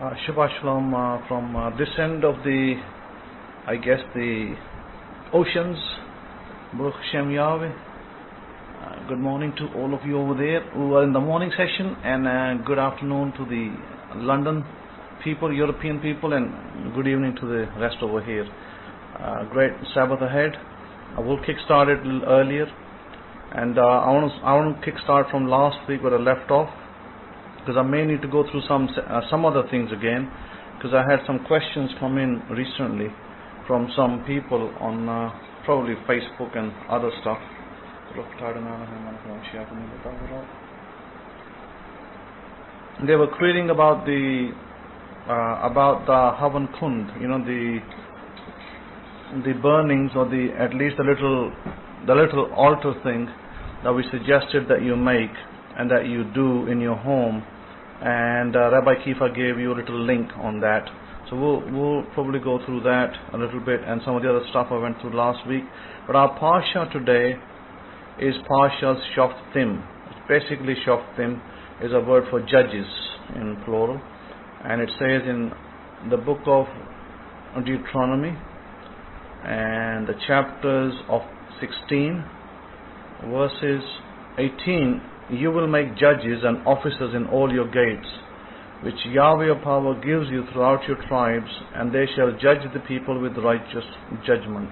Shabbat Shalom from this end of the, I guess, the oceans. Baruch Hashem Yahweh. Good morning to all of you over there who are in the morning session, and good afternoon to the London people, European people, and good evening to the rest over here. Great Sabbath ahead. I will kick-start it a little earlier, and I want to kick-start from last week where I left off, because I may need to go through some other things again, because I had some questions come in recently from some people on probably Facebook and other stuff. They were querying about the Havan Kund, the burnings, or at least the little altar thing that we suggested that you make and that you do in your home. And Rabbi Kefa gave you a little link on that. So we'll probably go through that a little bit and some of the other stuff I went through last week. But our Parsha today is Parsha's Shoftim. Basically, Shoftim is a word for judges in plural. And it says in the book of Deuteronomy and the chapters of 16, verses 18, you will make judges and officers in all your gates, which Yahweh your power gives you throughout your tribes, and they shall judge the people with righteous judgment.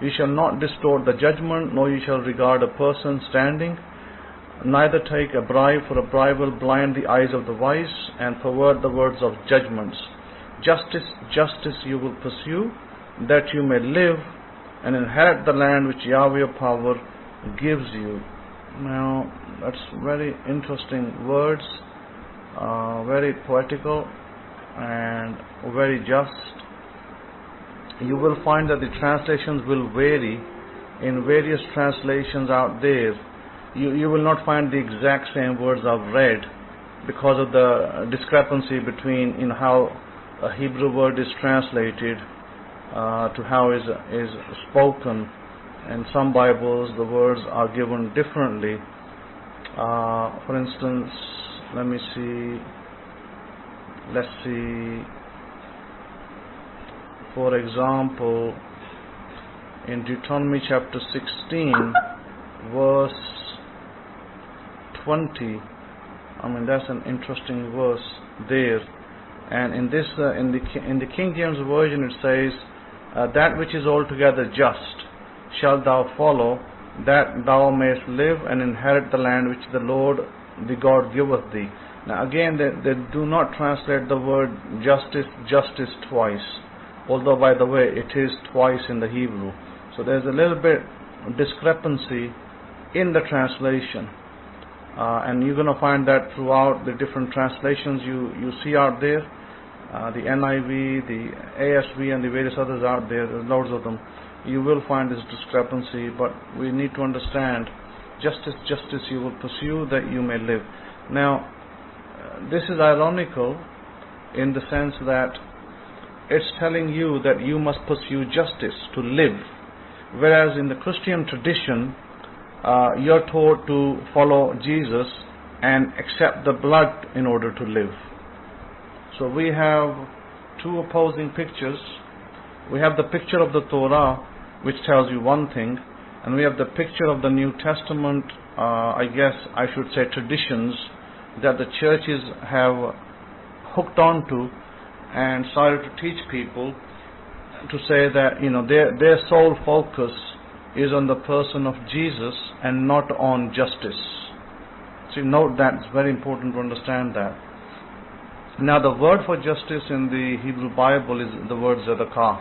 You shall not distort the judgment, nor you shall regard a person standing, neither take a bribe, for a bribe will blind the eyes of the wise and pervert the words of judgments. Justice you will pursue, that you may live and inherit the land which Yahweh your power gives you. Now, that's very interesting words, very poetical and very just. You will find that the translations will vary in various translations out there. You will not find the exact same words I've read because of the discrepancy between how a Hebrew word is translated to how is spoken. In some Bibles, the words are given differently. For instance, let's see. For example, in Deuteronomy chapter 16, verse 20. That's an interesting verse there. And in this, in the King James version, it says, "That which is altogether just shalt thou follow, that thou mayest live and inherit the land which the Lord the God giveth thee." Now again, they do not translate the word justice twice, although by the way it is twice in the Hebrew. So there's a little bit discrepancy in the translation, and you're going to find that throughout the different translations you see out there, the NIV, the ASV, and the various others out there. There's loads of them. You will find this discrepancy, but we need to understand justice you will pursue, that you may live. Now, this is ironical in the sense that it's telling you that you must pursue justice to live, whereas in the Christian tradition, you're told to follow Jesus and accept the blood in order to live. So we have two opposing pictures. We have the picture of the Torah, which tells you one thing, and we have the picture of the New Testament, I guess I should say traditions, that the churches have hooked onto and started to teach people to say that their sole focus is on the person of Jesus and not on justice. So note that, it's very important to understand that. Now the word for justice in the Hebrew Bible is the word tzedakah,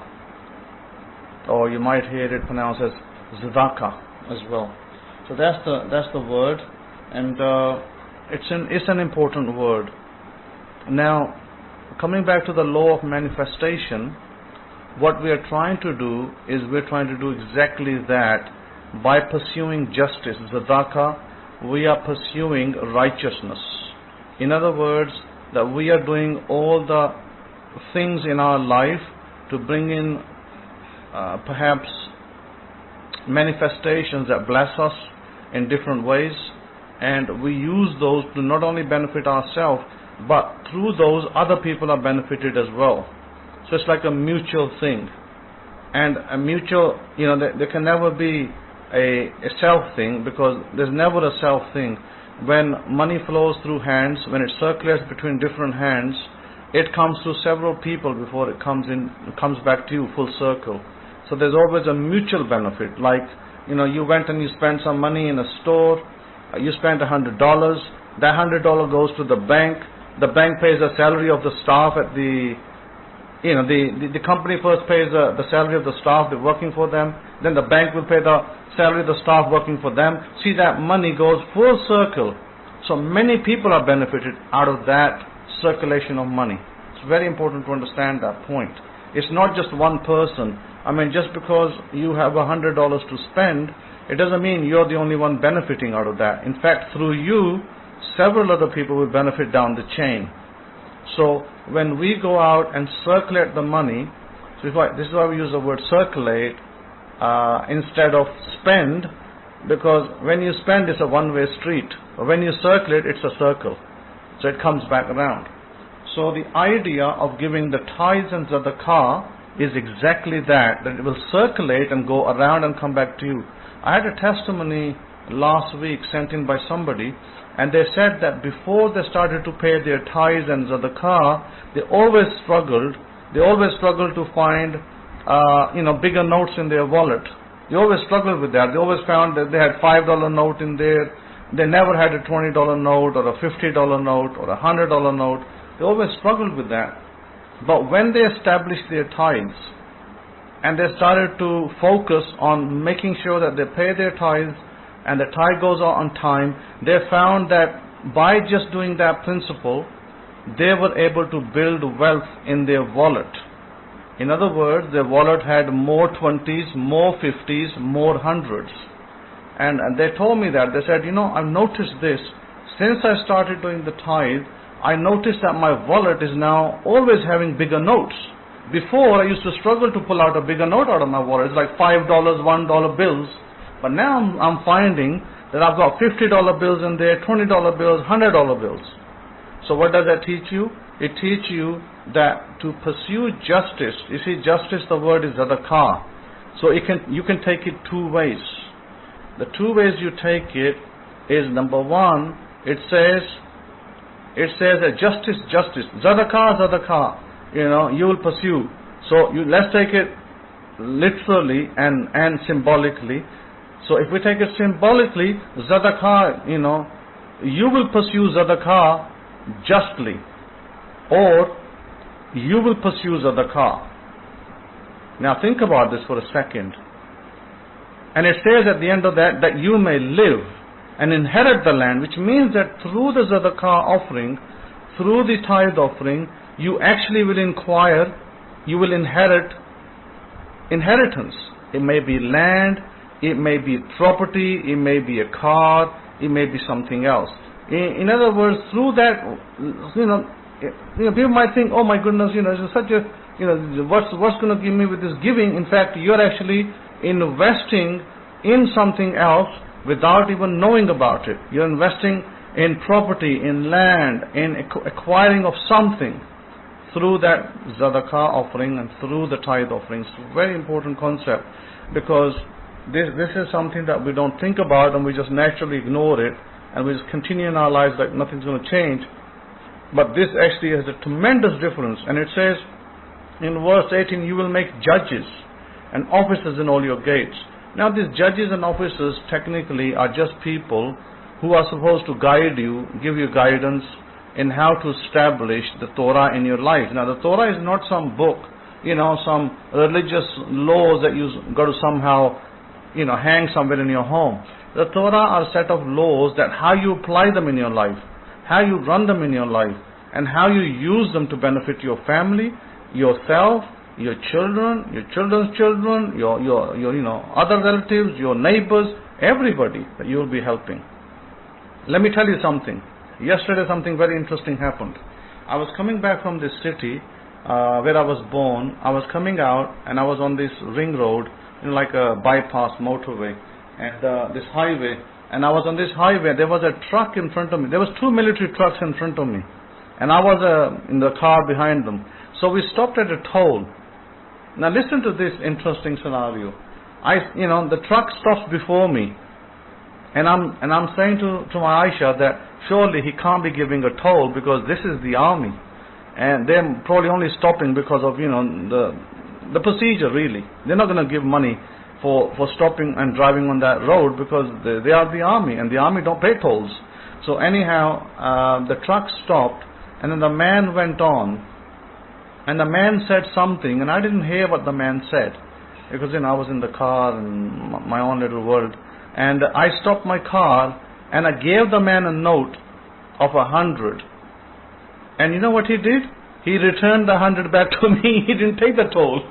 or you might hear it pronounced as tzedakah as well. So that's the word, and it's an important word. Now, coming back to the law of manifestation, what we are trying to do is we're trying to do exactly that. By pursuing justice, tzedakah, we are pursuing righteousness. In other words, that we are doing all the things in our life to bring in perhaps manifestations that bless us in different ways, and we use those to not only benefit ourselves but through those other people are benefited as well. So it's like a mutual thing. And a mutual, there can never be a self thing, because there's never a self thing. When money flows through hands, when it circulates between different hands, it comes through several people before it comes back to you full circle. So there's always a mutual benefit. Like, you went and you spent some money in a store, you spent $100, that $100 goes to the bank pays the salary of the staff at the company first pays the salary of the staff that's working for them, then the bank will pay the salary of the staff working for them. See, that money goes full circle. So many people are benefited out of that circulation of money. It's very important to understand that point. It's not just one person. Just because you have $100 to spend, it doesn't mean you're the only one benefiting out of that. In fact, through you, several other people will benefit down the chain. So when we go out and circulate the money, this is why we use the word circulate instead of spend, because when you spend, it's a one-way street. But when you circulate, it's a circle. So it comes back around. So the idea of giving the tithes and tzedakah is exactly that it will circulate and go around and come back to you. I had a testimony last week sent in by somebody, and they said that before they started to pay their tithes and tzedakah, they always struggled to find bigger notes in their wallet. They always struggled with that. They always found that they had $5 note in there. They never had a $20 note or a $50 note or a $100 note. They always struggled with that. But when they established their tithes and they started to focus on making sure that they pay their tithes and the tithe goes on time, they found that by just doing that principle, they were able to build wealth in their wallet. In other words, their wallet had more 20s, more 50s, more 100s. And they told me that. They said, I've noticed this. Since I started doing the tithe, I noticed that my wallet is now always having bigger notes. Before, I used to struggle to pull out a bigger note out of my wallet. It's like $5, $1 bills. But now I'm finding that I've got $50 bills in there, $20 bills, $100 bills. So what does that teach you? It teaches you that to pursue justice, you see, justice, the word is tzedakah. So you can take it two ways. The two ways you take it is, number one, it says that justice, tzedakah, you will pursue. So let's take it literally and symbolically. So if we take it symbolically, tzedakah, you will pursue tzedakah justly, or you will pursue tzedakah. Now think about this for a second. And it says at the end of that you may live and inherit the land, which means that through the tzedakah offering, through the tithe offering, you actually will inherit inheritance. It may be land, it may be property, it may be a car, it may be something else. In other words, through that, people might think, oh my goodness, it's such a, what's going to give me with this giving? In fact, you're actually investing in something else without even knowing about it. You're investing in property, in land, in acquiring of something through that tzedakah offering and through the tithe offering. It's a very important concept, because this is something that we don't think about and we just naturally ignore it, and we just continue in our lives like nothing's going to change. But this actually has a tremendous difference. And it says in verse 18, you will make judges and officers in all your gates. Now these judges and officers technically are just people who are supposed to guide you, give you guidance in how to establish the Torah in your life. Now the Torah is not some book, some religious laws that you got to somehow, hang somewhere in your home. The Torah are a set of laws that how you apply them in your life, how you run them in your life, and how you use them to benefit your family, yourself, your children, your children's children, your other relatives, your neighbors, everybody that you will be helping. Let me tell you something. Yesterday something very interesting happened. I was coming back from this city where I was born. I was coming out and I was on this ring road, like a bypass motorway, and this highway. And I was on this highway. There was a truck in front of me. There was two military trucks in front of me. and I was in the car behind them. So we stopped at a toll. Now listen to this interesting scenario. The truck stops before me, and I'm saying to my Aisha that surely he can't be giving a toll because this is the army, and they're probably only stopping because of the procedure. Really, they're not going to give money for stopping and driving on that road because they are the army, and the army don't pay tolls. So anyhow, the truck stopped, and then the man went on, and the man said something, and I didn't hear what the man said because I was in the car in my own little world. And I stopped my car, and I gave the man a note of 100. And you know what he did? He returned the 100 back to me. He didn't take the toll.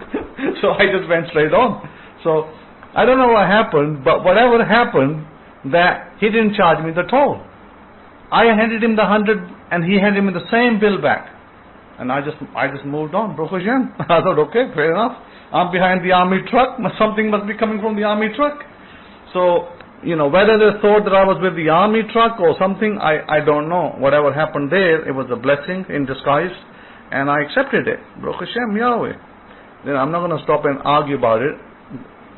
So I just went straight on. So I don't know what happened, but whatever happened, that he didn't charge me the toll. I handed him the 100, and he handed me the same bill back. And I just moved on. Baruch Hashem. I thought, okay, fair enough. I'm behind the army truck. Something must be coming from the army truck. So, whether they thought that I was with the army truck or something, I don't know. Whatever happened there, it was a blessing in disguise, and I accepted it. Baruch Hashem, Yahweh. Then I'm not going to stop and argue about it,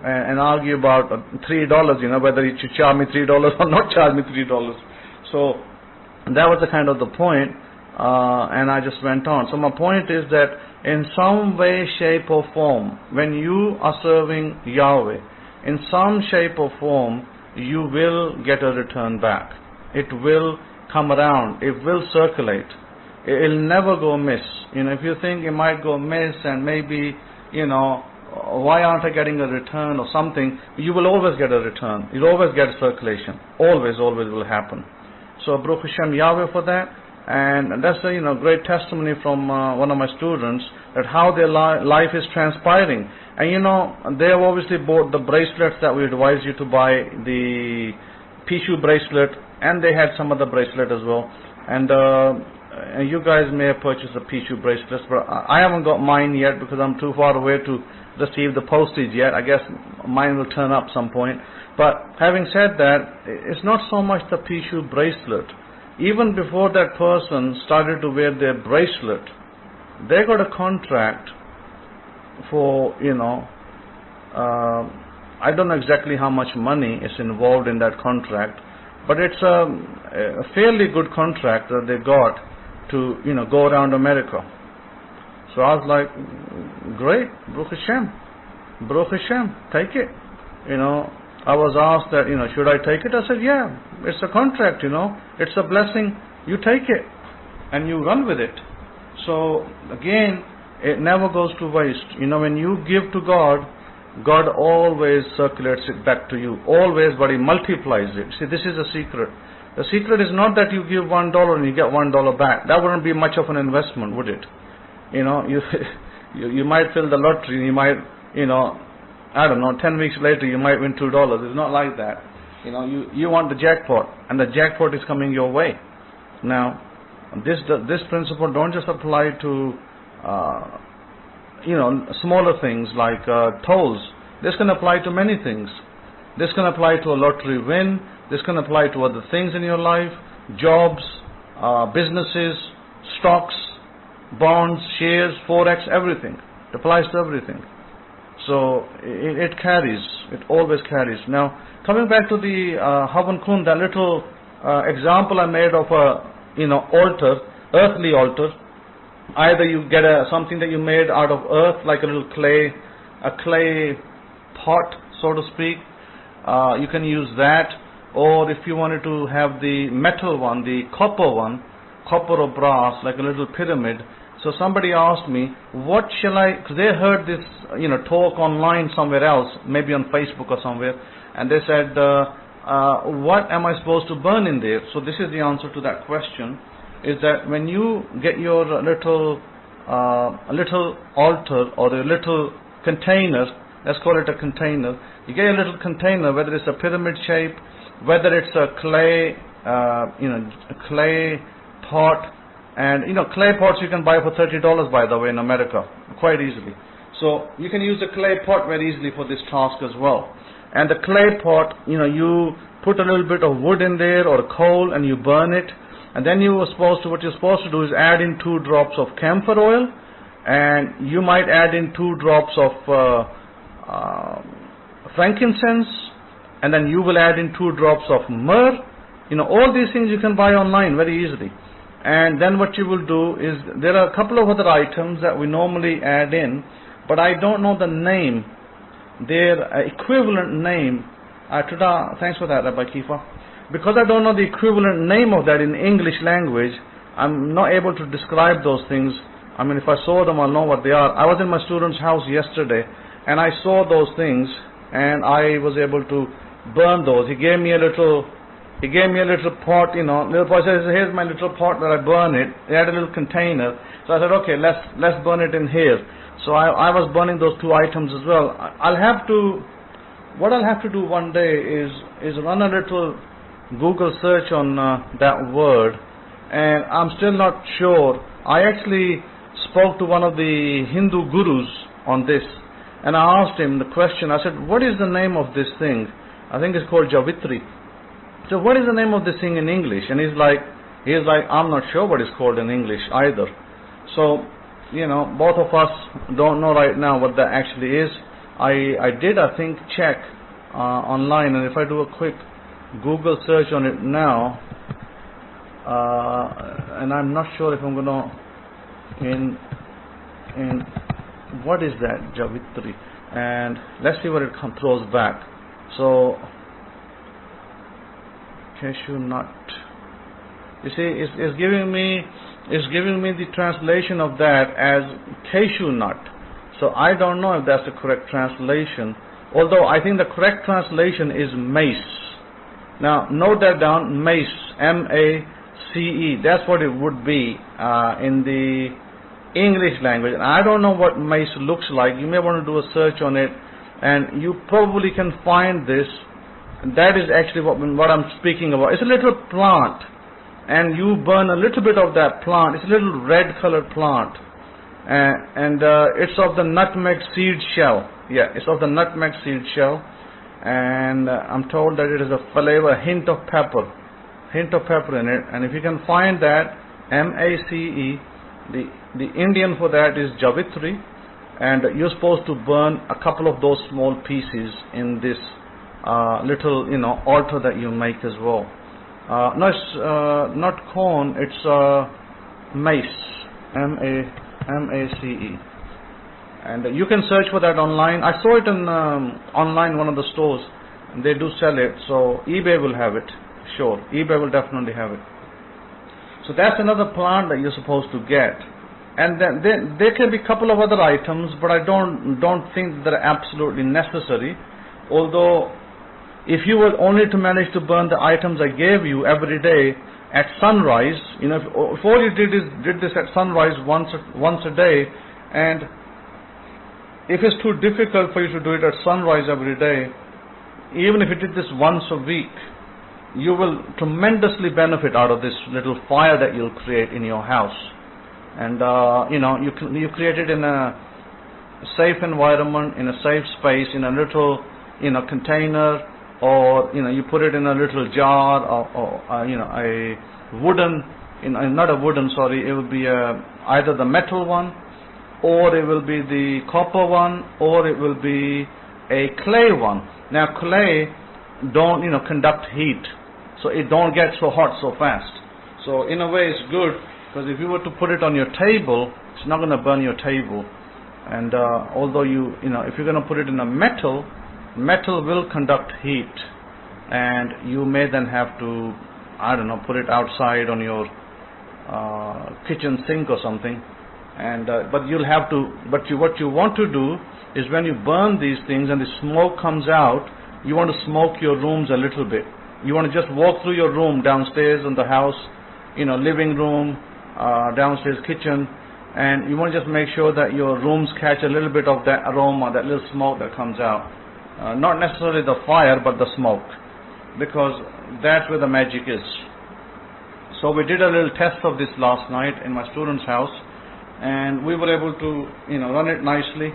and argue about $3, whether you should charge me $3 or not charge me $3. So, that was the kind of the point, and I just went on. So my point is that in some way, shape or form, when you are serving Yahweh, in some shape or form, you will get a return back. It will come around. It will circulate. It will never go miss. If you think it might go miss and maybe, why aren't I getting a return or something, you will always get a return. You'll always get circulation. Always will happen. So Baruch Hashem Yahweh for that. And that's a great testimony from one of my students that how their life is transpiring. And they have obviously bought the bracelets that we advise you to buy, the Pishu bracelet, and they had some other bracelet as well. And you guys may have purchased the Pishu bracelets, but I haven't got mine yet because I'm too far away to receive the postage yet. I guess mine will turn up some point. But having said that, it's not so much the Pishu bracelet. Even before that person started to wear their bracelet, they got a contract for, I don't know exactly how much money is involved in that contract, but it's a fairly good contract that they got to, go around America. So I was like, great, Baruch Hashem, take it. I was asked that, should I take it? I said, yeah, it's a contract, it's a blessing. You take it and you run with it. So again, it never goes to waste. When you give to God, God always circulates it back to you. Always, but He multiplies it. See, this is a secret. The secret is not that you give $1 and you get $1 back. That wouldn't be much of an investment, would it? You might fill the lottery and you might, I don't know, 10 weeks later you might win $2. It's not like that. You want the jackpot, and the jackpot is coming your way. Now, this principle don't just apply to, smaller things like tolls. This can apply to many things. This can apply to a lottery win. This can apply to other things in your life, jobs, businesses, stocks, bonds, shares, forex, everything. It applies to everything. So it carries. It always carries. Now, coming back to the Havan Kun, that little example I made of a altar, earthly altar. Either you get something that you made out of earth, like a little clay, a clay pot, so to speak. You can use that, or if you wanted to have the metal one, the copper one, copper or brass, like a little pyramid. So somebody asked me, what shall I, because they heard this, talk online somewhere else, maybe on Facebook or somewhere, and they said, what am I supposed to burn in there? So this is the answer to that question, is that when you get your little altar or a little container, let's call it a container, you get a little container, whether it's a pyramid shape, whether it's a clay, a clay pot. And clay pots you can buy for $30, by the way, in America, quite easily. So you can use the clay pot very easily for this task as well. And the clay pot, you put a little bit of wood in there or coal and you burn it. And then what you're supposed to do is add in 2 drops of camphor oil, and you might add in 2 drops of frankincense, and then you will add in 2 drops of myrrh. All these things you can buy online very easily. And then what you will do is, there are a couple of other items that we normally add in, but I don't know the name, their equivalent name. Thanks for that, Rabbi Kefa. Because I don't know the equivalent name of that in English language, I'm not able to describe those things. I mean, if I saw them, I'll know what they are. I was in my student's house yesterday, and I saw those things, and I was able to burn those. He gave me a little pot, little pot. Says, here's my little pot that I burn it. He had a little container. So I said, okay, let's burn it in here. So I was burning those 2 items as well. What I'll have to do one day is run a little Google search on that word, and I'm still not sure. I actually spoke to one of the Hindu gurus on this, and I asked him the question. I said, what is the name of this thing? I think it's called Javitri. So what is the name of this thing in English? And he's like, I'm not sure what it's called in English either. So, both of us don't know right now what that actually is. I did, I think, check online, and if I do a quick Google search on it now, and I'm not sure if I'm going to, in what is that, Javitri? And let's see what it throws back. So, cashew nut. You see, it's giving me the translation of that as cashew nut. So I don't know if that's the correct translation, although I think the correct translation is mace. Now note that down, mace, M-A-C-E. That's what it would be in the English language. And I don't know what mace looks like. You may want to do a search on it, and you probably can find this. That is actually what I'm speaking about. It's a little plant, and you burn a little bit of that plant. It's a little red colored plant, and it's of the nutmeg seed shell. Yeah, it's of the nutmeg seed shell, and I'm told that it is a flavor, a hint of pepper in it. And if you can find that, M-A-C-E, the Indian for that is Javitri, and you're supposed to burn a couple of those small pieces in this little, altar that you make as well. No, it's not corn, it's mace, M-A-C-E. And you can search for that online. I saw it in online, one of the stores, and they do sell it. So eBay will have it, sure. eBay will definitely have it. So that's another plant that you're supposed to get. And then there can be a couple of other items, but I don't think they're absolutely necessary. Although, if you were only to manage to burn the items I gave you every day at sunrise, if all you did this at sunrise once a day, and if it's too difficult for you to do it at sunrise every day, even if you did this once a week, you will tremendously benefit out of this little fire that you'll create in your house. And you create it in a safe environment, in a safe space, in a little container, or you put it in a little jar, or a wooden, not a wooden, sorry, it will be either the metal one, or it will be the copper one, or it will be a clay one. Now clay don't conduct heat, so it don't get so hot so fast. So in a way it's good, because if you were to put it on your table, it's not going to burn your table. And although if you're going to put it in a metal will conduct heat, and you may then have to, put it outside on your kitchen sink or something. And but what you want to do is, when you burn these things and the smoke comes out, you want to smoke your rooms a little bit. You want to just walk through your room, downstairs in the house, living room, downstairs kitchen, and you want to just make sure that your rooms catch a little bit of that aroma, that little smoke that comes out. Not necessarily the fire, but the smoke, because that's where the magic is. So we did a little test of this last night in my student's house, and we were able to run it nicely,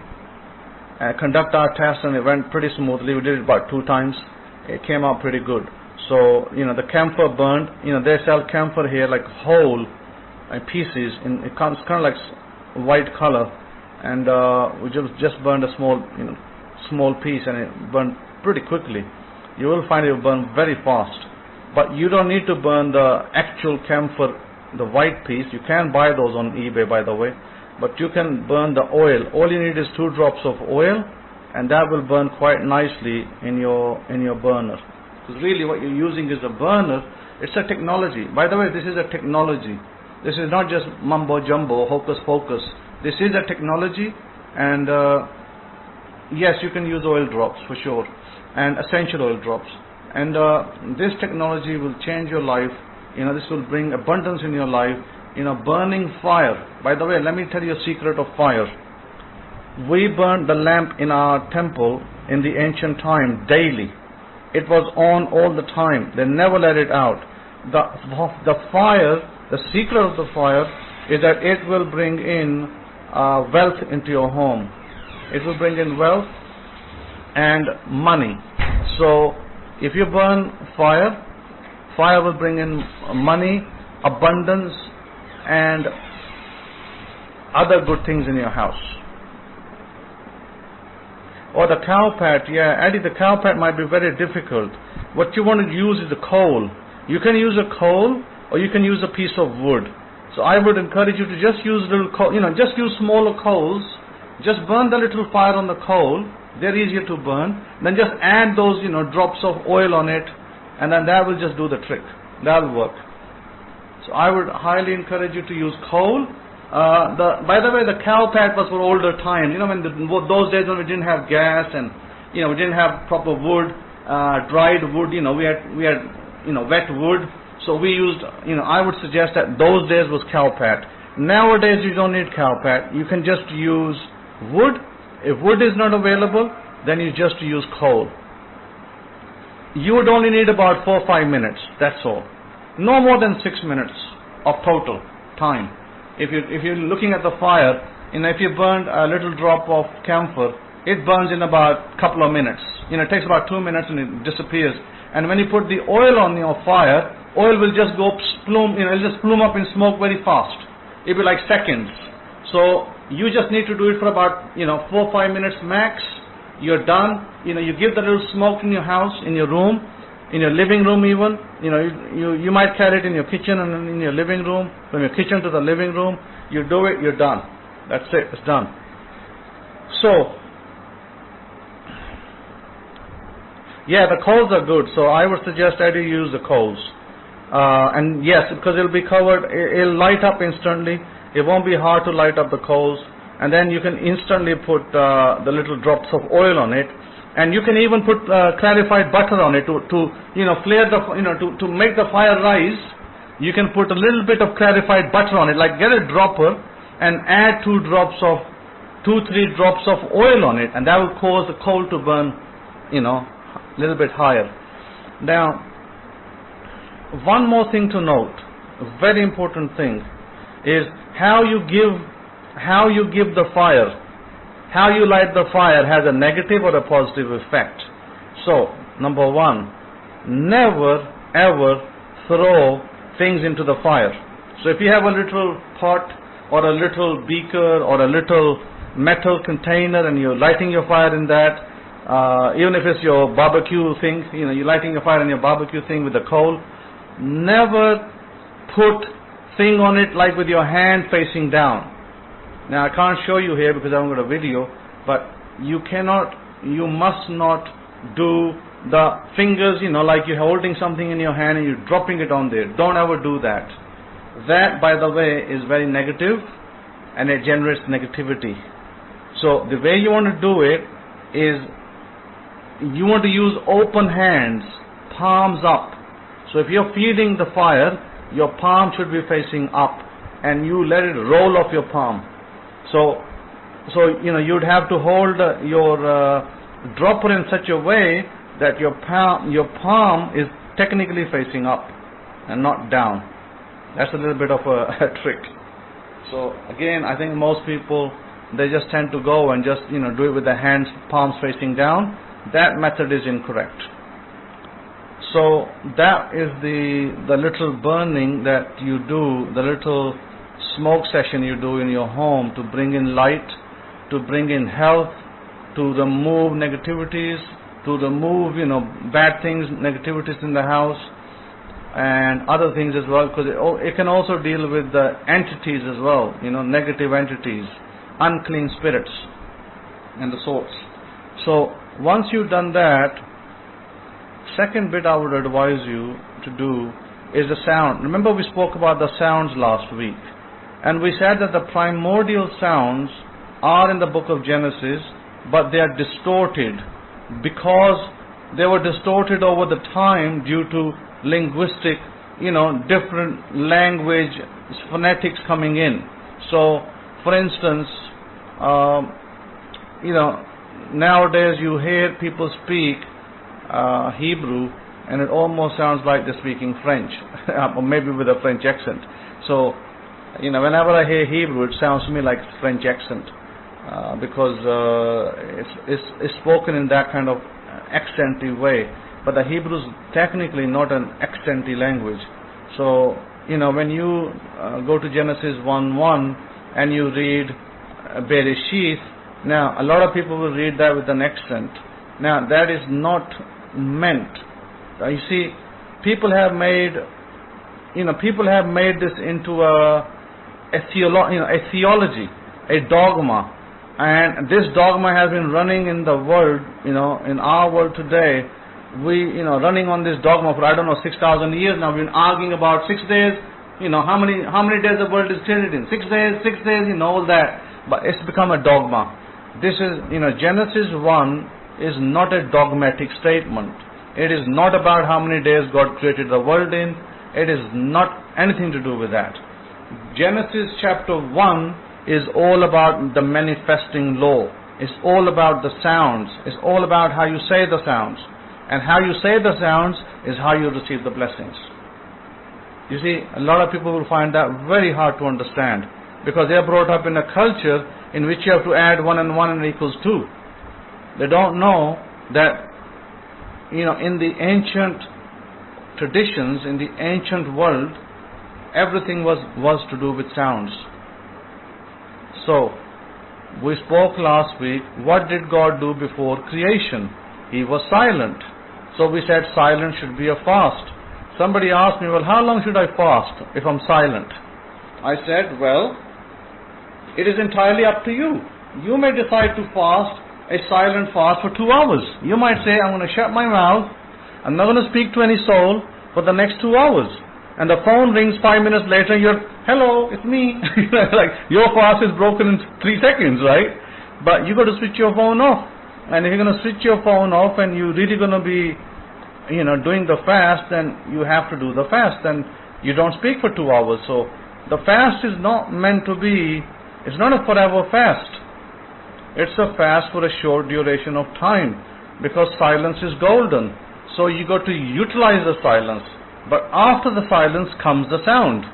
conduct our test, and it went pretty smoothly. We did it about 2 times. It came out pretty good. So, the camphor burnt, they sell camphor here like whole pieces, it comes kind of like white color, and we just burned a small piece, and it burned pretty quickly. You will find it will burn very fast. But you don't need to burn the actual camphor, the white piece. You can buy those on eBay, by the way. But you can burn the oil. All you need is 2 drops of oil, and that will burn quite nicely in your burner. Because really what you're using is a burner. It's a technology. By the way, this is a technology. This is not just mumbo jumbo, hocus pocus. This is a technology, and yes, you can use oil drops for sure, and essential oil drops. And this technology will change your life. This will bring abundance in your life. Burning fire. By the way, let me tell you a secret of fire. We burned the lamp in our temple in the ancient time daily. It was on all the time. They never let it out. The fire, the secret of the fire is that it will bring in wealth into your home. It will bring in wealth and money. So if you burn fire, fire will bring in money, abundance, and other good things in your house. Or the cow pat, yeah, Eddie, the cow pat might be very difficult. What you want to use is the coal. You can use a coal, or you can use a piece of wood. So I would encourage you to just use little coal, just use smaller coals. Just burn the little fire on the coal. They're easier to burn. Then just add those, drops of oil on it, and then that will just do the trick. That'll work. So I would highly encourage you to use coal. By the way, the cow pat was for older times. When those days when we didn't have gas, and we didn't have proper wood, dried wood. We had wet wood. So we used. I would suggest that those days was cow pat. Nowadays you don't need cow pat. You can just use wood. If wood is not available, then you just use coal. You would only need about 4 or 5 minutes. That's all. No more than 6 minutes of total time. If you're looking at the fire, if you burned a little drop of camphor, it burns in about a couple of minutes. It takes about 2 minutes and it disappears. And when you put the oil on your fire, oil will just go plume. It'll just plume up in smoke very fast. It'll be like seconds. So you just need to do it for about 4 or 5 minutes max. You're done. You give the little smoke in your house, in your room, in your living room even. You might carry it in your kitchen and in your living room. From your kitchen to the living room, you do it, you're done. That's it, it's done. So, yeah, the coals are good. So I would suggest that you use the coals. And yes, because it'll be covered, it'll light up instantly. It won't be hard to light up the coals. And then you can instantly put the little drops of oil on it. And you can even put clarified butter on it to flare the, to make the fire rise. You can put a little bit of clarified butter on it, like get a dropper and add 2 or 3 drops of oil on it, and that will cause the coal to burn, a little bit higher. Now, one more thing to note, a very important thing, is how you give the fire. How you light the fire has a negative or a positive effect. So, number 1, never ever throw things into the fire. So if you have a little pot or a little beaker or a little metal container and you're lighting your fire in that, even if it's your barbecue thing, you're lighting your fire in your barbecue thing with the coal, never put thing on it like with your hand facing down. Now I can't show you here because I haven't got a video, but you must not do the fingers, like you're holding something in your hand and you're dropping it on there. Don't ever do that. That, by the way, is very negative and it generates negativity. So the way you want to do it is you want to use open hands, palms up. So if you're feeding the fire, your palm should be facing up and you let it roll off your palm. So you'd have to hold your dropper in such a way that your palm is technically facing up and not down. That's a little bit of a trick. So again, I think most people, they just tend to go and just do it with their hands, palms facing down. That method is incorrect. So that is the little burning that you do, the little smoke session you do in your home to bring in light, to bring in health, to remove negativities, to remove, bad things, negativities in the house, and other things as well, because it can also deal with the entities as well, negative entities, unclean spirits, and the sorts. So once you've done that, second bit I would advise you to do is the sound. Remember we spoke about the sounds last week, and we said that the primordial sounds are in the book of Genesis, but they are distorted because they were distorted over the time due to linguistic, different language, phonetics coming in. So, for instance, nowadays you hear people speak Hebrew, and it almost sounds like they're speaking French, or maybe with a French accent. So, whenever I hear Hebrew, it sounds to me like a French accent, because it's spoken in that kind of accenty way. But the Hebrew is technically not an accenty language. So, when you go to Genesis 1:1 and you read Bereshith, now a lot of people will read that with an accent. Now that is not meant. You see, people have made this into a theology, a dogma, and this dogma has been running in the world, in our world today. We, running on this dogma for 6,000 years now. We've been arguing about 6 days. How many days the world is created in? 6 days. All that. But it's become a dogma. This is, Genesis 1 is not a dogmatic statement. It is not about how many days God created the world in. It is not anything to do with that. Genesis chapter 1 is all about the manifesting law. It's all about the sounds. It's all about how you say the sounds. And how you say the sounds is how you receive the blessings. You see, a lot of people will find that very hard to understand, because they are brought up in a culture in which you have to add 1 and 1 and it equals 2. They don't know that, in the ancient traditions, in the ancient world, everything was to do with sounds. So, we spoke last week, what did God do before creation? He was silent. So we said silence should be a fast. Somebody asked me, well, how long should I fast if I'm silent? I said, well, it is entirely up to you. You may decide to fast a silent fast for 2 hours. You might say, I'm going to shut my mouth. I'm not going to speak to any soul for the next 2 hours. And the phone rings 5 minutes later, you're, hello, it's me. Like, your fast is broken in 3 seconds, right? But you got to switch your phone off. And if you're going to switch your phone off and you're really going to be, doing the fast, then you have to do the fast. And you don't speak for 2 hours. So the fast is not meant to be, it's not a forever fast. It's a fast for a short duration of time, because silence is golden. So you got to utilize the silence. But after the silence comes the sound.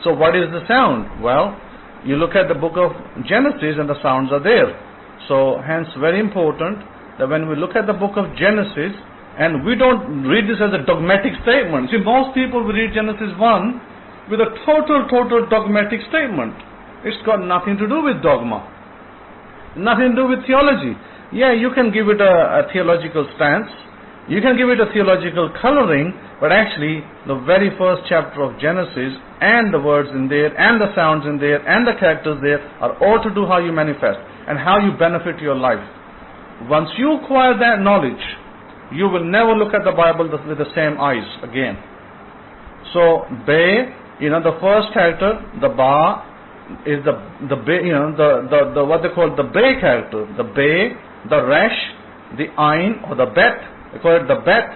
So what is the sound? Well, you look at the book of Genesis and the sounds are there. So hence very important that when we look at the book of Genesis, and we don't read this as a dogmatic statement. See, most people will read Genesis 1 with a total dogmatic statement. It's got nothing to do with dogma. Nothing to do with theology. Yeah, you can give it a theological stance. You can give it a theological coloring, but actually the very first chapter of Genesis and the words in there and the sounds in there and the characters there are all to do how you manifest and how you benefit your life. Once you acquire that knowledge, you will never look at the Bible with the same eyes again. So, the first character, the ba, is the what they call the Bay character. The Bay, the Resh, the Ain, or the Bet. They call it the Bet,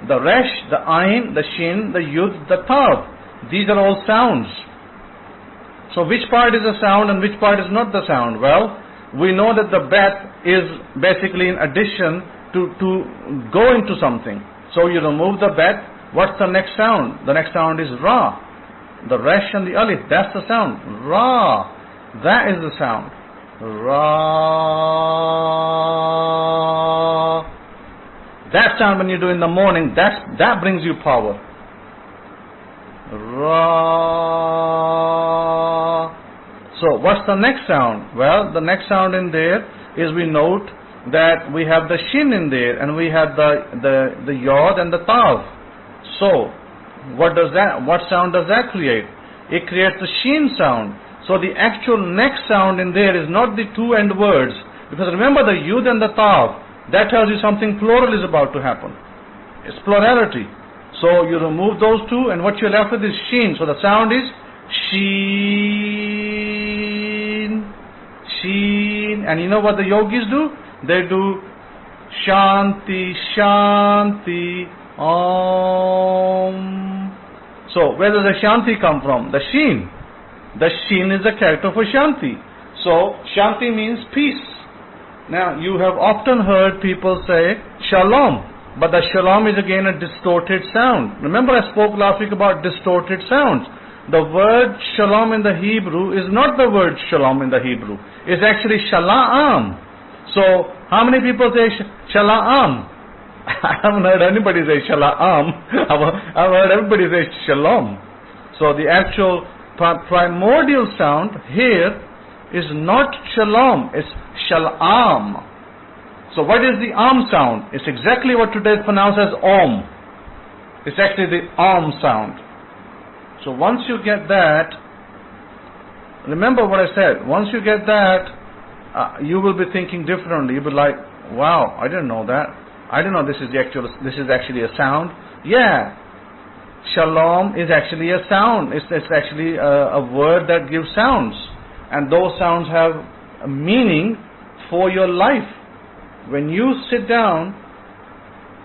the Resh, the Ain, the Shin, the Yud, the Tav. These are all sounds. So which part is a sound and which part is not the sound? Well, we know that the Bet is basically in addition to go into something. So you remove the Bet, what's the next sound? The next sound is Ra. The Resh and the Alif, that's the sound. Ra, that is the sound. Ra. That sound when you do in the morning, that brings you power. Ra. So what's the next sound? Well, the next sound in there is, we note that we have the shin in there, and we have the yod and the tav. So what sound does that create? It creates the shin sound. So the actual next sound in there is not the two end words, because remember the yud and the tav, that tells you something plural is about to happen. It's plurality. So you remove those two, and what you're left with is shin. So the sound is sheen, sheen. And you know what the yogis do? They do shanti, shanti, om. So where does the shanti come from? The sheen. The sheen is the character for shanti. So shanti means peace. Now you have often heard people say shalom, but the shalom is again a distorted sound. Remember I spoke last week about distorted sounds. The word shalom in the Hebrew is not the word shalom in the Hebrew. It's actually shalom. So how many people say shalom? I haven't heard anybody say shalom. I've heard everybody say shalom. So the actual primordial sound here is not shalom, it's shalom. So what is the om sound? It's exactly what today is pronounced as om. It's actually the om sound. So once you get that, remember what I said, once you get that, you will be thinking differently. You'll be like, wow, I didn't know that. I didn't know this is actually a sound. Yeah, shalom is actually a sound. It's actually a word that gives sounds. And those sounds have a meaning for your life. When you sit down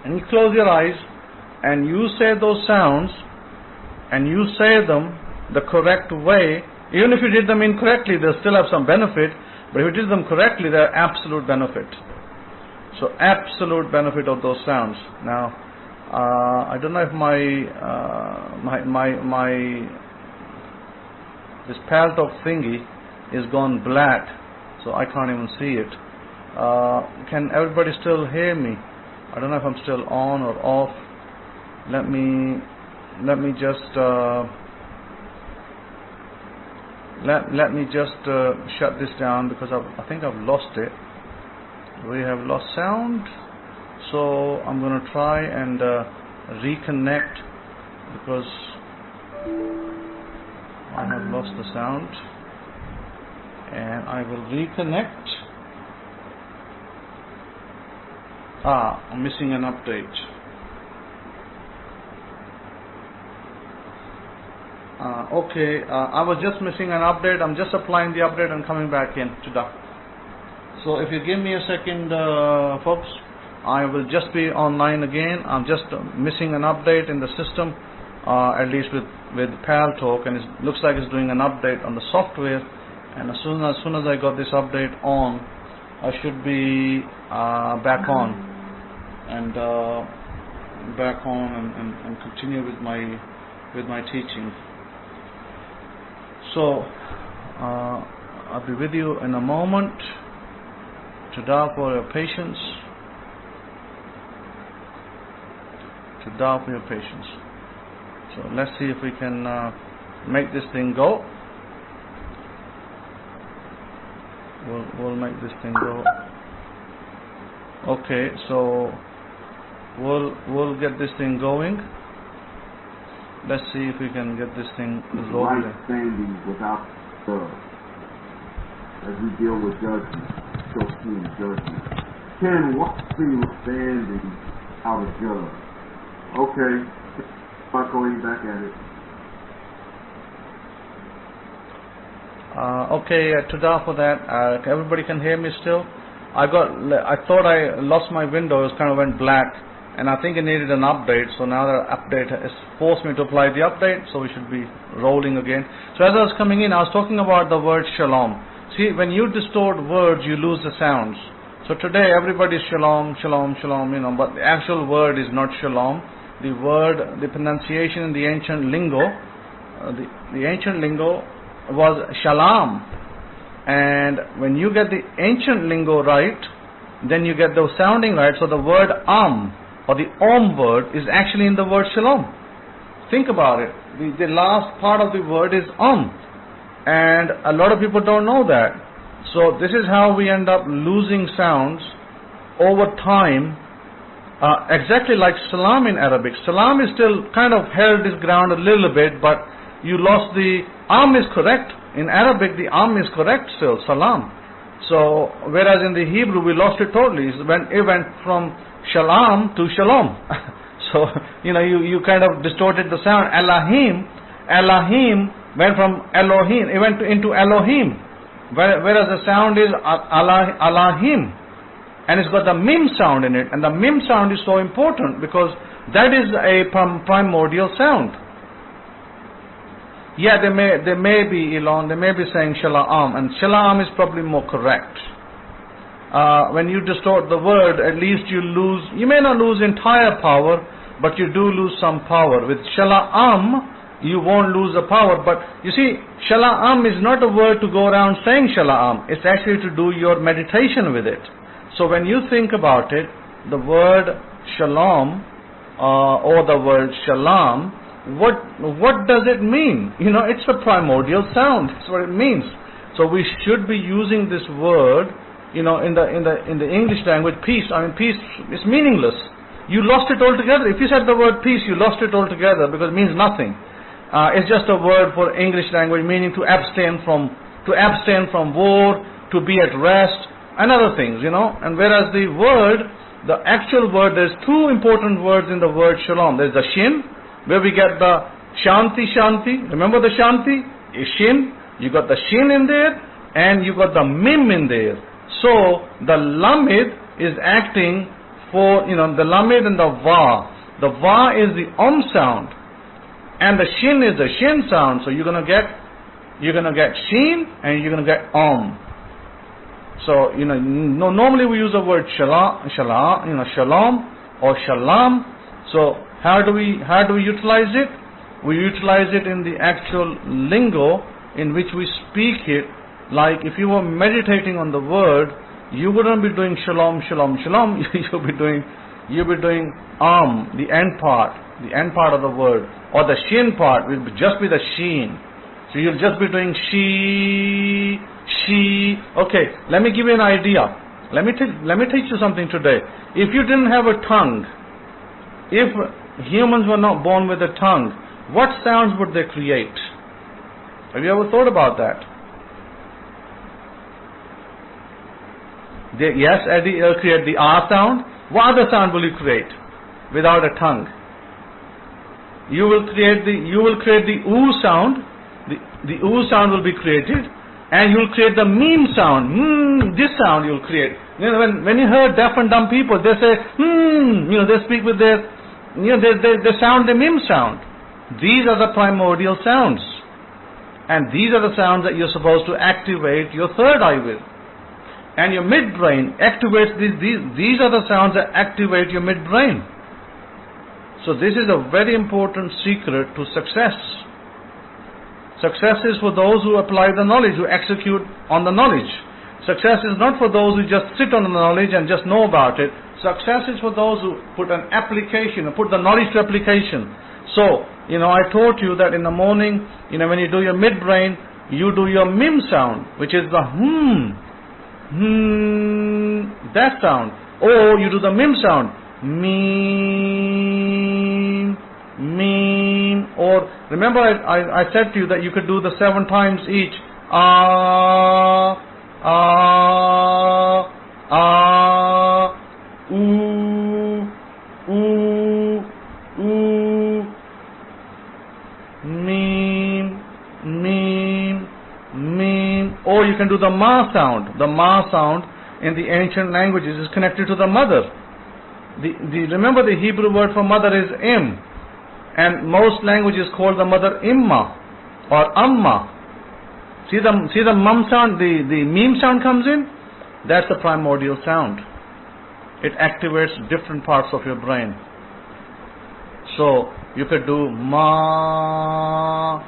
and you close your eyes and you say those sounds and you say them the correct way, even if you did them incorrectly, they'll still have some benefit, but if you did them correctly, they're absolute benefit. So absolute benefit of those sounds. Now, I don't know if this Paltalk thingy is gone black, so I can't even see it. Can everybody still hear me? I don't know if I'm still on or off. Let me just let me just shut this down, because I think I've lost it. We have lost sound, so I'm going to try and reconnect, because I have lost the sound, and I will reconnect. I'm missing an update. Okay, I was just missing an update. I'm just applying the update and coming back in to that. So if you give me a second, folks, I will just be online again. I'm just missing an update in the system, at least with Paltalk, and it looks like it's doing an update on the software. And as soon as I got this update on, I should be back on and continue with my teaching. So I'll be with you in a moment. Todah for your patience. Todah for your patience. So let's see if we can make this thing go. We'll make this thing go. Okay, so we'll get this thing going. Let's see if we can get this thing resolved. Right standing without love. As we deal with judgment, judgment. Can what be standing out of judge? Okay, I'm going back at it. Okay, Todah for that. Everybody can hear me still? I thought I lost my window. It kind of went black, and I think it needed an update. So now the update has forced me to apply the update. So we should be rolling again. So as I was coming in, I was talking about the word shalom. See, when you distort words, you lose the sounds. So today everybody is shalom, shalom, shalom, but the actual word is not shalom. The word, the pronunciation in the ancient lingo, the ancient lingo was shalom. And when you get the ancient lingo right, then you get the sounding right. So the word or the Om word is actually in the word Shalom. Think about it. The last part of the word is Om. And a lot of people don't know that. So this is how we end up losing sounds over time, exactly like Salam in Arabic. Salam is still kind of held its ground a little bit, but you lost the Am is correct. In Arabic, the Am is correct still, Salam. So, whereas in the Hebrew, we lost it totally. It went from Shalom to Shalom. So, you kind of distorted the sound. Elohim went from Elohim, it went into Elohim. Whereas the sound is Alahim. And it's got the Mim sound in it. And the Mim sound is so important because that is a primordial sound. Yeah, they may be saying Shala'am, and Shala'am is probably more correct. When you distort the word, at least you may not lose entire power, but you do lose some power. With Shala'am, you won't lose the power, but you see, Shala'am is not a word to go around saying Shala'am, it's actually to do your meditation with it. So when you think about it, the word Shalom, or the word Shalom, what does it mean? It's a primordial sound. That's what it means. So we should be using this word, in the English language, peace. I mean, peace is meaningless. You lost it altogether. If you said the word peace, you lost it altogether because it means nothing. It's just a word for English language, meaning to abstain from war, to be at rest, and other things. And whereas the actual word, there's two important words in the word Shalom. There's the Shin, where we get the Shanti. Remember the Shanti? Is Shin. You got the Shin in there, and you got the Mim in there. So the Lamid is acting for, the Lamid and the Va. The Va is the Om sound, and the Shin is the Shin sound. So you're gonna get Shin, and you're gonna get Om. So normally we use the word Shalom or Shalom. So how do we utilize it? We utilize it in the actual lingo in which we speak it. Like if you were meditating on the word, you wouldn't be doing Shalom. You'll be doing the end part of the word, or the Shin part will just be the Sheen. So you'll just be doing she. Okay, let me give you an idea. Let me teach you something today. If you didn't have a tongue, if humans were not born with a tongue, what sounds would they create? Have you ever thought about that? Yes, Eddie, it'll create the R sound. What other sound will you create without a tongue? You will create the oo sound. The oo sound will be created, and you'll create the Mim sound. This sound you'll create. When you hear deaf and dumb people, they say they speak with their they sound the Mim sound. These are the primordial sounds, and these are the sounds that you're supposed to activate your third eye with. And your midbrain activates these are the sounds that activate your midbrain. So this is a very important secret to success. Success is for those who apply the knowledge, who execute on the knowledge. Success is not for those who just sit on the knowledge and just know about it. Success is for those who put an application, put the knowledge to application. So, I taught you that in the morning, when you do your midbrain, you do your Mim sound, which is the that sound. Or you do the Mim sound, Mim. Or remember I said to you that you could do the 7 times each. Ooh, Mim. Or you can do the Ma sound. The Ma sound in the ancient languages is connected to the mother. Remember the Hebrew word for mother is Im. And most languages call the mother Imma or Amma. See the Mum sound, the Mim sound comes in? That's the primordial sound. It activates different parts of your brain. So you could do Ma.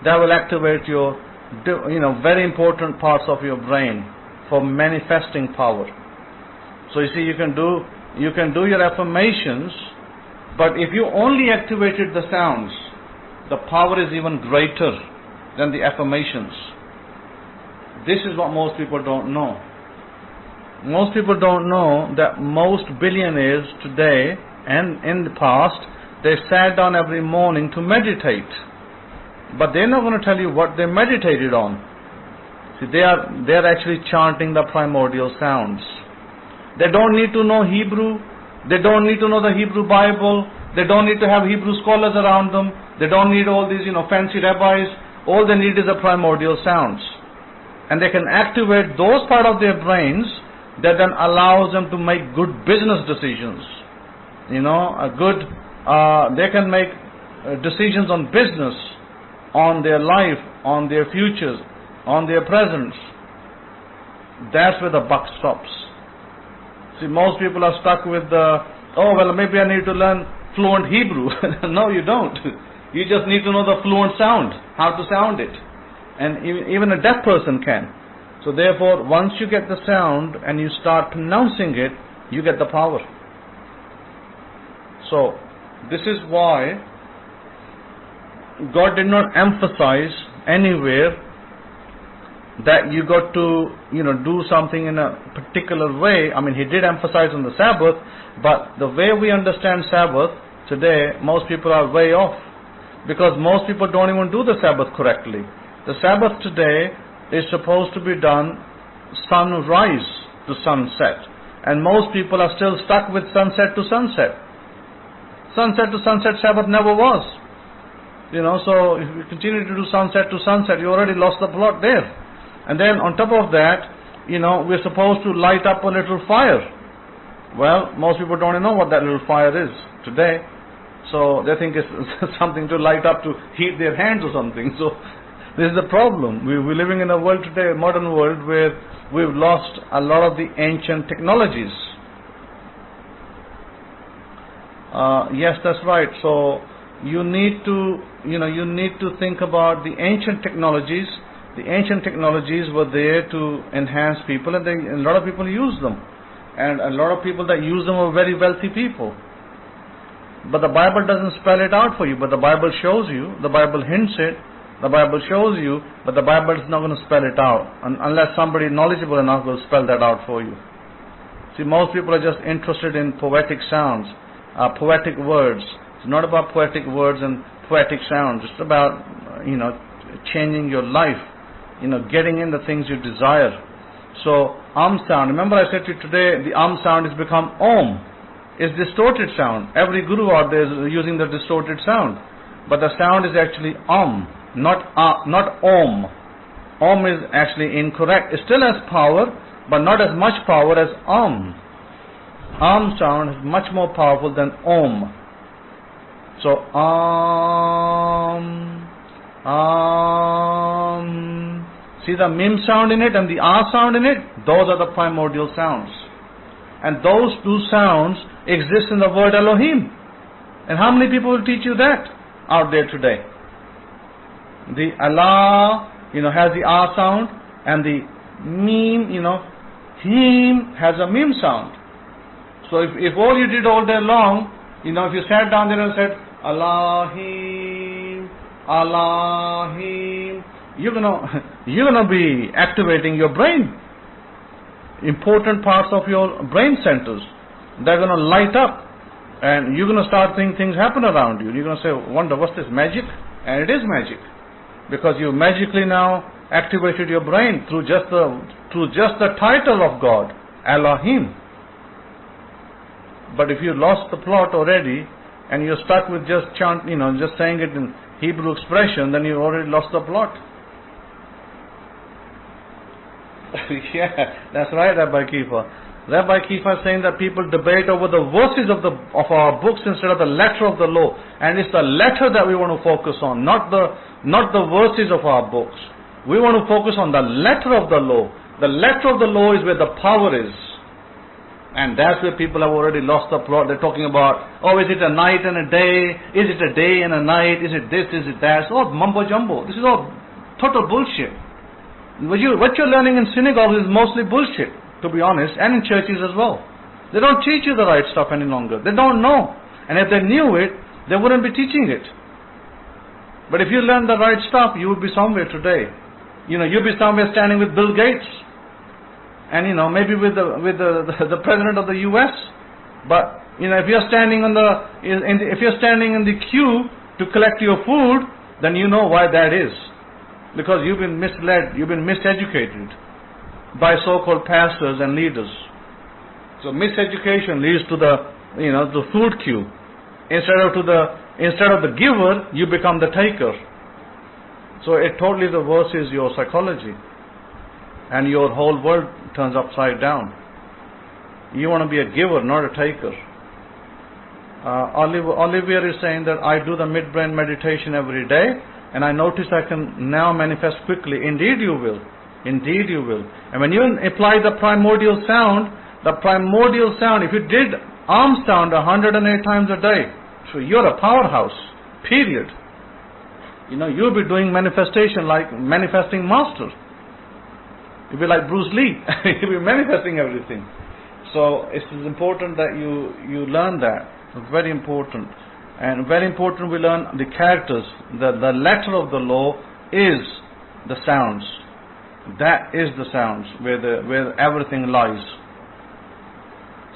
That will activate your very important parts of your brain for manifesting power. So you see, you can do your affirmations, but if you only activated the sounds, the power is even greater than the affirmations. This is what most people don't know. Most people don't know that most billionaires today and in the past, they sat down every morning to meditate. But they're not going to tell you what they meditated on. See, they are actually chanting the primordial sounds. They don't need to know Hebrew. They don't need to know the Hebrew Bible. They don't need to have Hebrew scholars around them. They don't need all these, fancy rabbis. All they need is the primordial sounds. And they can activate those part of their brains that then allows them to make good business decisions. They can make decisions on business, on their life, on their futures, on their presents. That's where the buck stops. See, most people are stuck with maybe I need to learn fluent Hebrew. No, you don't. You just need to know the fluent sound, how to sound it. And even a deaf person can. So therefore, once you get the sound and you start pronouncing it, you get the power. So, this is why God did not emphasize anywhere that you got to, do something in a particular way. I mean, He did emphasize on the Sabbath, but the way we understand Sabbath today, most people are way off. Because most people don't even do the Sabbath correctly. The Sabbath today is supposed to be done sunrise to sunset. And most people are still stuck with sunset to sunset. Sunset to sunset Sabbath never was. So if you continue to do sunset to sunset, you already lost the plot there. And then on top of that, we're supposed to light up a little fire. Well, most people don't even know what that little fire is today. So they think it's something to light up to heat their hands or something. So this is the problem. We're living in a world today, a modern world, where we've lost a lot of the ancient technologies. Yes, that's right. So you need to think about the ancient technologies. The ancient technologies were there to enhance people, and a lot of people use them. And a lot of people that use them are very wealthy people. But the Bible doesn't spell it out for you, but the Bible shows you, the Bible hints it, the Bible shows you, but the Bible is not going to spell it out, unless somebody knowledgeable enough will spell that out for you. See, most people are just interested in poetic sounds, poetic words. It's not about poetic words and poetic sounds. It's about, changing your life, getting in the things you desire. So, sound. Remember I said to you today, the sound has become Om. It's distorted sound. Every guru out there is using the distorted sound. But the sound is actually not Om. Om is actually incorrect. It still has power, but not as much power as Om. Sound is much more powerful than Om. So, see the Mim sound in it and the sound in it? Those are the primordial sounds. And those two sounds exist in the word Elohim. And how many people will teach you that out there today? The Allah, has the sound, and the Mim, Him has a Mim sound. So if all you did all day long, if you sat down there and said, Allahim, Allahim, you're gonna be activating your brain. Important parts of your brain centers. They're going to light up. And you're going to start seeing things happen around you. You're going to say, wonder, what's this, magic? And it is magic. Because you magically now activated your brain through just the title of God, Elohim. But if you lost the plot already, and you're stuck with just just saying it in Hebrew expression, then you already lost the plot. Yeah, that's right, Rabbi Kefa. Rabbi Kefa is saying that people debate over the verses of our books instead of the letter of the law, and it's the letter that we want to focus on, not the verses of our books. We want to focus on the letter of the law. The letter of the law is where the power is, and that's where people have already lost the plot. They're talking about, is it a night and a day? Is it a day and a night? Is it this? Is it that? It's all mumbo jumbo. This is all total bullshit. What you're learning in synagogues is mostly bullshit, to be honest, and in churches as well. They don't teach you the right stuff any longer. They don't know. And if they knew it, they wouldn't be teaching it. But if you learn the right stuff, you would be somewhere today. You'll be somewhere standing with Bill Gates. And maybe with the president of the US. But if you're standing in the queue to collect your food, then you know why that is. Because you've been misled, you've been miseducated by so-called pastors and leaders. So miseducation leads to the food queue. Instead of the giver, you become the taker. So it totally reverses your psychology, and your whole world turns upside down. You want to be a giver, not a taker. Olivier is saying that I do the midbrain meditation every day, and I notice I can now manifest quickly. Indeed you will. Indeed you will. And when you apply the primordial sound, if you did arm sound 108 times a day, so you're a powerhouse, period. You'll be doing manifestation like manifesting master. You'll be like Bruce Lee. You'll be manifesting everything. So it is important that you learn that. It's very important. And very important we learn the characters. The letter of the law is the sounds. That is the sounds where everything lies.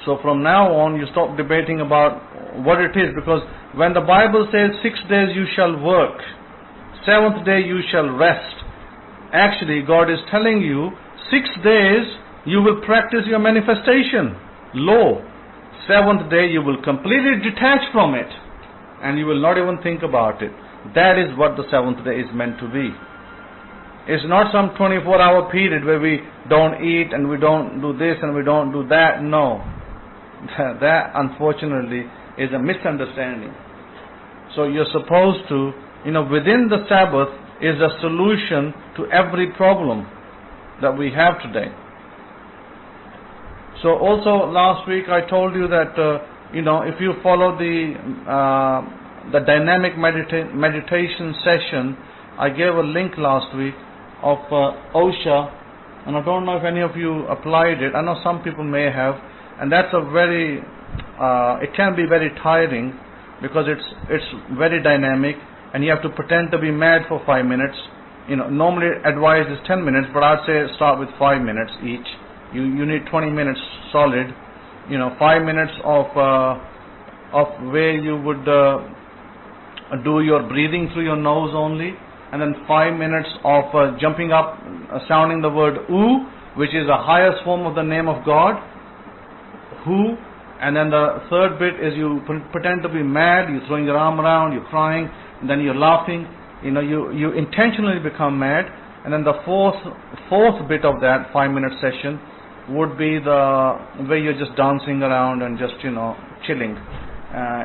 So from now on you stop debating about what it is, because when the Bible says 6 days you shall work, 7th day you shall rest, actually God is telling you 6 days you will practice your manifestation law. 7th day you will completely detach from it and you will not even think about it. That is what the 7th day is meant to be. It's not some 24-hour period where we don't eat and we don't do this and we don't do that. No. That unfortunately is a misunderstanding. So you're supposed to, within the Sabbath is a solution to every problem that we have today. So also last week I told you that if you follow the dynamic meditation session, I gave a link last week of OSHA, and I don't know if any of you applied it. I know some people may have, and that's it can be very tiring because it's very dynamic, and you have to pretend to be mad for 5 minutes. Normally advised is 10 minutes, but I'd say start with 5 minutes each. You need 20 minutes solid. 5 minutes of where you would do your breathing through your nose only, and then 5 minutes of jumping up, sounding the word ooh, which is the highest form of the name of God, who. And then the third bit is you pretend to be mad, you're throwing your arm around, you're crying, and then you're laughing. You intentionally become mad. And then the fourth bit of that 5-minute session would be the where you're just dancing around and just chilling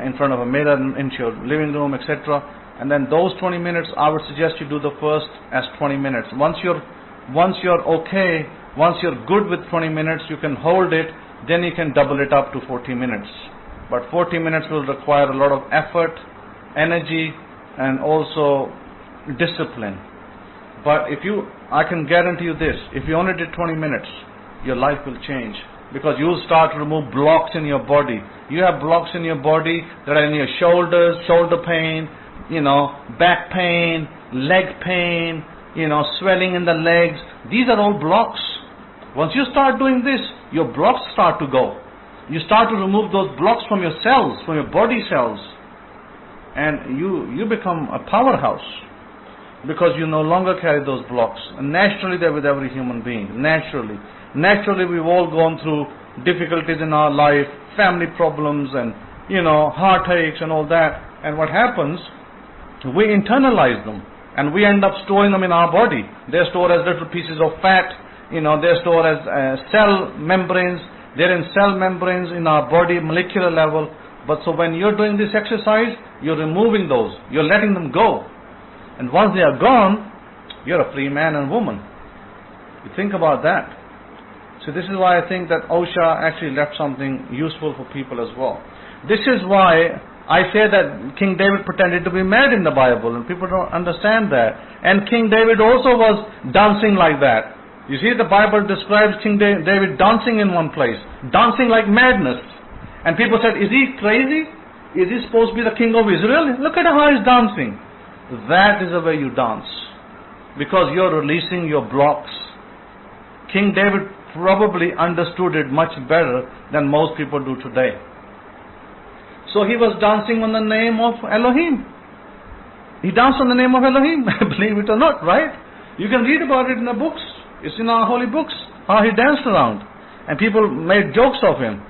in front of a mirror in your living room, etc. And then those 20 minutes, I would suggest you do the first as 20 minutes. Once you're okay, once you're good with 20 minutes, you can hold it. Then you can double it up to 40 minutes. But 40 minutes will require a lot of effort, energy, and also discipline. But I can guarantee you this, if you only did 20 minutes, your life will change. Because you'll start to remove blocks in your body. You have blocks in your body that are in your shoulders, shoulder pain, back pain, leg pain, swelling in the legs. These are all blocks. Once you start doing this, your blocks start to go. You start to remove those blocks from your cells, from your body cells. And you become a powerhouse. Because you no longer carry those blocks. And naturally they're with every human being. Naturally. Naturally we've all gone through difficulties in our life, family problems and, heartaches and all that. And what happens, we internalize them. And we end up storing them in our body. They're stored as little pieces of fat. They're stored as cell membranes. They're in cell membranes in our body, molecular level. But so when you're doing this exercise, you're removing those. You're letting them go. And once they are gone, you're a free man and woman. You think about that. So this is why I think that OSHA actually left something useful for people as well. This is why I say that King David pretended to be mad in the Bible, and people don't understand that. And King David also was dancing like that. You see, the Bible describes King David dancing in one place, dancing like madness. And people said, is he crazy? Is he supposed to be the king of Israel? Look at how he's dancing. That is the way you dance, because you're releasing your blocks. King David probably understood it much better than most people do today. So he was dancing on the name of Elohim. He danced on the name of Elohim, believe it or not, right? You can read about it in the books. It's in our holy books, how he danced around. And people made jokes of him.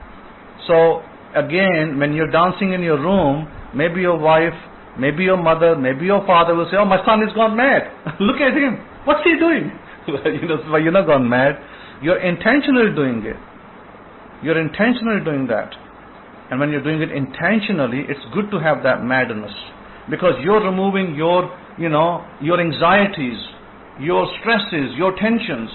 So, again, when you're dancing in your room, maybe your wife, maybe your mother, maybe your father will say, oh, my son has gone mad. Look at him. What's he doing? Well, you're not gone mad. You're intentionally doing it. You're intentionally doing that. And when you're doing it intentionally, it's good to have that madness. Because you're removing your anxieties, your stresses, your tensions.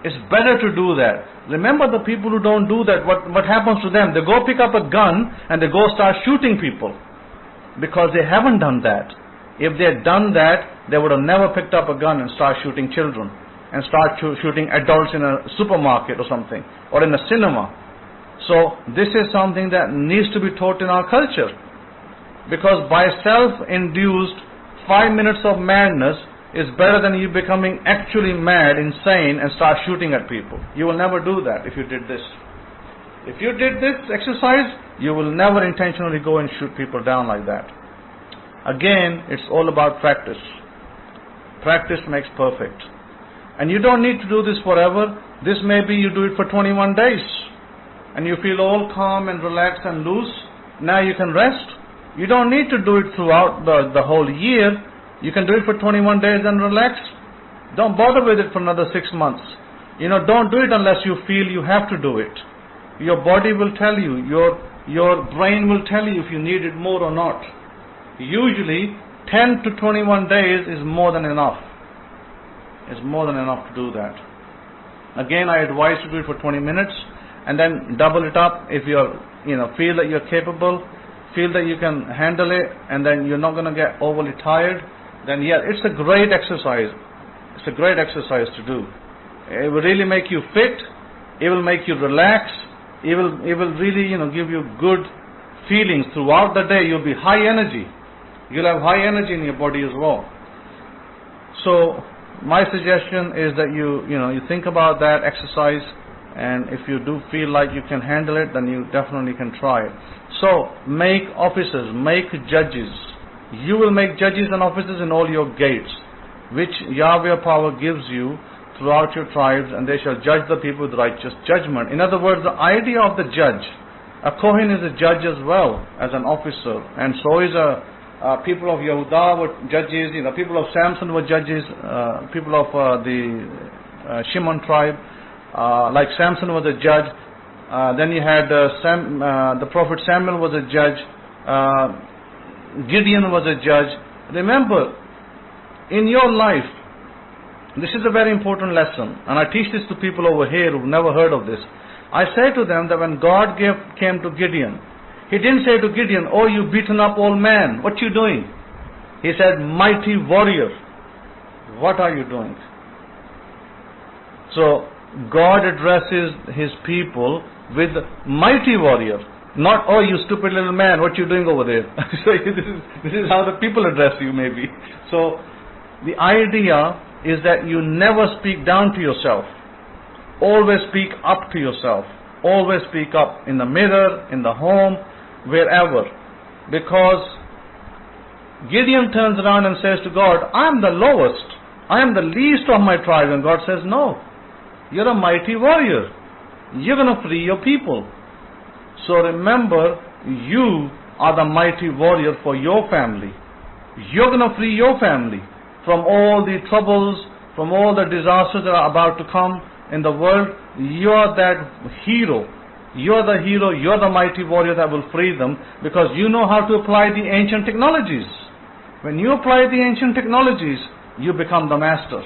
It's better to do that. Remember, the people who don't do that, what happens to them? They go pick up a gun and they go start shooting people. Because they haven't done that. If they had done that, they would have never picked up a gun and start shooting children. And start shooting adults in a supermarket or something. Or in a cinema. So, this is something that needs to be taught in our culture. Because by self-induced 5 minutes of madness is better than you becoming actually mad, insane, and start shooting at people. You will never do that if you did this. If you did this exercise, you will never intentionally go and shoot people down like that. Again, it's all about practice. Practice makes perfect. And you don't need to do this forever. This may be you do it for 21 days. And you feel all calm and relaxed and loose. Now you can rest. You don't need to do it throughout the whole year. You can do it for 21 days and relax. Don't bother with it for another 6 months. Don't do it unless you feel you have to do it. Your body will tell you, your brain will tell you if you need it more or not. Usually, 10 to 21 days is more than enough. It's more than enough to do that. Again, I advise you to do it for 20 minutes and then double it up if you feel that you're capable, feel that you can handle it, and then you're not going to get overly tired. Then it's a great exercise. It's a great exercise to do. It will really make you fit. It will make you relax. It will really, give you good feelings throughout the day. You'll be high energy. You'll have high energy in your body as well. So, my suggestion is that you think about that exercise, and if you do feel like you can handle it, then you definitely can try it. So, make officers, make judges. You will make judges and officers in all your gates, which Yahweh power gives you throughout your tribes, and they shall judge the people with righteous judgment. In other words, the idea of the judge, a Kohen is a judge as well as an officer, and so is people of Yehudah were judges, people of Samson were judges, people of the Shimon tribe, like Samson was a judge. Then you had the prophet Samuel was a judge. Gideon was a judge. Remember, in your life, this is a very important lesson, and I teach this to people over here who've never heard of this. I say to them that when God came to Gideon, He didn't say to Gideon, oh, you beaten up old man, what you doing? He said, mighty warrior, what are you doing? So, God addresses His people with mighty warrior, not, oh, you stupid little man, what you doing over there? So this is how the people address you maybe. So, the idea is that you never speak down to yourself. Always speak up to yourself. Always speak up in the mirror, in the home, wherever. Because Gideon turns around and says to God, I am the lowest. I am the least of my tribe. And God says, no. You're a mighty warrior. You're going to free your people. So remember, you are the mighty warrior for your family. You're going to free your family from all the troubles, from all the disasters that are about to come in the world. You're that hero. You're the hero. You're the mighty warrior that will free them, because you know how to apply the ancient technologies. When you apply the ancient technologies, you become the master.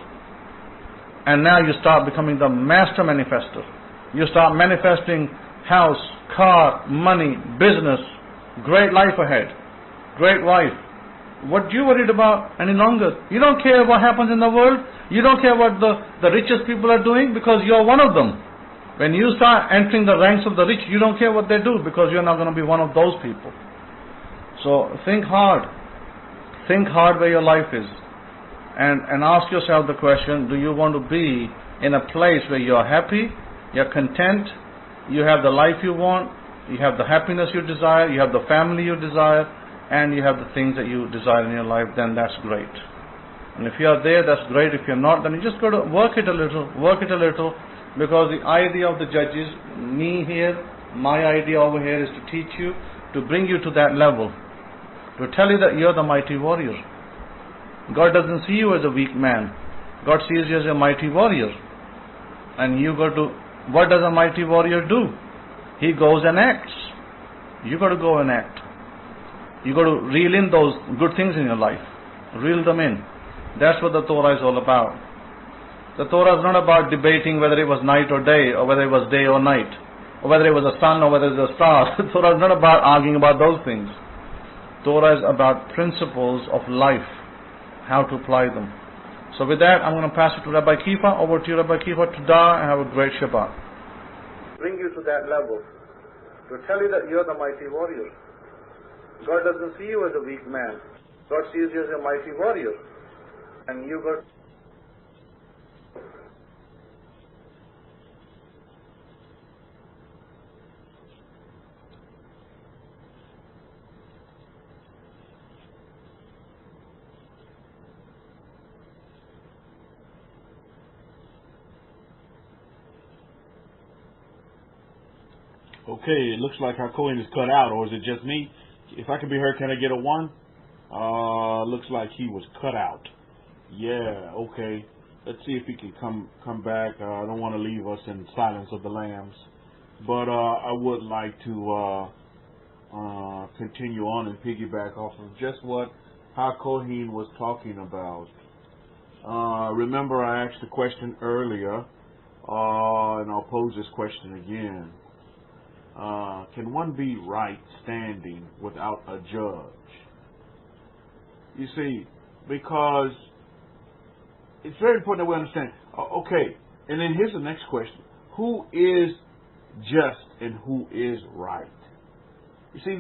And now you start becoming the master manifester. You start manifesting house, car, money, business, great life ahead, great wife, What you worried about any longer? You don't care what happens in the world. You don't care what the richest people are doing because you're one of them. When you start entering the ranks of the rich, you don't care what they do because you're not going to be one of those people. So think hard. Think hard where your life is. And ask yourself the question, do you want to be in a place where you're happy, you're content, you have the life you want, you have the happiness you desire, you have the family you desire, and you have the things that you desire in your life? Then that's great. And if you are there, that's great. If you're not, then you just got to work it a little, because the idea of the judges, me here, my idea over here is to teach you, to bring you to that level, to tell you that you're the mighty warrior. God doesn't see you as a weak man. God sees you as a mighty warrior. And you got to, what does a mighty warrior do? He goes and acts. You got to go and act. You got to reel in those good things in your life. Reel them in. That's what the Torah is all about. The Torah is not about debating whether it was night or day, or whether it was day or night, or whether it was a sun or whether it was a star. The Torah is not about arguing about those things. Torah is about principles of life, how to apply them. So with that, I'm going to pass it to Rabbi Kefa. Over to you, Rabbi Kefa. Todah, and have a great Shabbat. Bring you to that level, to tell you that you're the mighty warrior. God doesn't see you as a weak man. God sees you as a mighty warrior. And you got... Okay, it looks like our Cohen is cut out, or is it just me? If I can be heard, can I get a 1? Looks like he was cut out. Yeah, okay. Let's see if he can come back. I don't want to leave us in silence of the lambs. But I would like to continue on and piggyback off of just what Kohen was talking about. Remember I asked the question earlier, and I'll pose this question again. Can one be right standing without a judge? You see, because it's very important that we understand. Okay, and then here's the next question. Who is just and who is right? You see,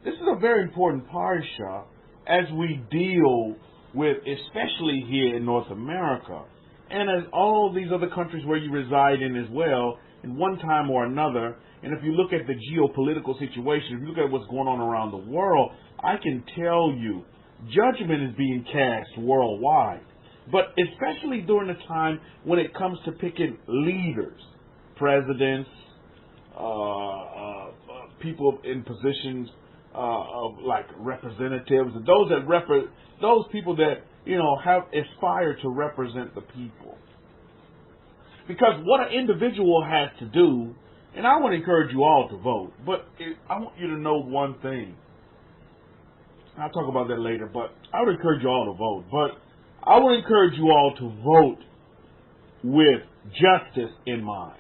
this is a very important parsha as we deal with, especially here in North America, and as all these other countries where you reside in as well, in one time or another. And if you look at the geopolitical situation, if you look at what's going on around the world, I can tell you, judgment is being cast worldwide. But especially during the time when it comes to picking leaders, presidents, people in positions of like representatives, those people that have aspired to represent the people. Because what an individual has to do, and I want to encourage you all to vote, but I want you to know one thing. I'll talk about that later, but I would encourage you all to vote. But I would encourage you all to vote with justice in mind.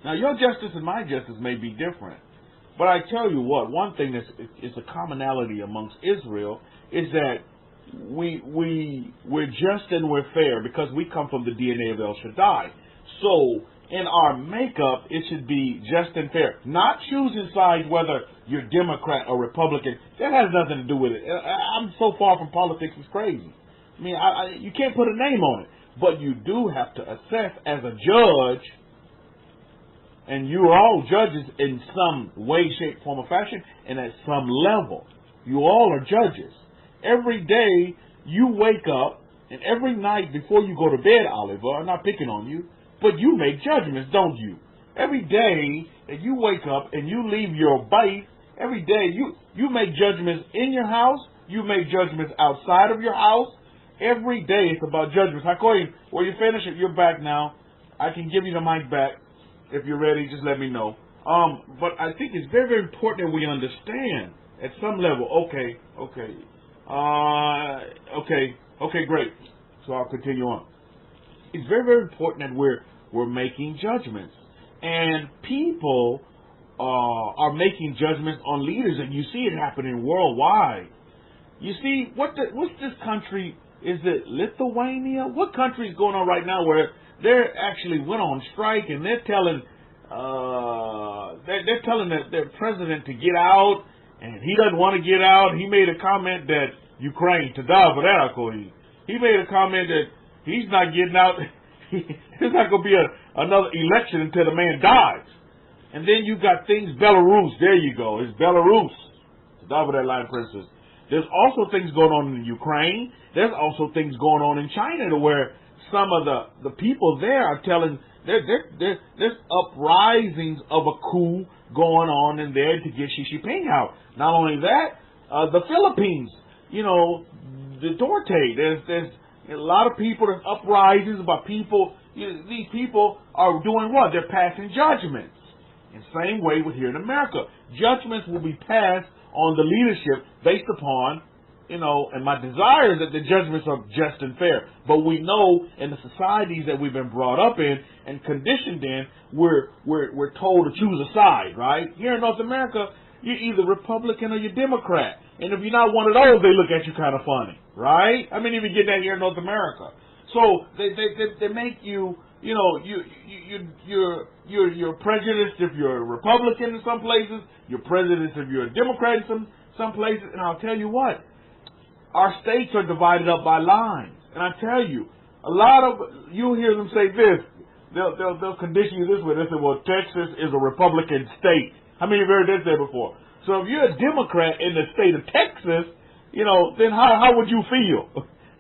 Now, your justice and my justice may be different, but I tell you what, one thing that is a commonality amongst Israel is that we're just and we're fair because we come from the DNA of El Shaddai. So, in our makeup, it should be just and fair. Not choosing sides whether you're Democrat or Republican. That has nothing to do with it. I'm so far from politics, it's crazy. I mean, you can't put a name on it. But you do have to assess as a judge, and you're all judges in some way, shape, form, or fashion, and at some level. You all are judges. Every day you wake up, and every night before you go to bed, Oliver, I'm not picking on you, but you make judgments, don't you? Every day that you wake up and you leave your bite, every day you make judgments in your house, you make judgments outside of your house. Every day it's about judgments. Hakoyim, well, you finish it, you're back now. I can give you the mic back. If you're ready, just let me know. But I think it's very, very important that we understand at some level, okay, great. So I'll continue on. It's very, very important that we're making judgments. And people are making judgments on leaders, and you see it happening worldwide. You see, what's this country? Is it Lithuania? What country is going on right now where they actually went on strike and they're telling their president to get out, and he doesn't want to get out. He made a comment that Ukraine, Chadasha, he made a comment that he's not getting out. There's not going to be another election until the man dies. And then you got things, Belarus. There you go. It's Belarus. Chadasha, that line, princess. There's also things going on in Ukraine. There's also things going on in China to where some of the people there are telling there's uprisings of a coup going on in there to get Xi Jinping out. Not only that, the Philippines, the Duterte, there's a lot of people, there's uprisings about people. These people are doing what? They're passing judgments. In the same way with here in America. Judgments will be passed on the leadership based upon, and my desire is that the judgments are just and fair. But we know in the societies that we've been brought up in and conditioned in, we're told to choose a side, right? Here in North America, you're either Republican or you're Democrat. And if you're not one of those, they look at you kind of funny, right? I mean, even get that here in North America. So they make you, you're prejudiced if you're a Republican in some places, you're prejudiced if you're a Democrat in some places, and I'll tell you what, our states are divided up by lines. And I tell you, you'll hear them say this, they'll condition you this way, they say, well, Texas is a Republican state. How many of you have heard that said before? So if you're a Democrat in the state of Texas, then how would you feel?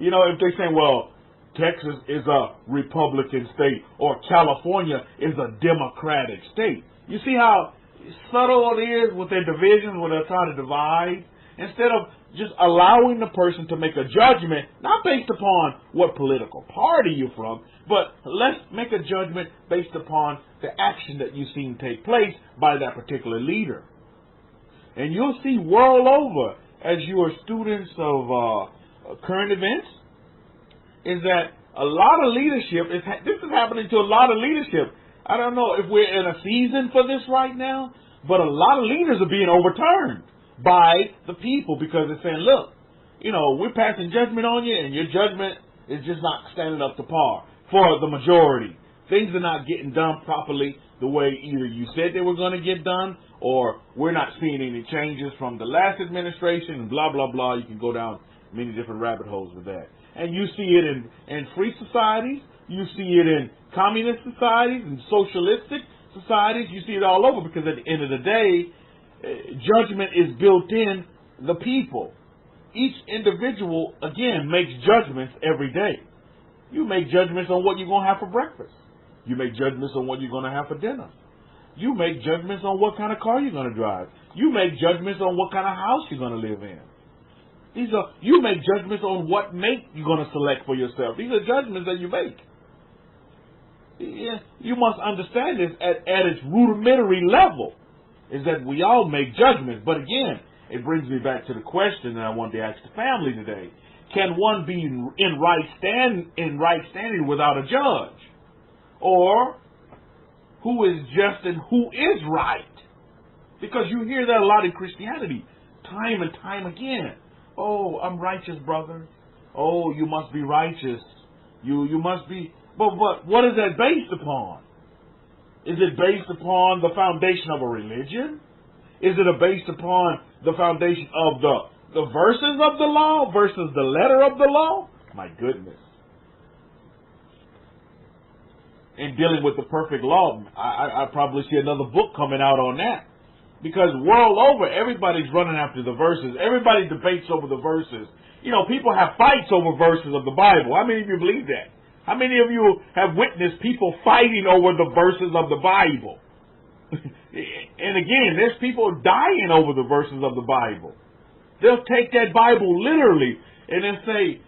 If they say, well, Texas is a Republican state or California is a Democratic state. You see how subtle it is with their divisions when they're trying to divide? Instead of just allowing the person to make a judgment, not based upon what political party you're from, but let's make a judgment based upon the action that you've seen take place by that particular leader. And you'll see world over, as you are students of current events, is that a lot of leadership, this is happening to a lot of leadership. I don't know if we're in a season for this right now, but a lot of leaders are being overturned by the people because they're saying, look, we're passing judgment on you and your judgment is just not standing up to par for the majority. Things are not getting done properly the way either you said they were going to get done, or we're not seeing any changes from the last administration, and blah, blah, blah. You can go down many different rabbit holes with that. And you see it in free societies, you see it in communist societies and socialistic societies, you see it all over, because at the end of the day, judgment is built in the people. Each individual, again, makes judgments every day. You make judgments on what you're going to have for breakfast. You make judgments on what you're going to have for dinner. You make judgments on what kind of car you're going to drive. You make judgments on what kind of house you're going to live in. You make judgments on what mate you're going to select for yourself. These are judgments that you make. You must understand this at its rudimentary level, is that we all make judgments. But again, it brings me back to the question that I wanted to ask the family today. Can one be in right standing without a judge? Or who is just and who is right? Because you hear that a lot in Christianity, time and time again. Oh, I'm righteous, brother. Oh, you must be righteous. You must be. But what is that based upon? Is it based upon the foundation of a religion? Is it based upon the foundation of the verses of the law versus the letter of the law? My goodness. In dealing with the perfect law, I probably see another book coming out on that. Because world over, everybody's running after the verses. Everybody debates over the verses. People have fights over verses of the Bible. How many of you believe that? How many of you have witnessed people fighting over the verses of the Bible? And again, there's people dying over the verses of the Bible. They'll take that Bible literally and then say,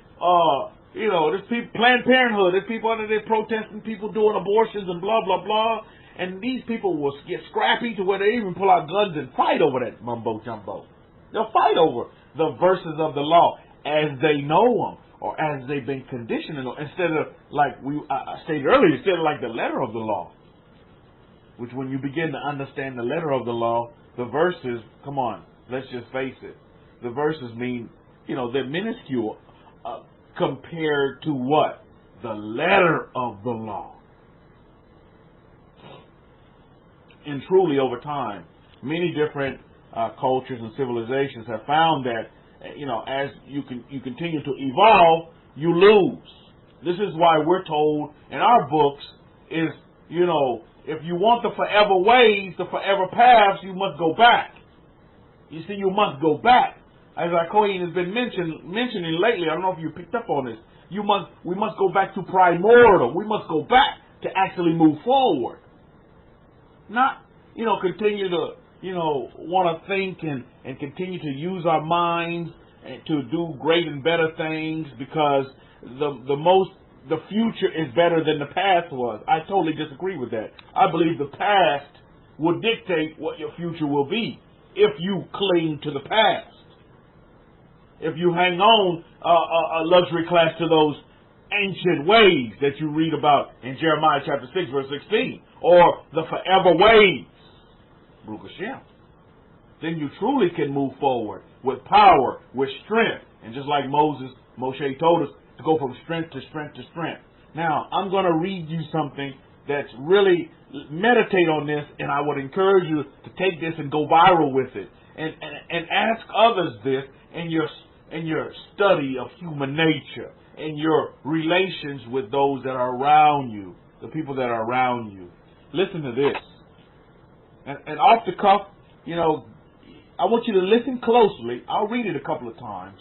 there's people, Planned Parenthood, there's people under there protesting people doing abortions and blah, blah, blah. And these people will get scrappy to where they even pull out guns and fight over that mumbo-jumbo. They'll fight over the verses of the law as they know them or as they've been conditioned to know, instead of, like I stated earlier, instead of like the letter of the law. Which when you begin to understand the letter of the law, the verses, come on, let's just face it, the verses mean they're minuscule compared to what? The letter of the law. And truly, over time, many different cultures and civilizations have found that, as you continue to evolve, you lose. This is why we're told in our books is, if you want the forever ways, the forever paths, you must go back. You see, you must go back. As our Kohen has been mentioning lately, I don't know if you picked up on this. We must go back to primordial. We must go back to actually move forward. Not, continue to, want to think and continue to use our minds and to do great and better things because the future is better than the past was. I totally disagree with that. I believe the past will dictate what your future will be if you cling to the past. If you hang on a luxury class to those ancient ways that you read about in Jeremiah chapter 6 verse 16, or the forever ways, Baruch Hashem, then you truly can move forward with power, with strength, and just like Moshe told us to go from strength to strength to strength. Now, I'm going to read you something that's really, meditate on this, and I would encourage you to take this and go viral with it, and ask others this in your study of human nature, and your relations with those that are around you, the people that are around you. Listen to this. And off the cuff, I want you to listen closely. I'll read it a couple of times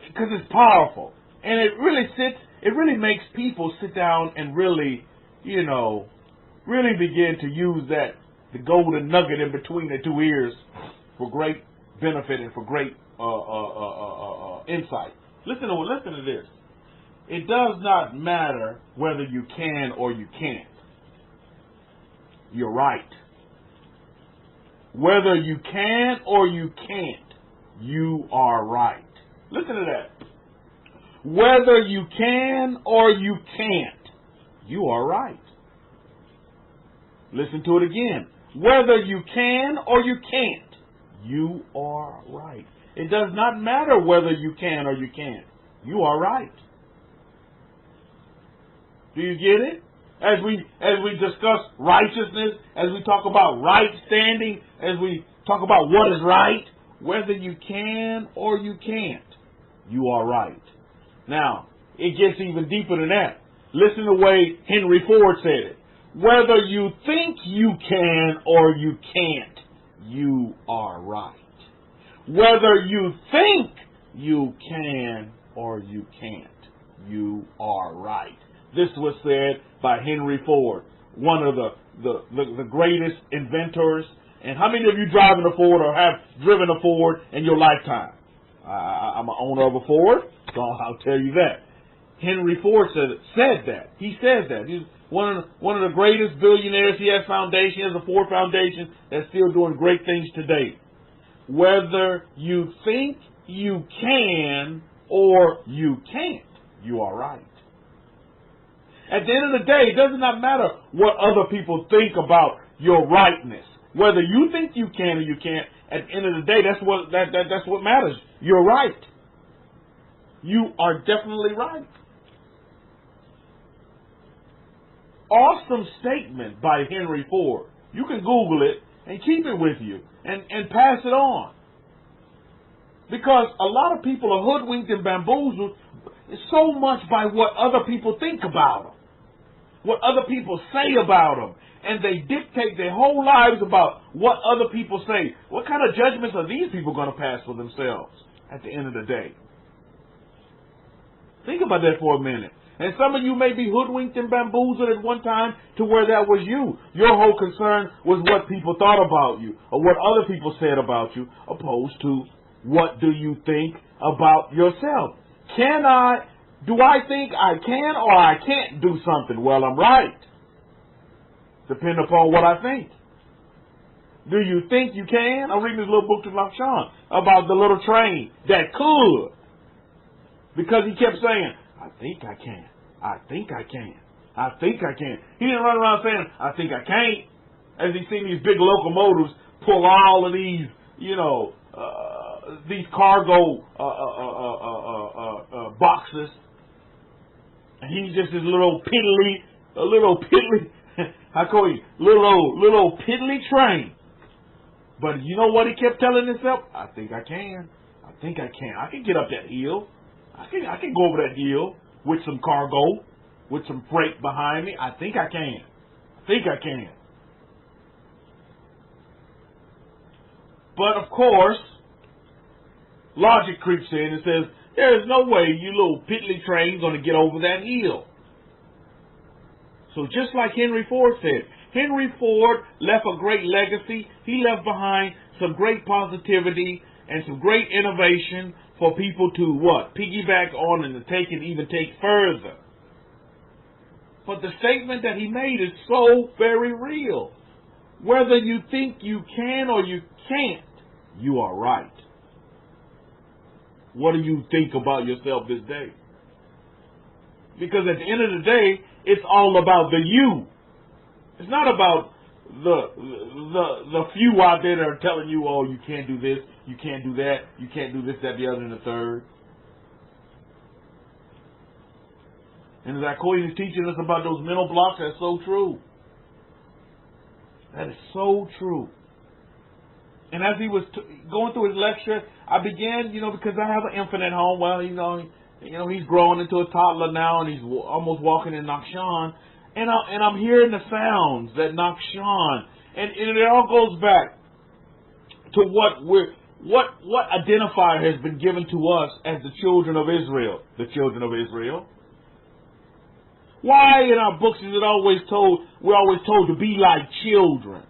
because it's powerful, and it really makes people sit down and really begin to use the golden nugget in between their two ears for great benefit and for great insight. Listen to this. It does not matter whether you can or you can't. You're right. Whether you can or you can't, you are right. Listen to that. Whether you can or you can't, you are right. Listen to it again. Whether you can or you can't, you are right. It does not matter whether you can or you can't. You are right. Do you get it? As we discuss righteousness, as we talk about right standing, as we talk about what is right, whether you can or you can't, you are right. Now, it gets even deeper than that. Listen to the way Henry Ford said it. Whether you think you can or you can't, you are right. Whether you think you can or you can't, you are right. This was said by Henry Ford, one of the greatest inventors. And how many of you driving a Ford or have driven a Ford in your lifetime? I'm an owner of a Ford, so I'll tell you that. Henry Ford said that. He says that. He's one of the greatest billionaires. He has foundation. He has a Ford Foundation that's still doing great things today. Whether you think you can or you can't, you are right. At the end of the day, it does not matter what other people think about your rightness. Whether you think you can or you can't, at the end of the day, that's what matters. You're right. You are definitely right. Awesome statement by Henry Ford. You can Google it and keep it with you and pass it on. Because a lot of people are hoodwinked and bamboozled so much by what other people think about them, what other people say about them, and they dictate their whole lives about what other people say. What kind of judgments are these people going to pass for themselves at the end of the day? Think about that for a minute. And some of you may be hoodwinked and bamboozled at one time to where that was you. Your whole concern was what people thought about you or what other people said about you, opposed to what do you think about yourself. Do I think I can or I can't do something? Well, I'm right. Depend upon what I think. Do you think you can? I'm reading this little book to Lachon about the little train that could. Because he kept saying, I think I can. I think I can. I think I can. He didn't run around saying, I think I can't. As he seen these big locomotives pull all of these, these cargo boxes, and he's just this little piddly, I call you little piddly train. But you know what he kept telling himself? I think I can. I can get up that hill. I can go over that hill with some cargo, with some freight behind me. I think I can. But of course, logic creeps in and says, there's no way you little piddly train going to get over that hill. So just like Henry Ford said, Henry Ford left a great legacy. He left behind some great positivity and some great innovation for people to what? Piggyback on and to take and even take further. But the statement that he made is so very real. Whether you think you can or you can't, you are right. What do you think about yourself this day? Because at the end of the day, it's all about the you. It's not about the few out there that are telling you, oh, you can't do this, you can't do that, you can't do this, that, the other, and the third. And as Kohen is teaching us about those mental blocks, that's so true. That is so true. And as he was going through his lecture, I began, because I have an infant at home. Well, he's growing into a toddler now, and he's almost walking in Nakshan. And I'm hearing the sounds that Nakshan, and it all goes back to what identifier has been given to us as the children of Israel. The children of Israel. Why in our books is it always told, we're always told to be like children?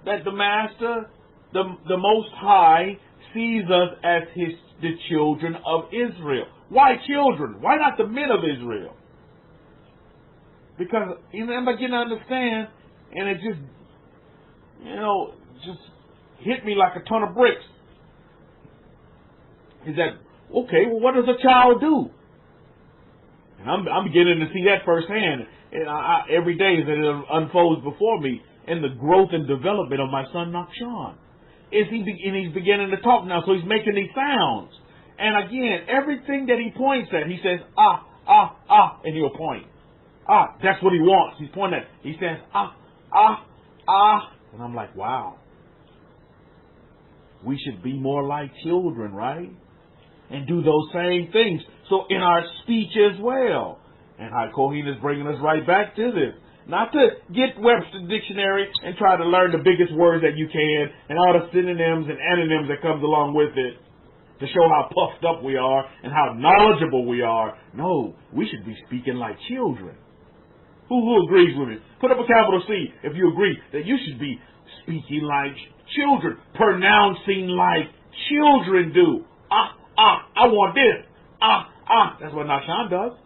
That the Master, the Most High, sees us as the children of Israel. Why children? Why not the men of Israel? Because I'm beginning to understand, and it just hit me like a ton of bricks. Is that, okay, well, what does a child do? And I'm beginning to see that firsthand. And every day that it unfolds before me in the growth and development of my son Nakshan. And he's beginning to talk now, so he's making these sounds. And again, everything that he points at, he says, ah, ah, ah, and he'll point. Ah, that's what he wants. He's pointing at. He says, ah, ah, ah. And I'm like, wow. We should be more like children, right? And do those same things. So in our speech as well. And Kohen is bringing us right back to this. Not to get Webster Dictionary and try to learn the biggest words that you can and all the synonyms and antonyms that comes along with it to show how puffed up we are and how knowledgeable we are. No, we should be speaking like children. Who agrees with me? Put up a capital C if you agree that you should be speaking like children, pronouncing like children do. Ah, ah, I want this. Ah, ah. That's what Nakshan does.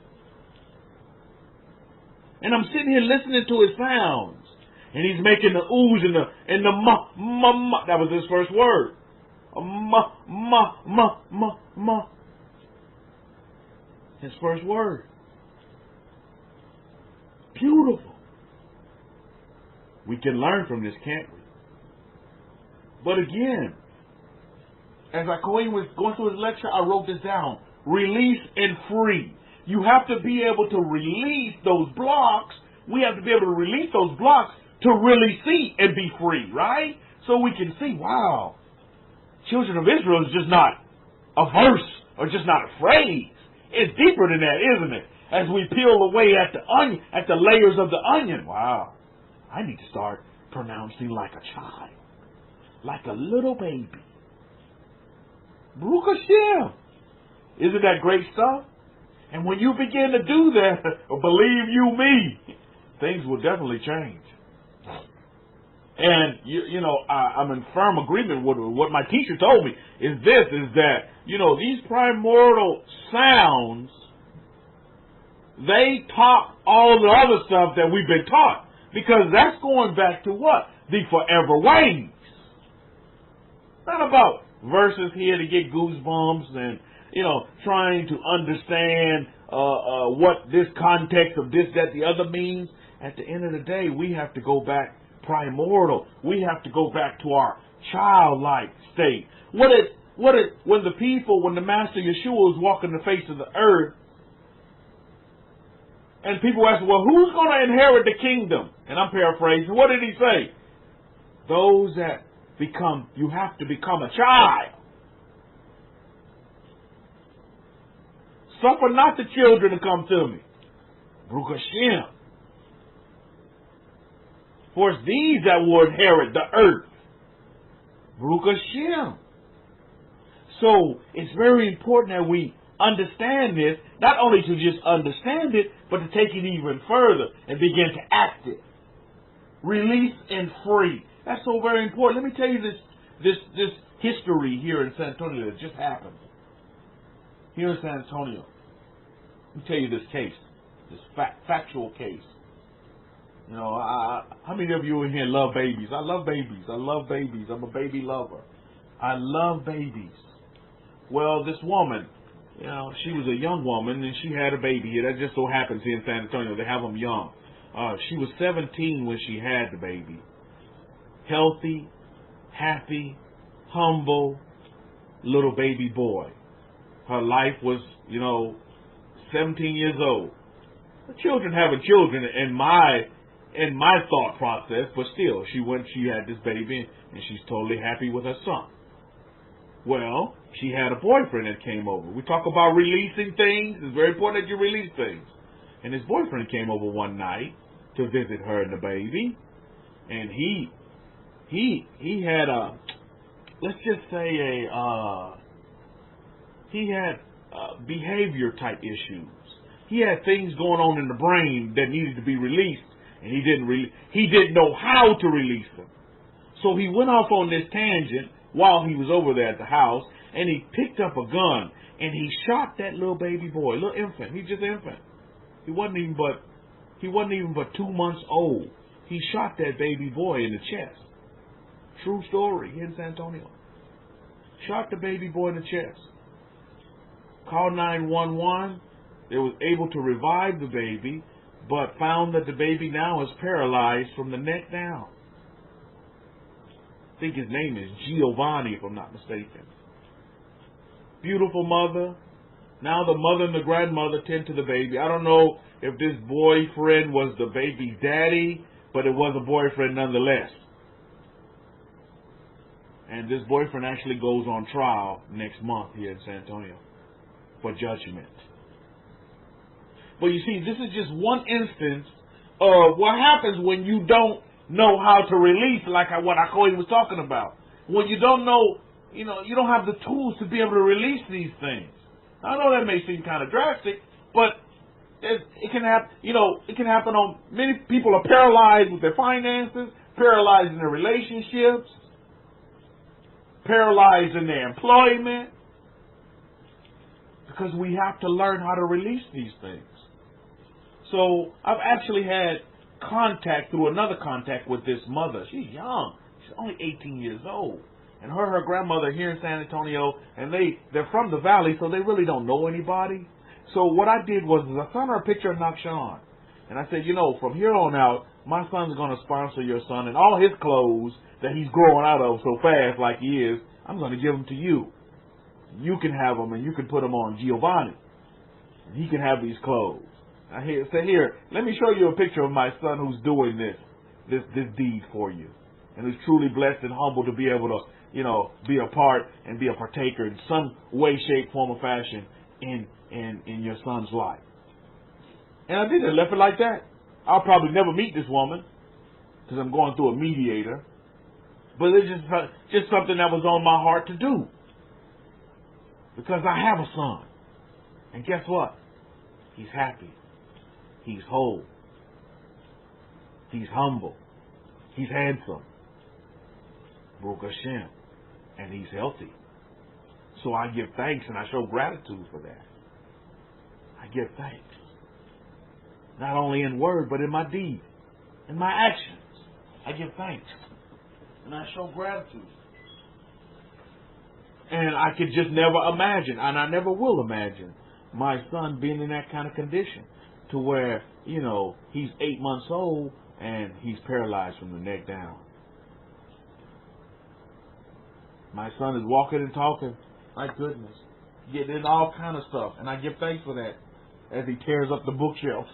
And I'm sitting here listening to his sounds. And he's making the oohs and the ma. That was his first word. Ma. His first word. Beautiful. We can learn from this, can't we? But again, as Kohen was going through his lecture, I wrote this down. Release and free. You have to be able to release those blocks. We have to be able to release those blocks to really see and be free, right? So we can see, wow, children of Israel is just not a verse or just not a phrase. It's deeper than that, isn't it? As we peel away at the onion, at the layers of the onion, wow, I need to start pronouncing like a child, like a little baby. Baruch Hashem. Isn't that great stuff? And when you begin to do that, believe you me, things will definitely change. And, I'm in firm agreement with what my teacher told me, is that, these primordial sounds, they top all the other stuff that we've been taught. Because that's going back to what? The forever ways. Not about verses here to get goosebumps and, trying to understand what this context of this, that, the other means. At the end of the day, we have to go back primordial. We have to go back to our childlike state. What did when the Master Yeshua was walking the face of the earth, and people ask, well, who's going to inherit the kingdom? And I'm paraphrasing. What did he say? Those that you have to become a child. Suffer not the children to come to me. Baruch Hashem. For it's these that will inherit the earth. Baruch Hashem. So it's very important that we understand this, not only to just understand it, but to take it even further and begin to act it. Release and free. That's so very important. Let me tell you this history here in San Antonio that just happened. Here in San Antonio. Let me tell you this case, this factual case. You know, how many of you in here love babies? I love babies. I love babies. I'm a baby lover. I love babies. Well, this woman, you know, she was a young woman and she had a baby here. That just so happens here in San Antonio. They have them young. She was 17 when she had the baby. Healthy, happy, humble, little baby boy. Her life was, 17 years old. The children having children in my thought process, but still, she had this baby and she's totally happy with her son. Well, she had a boyfriend that came over. We talk about releasing things. It's very important that you release things. And his boyfriend came over one night to visit her and the baby, and he had behavior type issues. He had things going on in the brain that needed to be released, and he didn't know how to release them. So he went off on this tangent while he was over there at the house, and he picked up a gun and he shot that little baby boy, little infant. He's just an infant. He wasn't even but 2 months old. He shot that baby boy in the chest. True story here in San Antonio. Shot the baby boy in the chest. Called 911. They was able to revive the baby, but found that the baby now is paralyzed from the neck down. I think his name is Giovanni, if I'm not mistaken. Beautiful mother. Now the mother and the grandmother tend to the baby. I don't know if this boyfriend was the baby's daddy, but it was a boyfriend nonetheless. And this boyfriend actually goes on trial next month here in San Antonio for judgment. But you see, this is just one instance of what happens when you don't know how to release, like what Akoi was talking about. When you don't know, you don't have the tools to be able to release these things. I know that may seem kind of drastic, but it can happen. It can happen on many people are paralyzed with their finances, paralyzed in their relationships, paralyzed in their employment, because we have to learn how to release these things. So I've actually had contact through another contact with this mother. She's young. She's only 18 years old. And her grandmother here in San Antonio, and they're from the valley, so they really don't know anybody. So what I did was I sent her a picture of Nakshan. And I said, from here on out, my son's going to sponsor your son, and all his clothes that he's growing out of so fast like he is, I'm going to give them to you. You can have them, and you can put them on Giovanni. And he can have these clothes. I said, here, let me show you a picture of my son who's doing this deed for you, and who's truly blessed and humble to be able to, be a part and be a partaker in some way, shape, form, or fashion in your son's life. And I did it, left it like that. I'll probably never meet this woman because I'm going through a mediator, but it's just something that was on my heart to do because I have a son, and guess what? He's happy. He's whole. He's humble. He's handsome. Baruch Hashem. And he's healthy. So I give thanks and I show gratitude for that. I give thanks. Not only in word, but in my deed. In my actions. I give thanks. And I show gratitude. And I could just never imagine, and I never will imagine, my son being in that kind of condition. To where, he's 8 months old and he's paralyzed from the neck down. My son is walking and talking My goodness. Getting in all kind of stuff. And I give thanks for that as he tears up the bookshelf.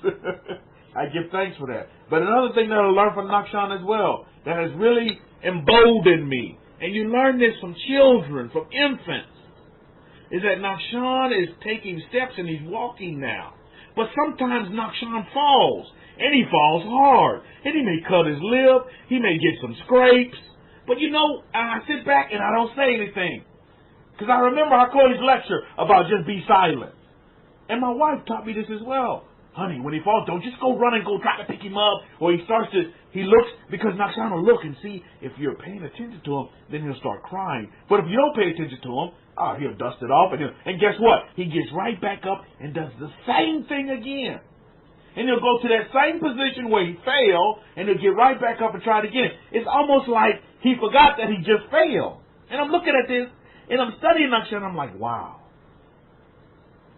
I give thanks for that. But another thing that I learned from Nakshan as well, that has really emboldened me, and you learn this from children, from infants, is that Nakshan is taking steps and he's walking now. But sometimes Nakshan falls, and he falls hard. And he may cut his lip, he may get some scrapes. But you know, I sit back and I don't say anything. Because I remember Hakoy's lecture about just be silent. And my wife taught me this as well. Honey, when he falls, don't just go run and go try to pick him up. Or he looks, because Nakshan will look and see if you're paying attention to him, then he'll start crying. But if you don't pay attention to him, he'll dust it off. And guess what? He gets right back up and does the same thing again. And he'll go to that same position where he failed, and he'll get right back up and try it again. It's almost like he forgot that he just failed. And I'm looking at this, and I'm studying Nakshan, and I'm like, wow.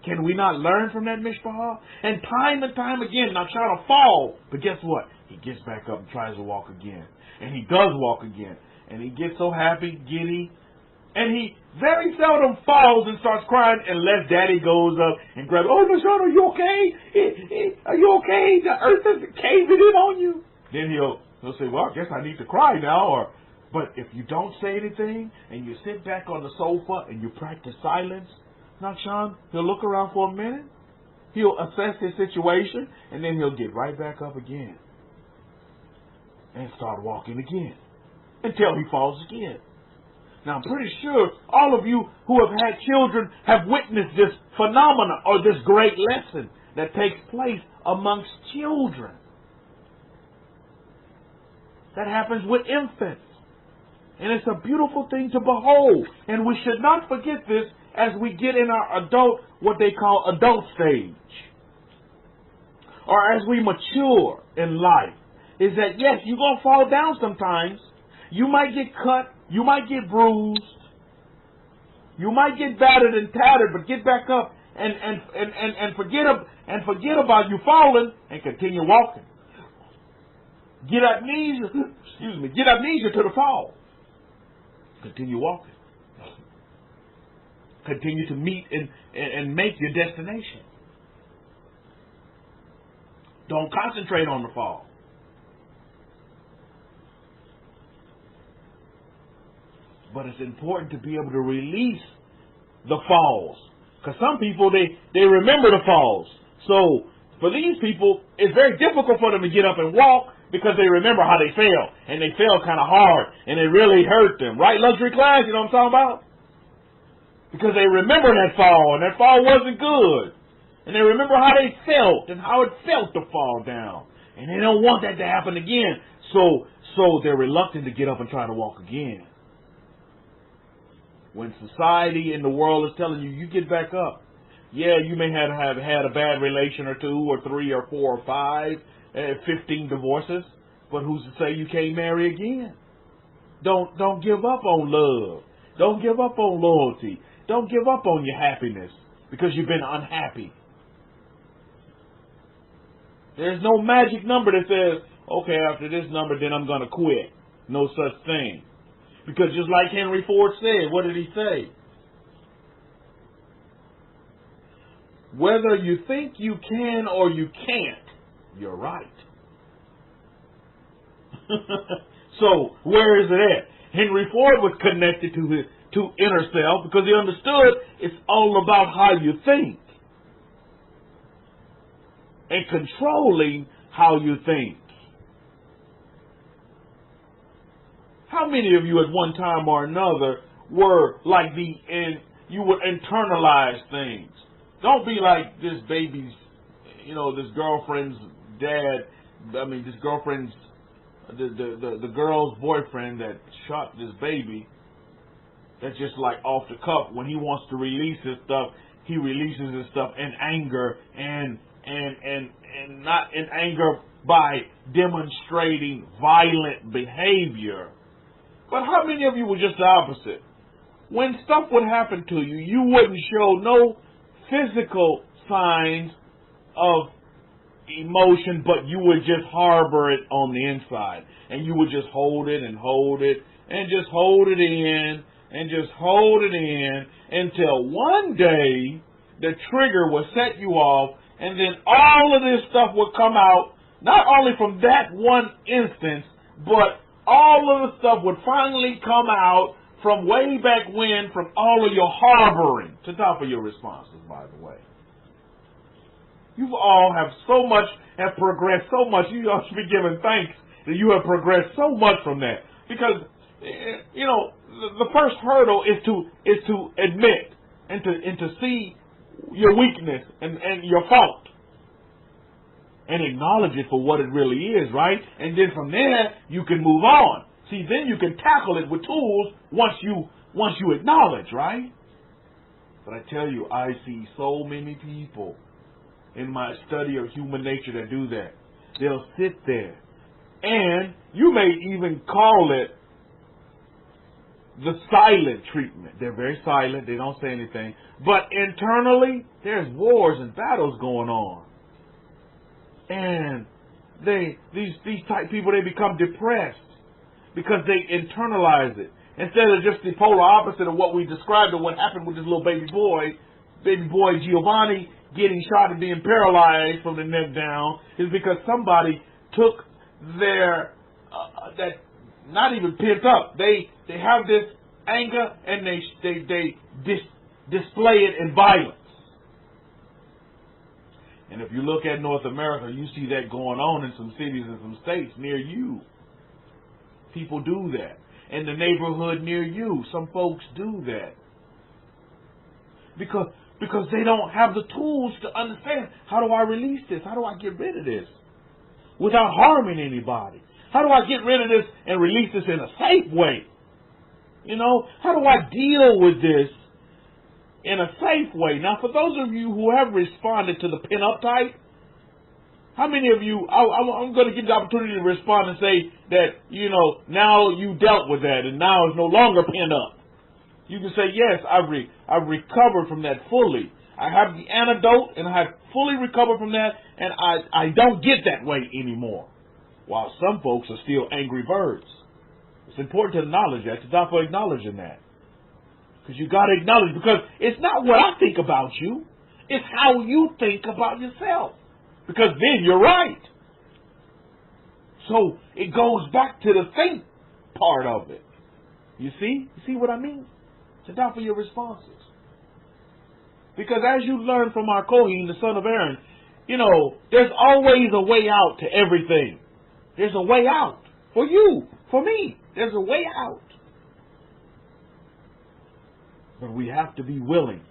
Can we not learn from that mishpachah? And time again, Nakshan will fall. But guess what? He gets back up and tries to walk again. And he does walk again. And he gets so happy, giddy. And he very seldom falls and starts crying unless Daddy goes up and grabs, oh, Nakshan, are you okay? Are you okay? The earth is caving in on you. Then he'll say, well, I guess I need to cry now. But if you don't say anything and you sit back on the sofa and you practice silence, Nakshan, he'll look around for a minute, he'll assess his situation, and then he'll get right back up again and start walking again until he falls again. Now, I'm pretty sure all of you who have had children have witnessed this phenomenon or this great lesson that takes place amongst children. That happens with infants. And it's a beautiful thing to behold. And we should not forget this as we get in our what they call adult stage. Or as we mature in life. Is that, yes, you're going to fall down sometimes. You might get cut. You might get bruised. You might get battered and tattered, but get back up and forget about you falling and continue walking. Get amnesia to the fall. Continue walking. Continue to meet and make your destination. Don't concentrate on the fall. But it's important to be able to release the falls. Because some people, they remember the falls. So for these people, it's very difficult for them to get up and walk because they remember how they fell. And they fell kind of hard. And it really hurt them. Right, luxury class? You know what I'm talking about? Because they remember that fall. And that fall wasn't good. And they remember how they felt. And how it felt to fall down. And they don't want that to happen again. So they're reluctant to get up and try to walk again. When society and the world is telling you, you get back up. Yeah, you may have had a bad relation or 2 or 3 or 4 or 5, 15 divorces, but who's to say you can't marry again? Don't give up on love. Don't give up on loyalty. Don't give up on your happiness because you've been unhappy. There's no magic number that says, okay, after this number, then I'm going to quit. No such thing. Because just like Henry Ford said, what did he say? Whether you think you can or you can't, you're right. So, where is it at? Henry Ford was connected to inner self because he understood it's all about how you think. And controlling how you think. How many of you at one time or another were like you would internalize things? Don't be like this baby's, this girlfriend's dad, this girlfriend's, the girl's boyfriend that shot this baby. That's just like off the cuff. When he wants to release his stuff, he releases his stuff in anger and not in anger by demonstrating violent behavior. But how many of you were just the opposite? When stuff would happen to you, you wouldn't show no physical signs of emotion, but you would just harbor it on the inside. And you would just hold it and hold it and just hold it in and just hold it in until one day the trigger will set you off, and then all of this stuff will come out, not only from that one instance, but all of the stuff would finally come out from way back when, from all of your harboring. To top of your responses, by the way. You all have progressed so much. You all should be giving thanks that you have progressed so much from that. Because, you know, the first hurdle is to admit and to see your weakness and your fault. And acknowledge it for what it really is, right? And then from there, you can move on. See, then you can tackle it with tools once you acknowledge, right? But I tell you, I see so many people in my study of human nature that do that. They'll sit there, and you may even call it the silent treatment. They're very silent. They don't say anything. But internally, there's wars and battles going on. And these type people, they become depressed because they internalize it. Instead of just the polar opposite of what we described of what happened with this little baby boy Giovanni getting shot and being paralyzed from the neck down, is because somebody took their, that not even pent up, they have this anger and they display it in violence. And if you look at North America, you see that going on in some cities and some states near you. People do that. In the neighborhood near you, some folks do that. Because they don't have the tools to understand, how do I release this? How do I get rid of this without harming anybody? How do I get rid of this and release this in a safe way? You know, how do I deal with this in a safe way? Now, for those of you who have responded to the pin-up type, how many of you, I'm going to give the opportunity to respond and say that, you know, now you dealt with that and now it's no longer pin-up. You can say, yes, I've recovered from that fully. I have the antidote and I have fully recovered from that, and I don't get that way anymore. While some folks are still angry birds. It's important to acknowledge that, to stop for acknowledging that. Because you got to acknowledge, because it's not what I think about you. It's how you think about yourself. Because then you're right. So it goes back to the think part of it. You see? You see what I mean? To stop for your responses. Because as you learn from our Kohen, the son of Aaron, you know, there's always a way out to everything. There's a way out. For you, for me, there's a way out. But we have to be willing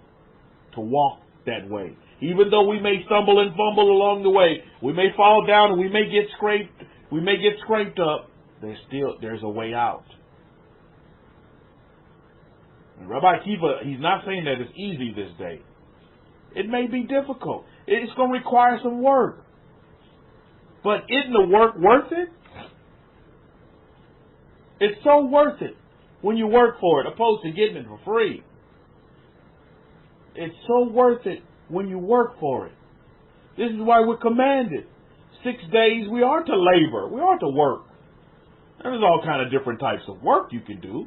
to walk that way. Even though we may stumble and fumble along the way, we may fall down and we may get scraped up, there's a way out. And Rabbi Kefa, he's not saying that it's easy this day. It may be difficult. It's going to require some work. But isn't the work worth it? It's so worth it when you work for it, opposed to getting it for free. It's so worth it when you work for it. This is why we're commanded. 6 days we are to labor. We are to work. There's all kind of different types of work you can do.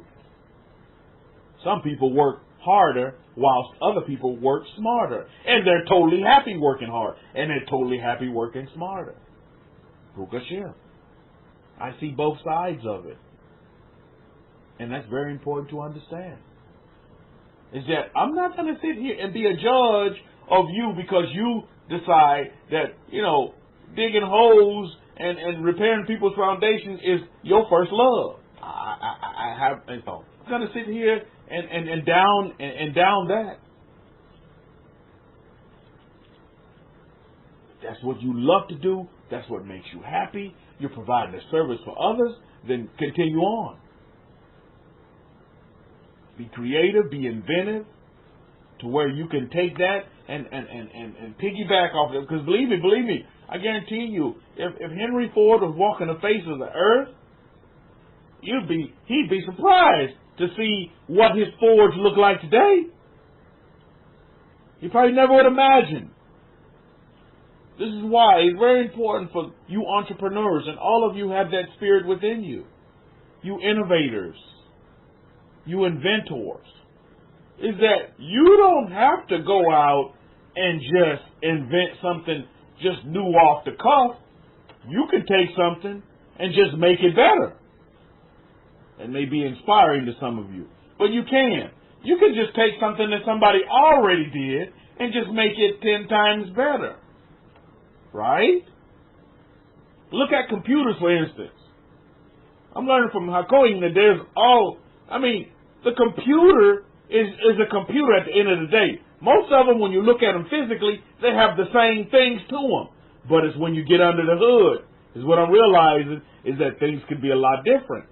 Some people work harder whilst other people work smarter. And they're totally happy working hard. And they're totally happy working smarter. I see both sides of it. And that's very important to understand. Is that I'm not going to sit here and be a judge of you because you decide that, you know, digging holes and repairing people's foundations is your first love. I'm going to sit here and down that. That's what you love to do. That's what makes you happy. You're providing a service for others. Then continue on. Be creative. Be inventive. To where you can take that and piggyback off it. Because believe me, I guarantee you, if Henry Ford was walking the face of the earth, he'd be surprised to see what his Fords look like today. He probably never would imagine. This is why it's very important for you entrepreneurs, and all of you have that spirit within you. You innovators. you inventors, is that you don't have to go out and just invent something just new off the cuff. You can take something and just make it better. It may be inspiring to some of you, but you can. You can just take something that somebody already did and just make it 10 times better. Right? Look at computers, for instance. I'm learning from Hakoin that the computer is a computer at the end of the day. Most of them, when you look at them physically, they have the same things to them. But it's when you get under the hood, is what I'm realizing, is that things could be a lot different.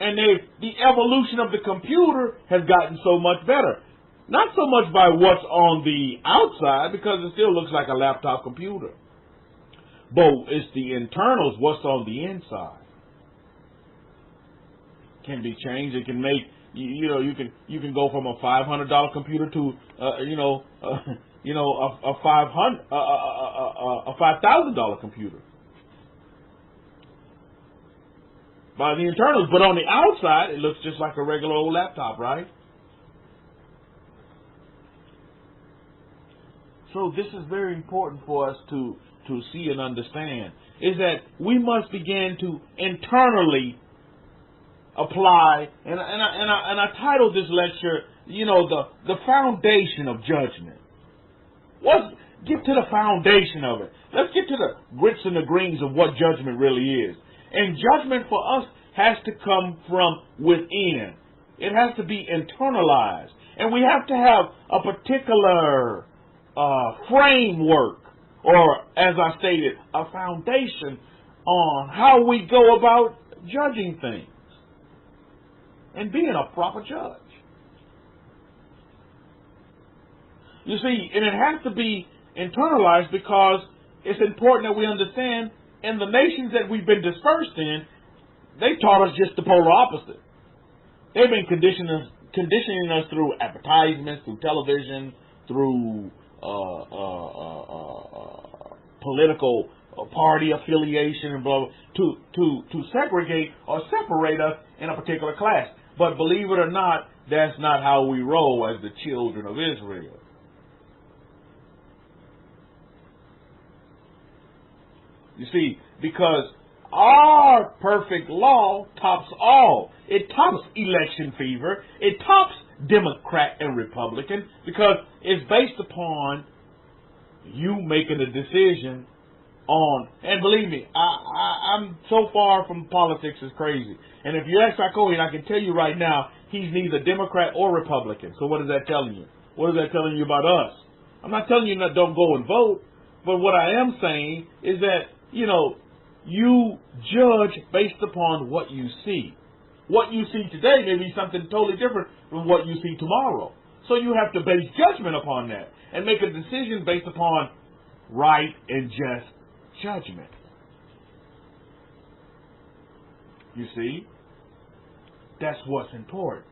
And the evolution of the computer has gotten so much better. Not so much by what's on the outside, because it still looks like a laptop computer. But it's the internals, what's on the inside. Can be changed. It can make, you can go from a $500 computer to a $5,000 computer by the internals. But on the outside, it looks just like a regular old laptop, right? So this is very important for us to see and understand, is that we must begin to internally apply, and I titled this lecture, the foundation of judgment. Let's get to the foundation of it. Let's get to the grits and the greens of what judgment really is. And judgment for us has to come from within. It has to be internalized. And we have to have a particular framework, or as I stated, a foundation on how we go about judging things and being a proper judge. You see, and it has to be internalized because it's important that we understand, in the nations that we've been dispersed in, they taught us just the polar opposite. They've been conditioning us through advertisements, through television, through political party affiliation and blah, blah, to segregate or separate us in a particular class. But believe it or not, that's not how we roll as the children of Israel. You see, because our perfect law tops all. It tops election fever. It tops Democrat and Republican, because it's based upon you making a decision on, and believe me, I'm so far from politics, it's crazy. And if you ask Sarkozy, I can tell you right now, he's neither Democrat or Republican. So what is that telling you? What is that telling you about us? I'm not telling you that don't go and vote, but what I am saying is that, you judge based upon what you see. What you see today may be something totally different from what you see tomorrow. So you have to base judgment upon that and make a decision based upon right and just judgment. You see? That's what's important.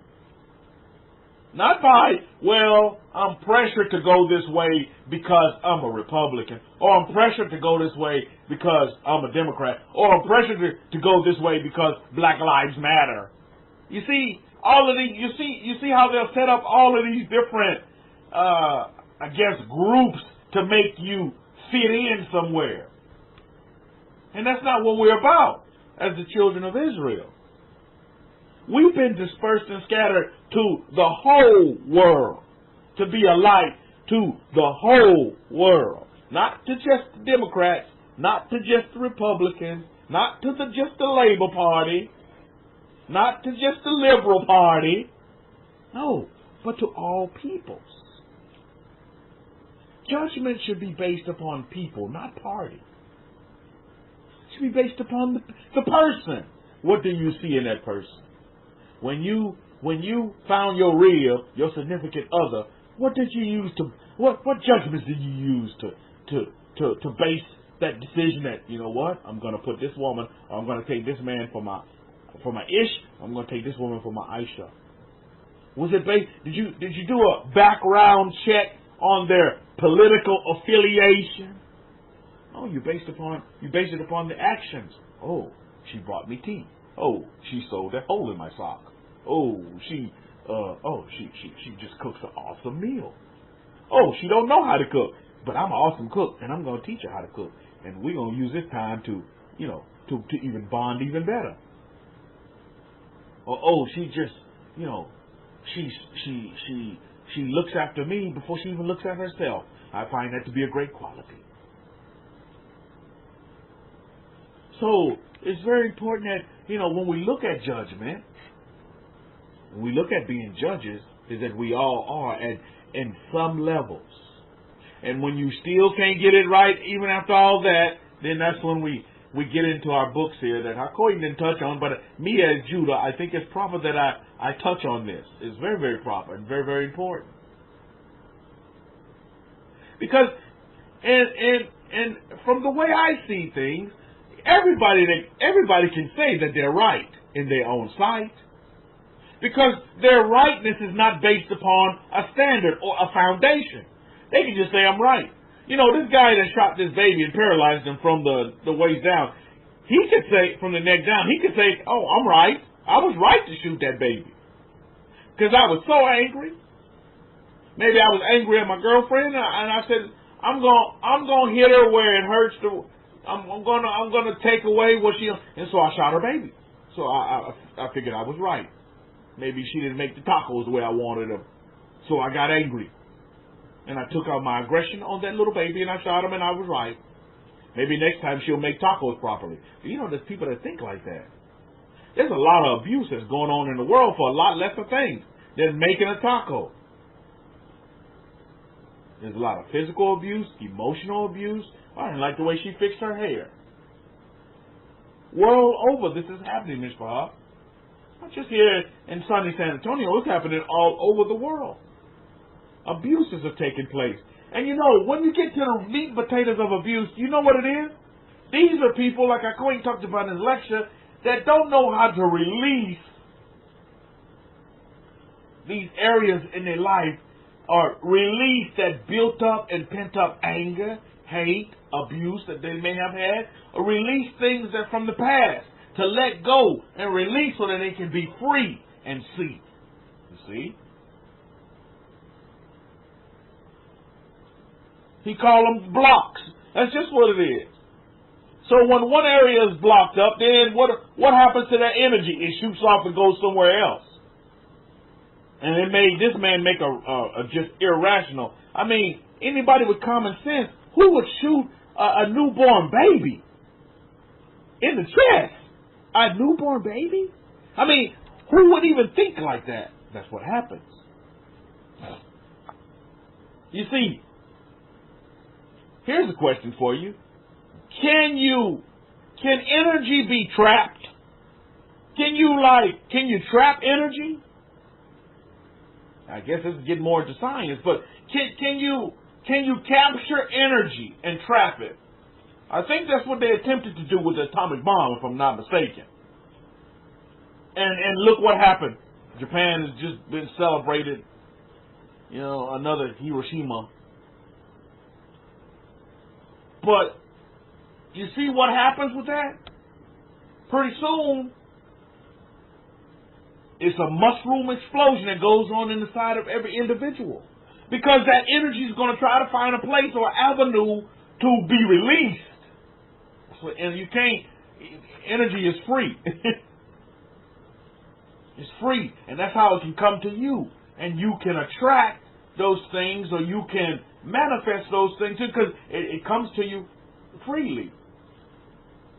Not by, well, I'm pressured to go this way because I'm a Republican, or I'm pressured to go this way because I'm a Democrat, or I'm pressured to go this way because Black Lives Matter. You see, all of these, you see how they'll set up all of these different, groups to make you fit in somewhere. And that's not what we're about as the children of Israel. We've been dispersed and scattered to the whole world, to be a light to the whole world. Not to just the Democrats, not to just the Republicans, not to just the Labor Party, not to just the Liberal Party. No, but to all peoples. Judgment should be based upon people, not party. It should be based upon the person. What do you see in that person? When you found your significant other, what did you use to, what judgments did you use to base that decision that, you know what, I'm going to put this woman, or I'm going to take this man for my Ish, I'm going to take this woman for my Aisha? Was it based, did you do a background check on their political affiliation? No, you base it upon the actions. Oh, she brought me tea. Oh, she sewed a hole in my sock. Oh, she just cooks an awesome meal. Oh, she don't know how to cook, but I'm an awesome cook, and I'm going to teach her how to cook. And we're going to use this time to, to even bond even better. Or, oh, she just, she looks after me before she even looks at herself. I find that to be a great quality. So it's very important that, when we look at judgment, when we look at being judges, is that we all are in some levels. And when you still can't get it right, even after all that, then that's when we get into our books here that Hakoy didn't touch on, but me as Judah, I think it's proper that I touch on this. It's very, very proper and very, very important. Because, and from the way I see things, everybody can say that they're right in their own sight. Because their rightness is not based upon a standard or a foundation. They can just say, I'm right. This guy that shot this baby and paralyzed him from the waist down, he could say, from the neck down, he could say, oh, I'm right. I was right to shoot that baby. Because I was so angry. Maybe I was angry at my girlfriend, and I said, I'm going to hit her where it hurts. I'm going to take away what she, and so I shot her baby. So I figured I was right. Maybe she didn't make the tacos the way I wanted them. So I got angry. And I took out my aggression on that little baby and I shot him and I was right. Maybe next time she'll make tacos properly. There's people that think like that. There's a lot of abuse that's going on in the world for a lot lesser things than making a taco. There's a lot of physical abuse, emotional abuse. I didn't like the way she fixed her hair. World over, this is happening, Ms. Bob. Not just here in sunny San Antonio, it's happening all over the world. Abuses have taken place. And when you get to the meat and potatoes of abuse, you know what it is? These are people, like Akoin talked about in his lecture, that don't know how to release these areas in their life, or release that built up and pent up anger, hate, abuse that they may have had, or release things that from the past. To let go and release so that they can be free and see. You see? He called them blocks. That's just what it is. So when one area is blocked up, then what happens to that energy? It shoots off and goes somewhere else. And it made this man make a just irrational. I mean, anybody with common sense, who would shoot a newborn baby in the chest? A newborn baby? I mean, who would even think like that? That's what happens. You see, here's a question for you. Can energy be trapped? Can you trap energy? I guess this is getting more into science, but can you capture energy and trap it? I think that's what they attempted to do with the atomic bomb, if I'm not mistaken. And look what happened. Japan has just been celebrated, another Hiroshima. But you see what happens with that? Pretty soon, it's a mushroom explosion that goes on in the side of every individual. Because that energy is going to try to find a place or avenue to be released. And you can't, energy is free. It's free. And that's how it can come to you. And you can attract those things, or you can manifest those things too, because it comes to you freely.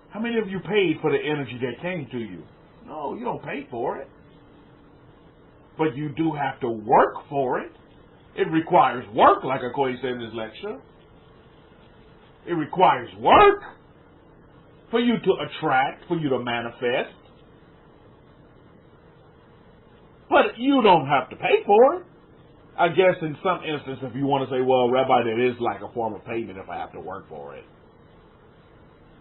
How many of you paid for the energy that came to you? No, you don't pay for it. But you do have to work for it. It requires work, like Akoy said in his lecture. It requires work for you to attract, for you to manifest. But you don't have to pay for it. I guess in some instance, if you want to say, well, Rabbi, that is like a form of payment if I have to work for it.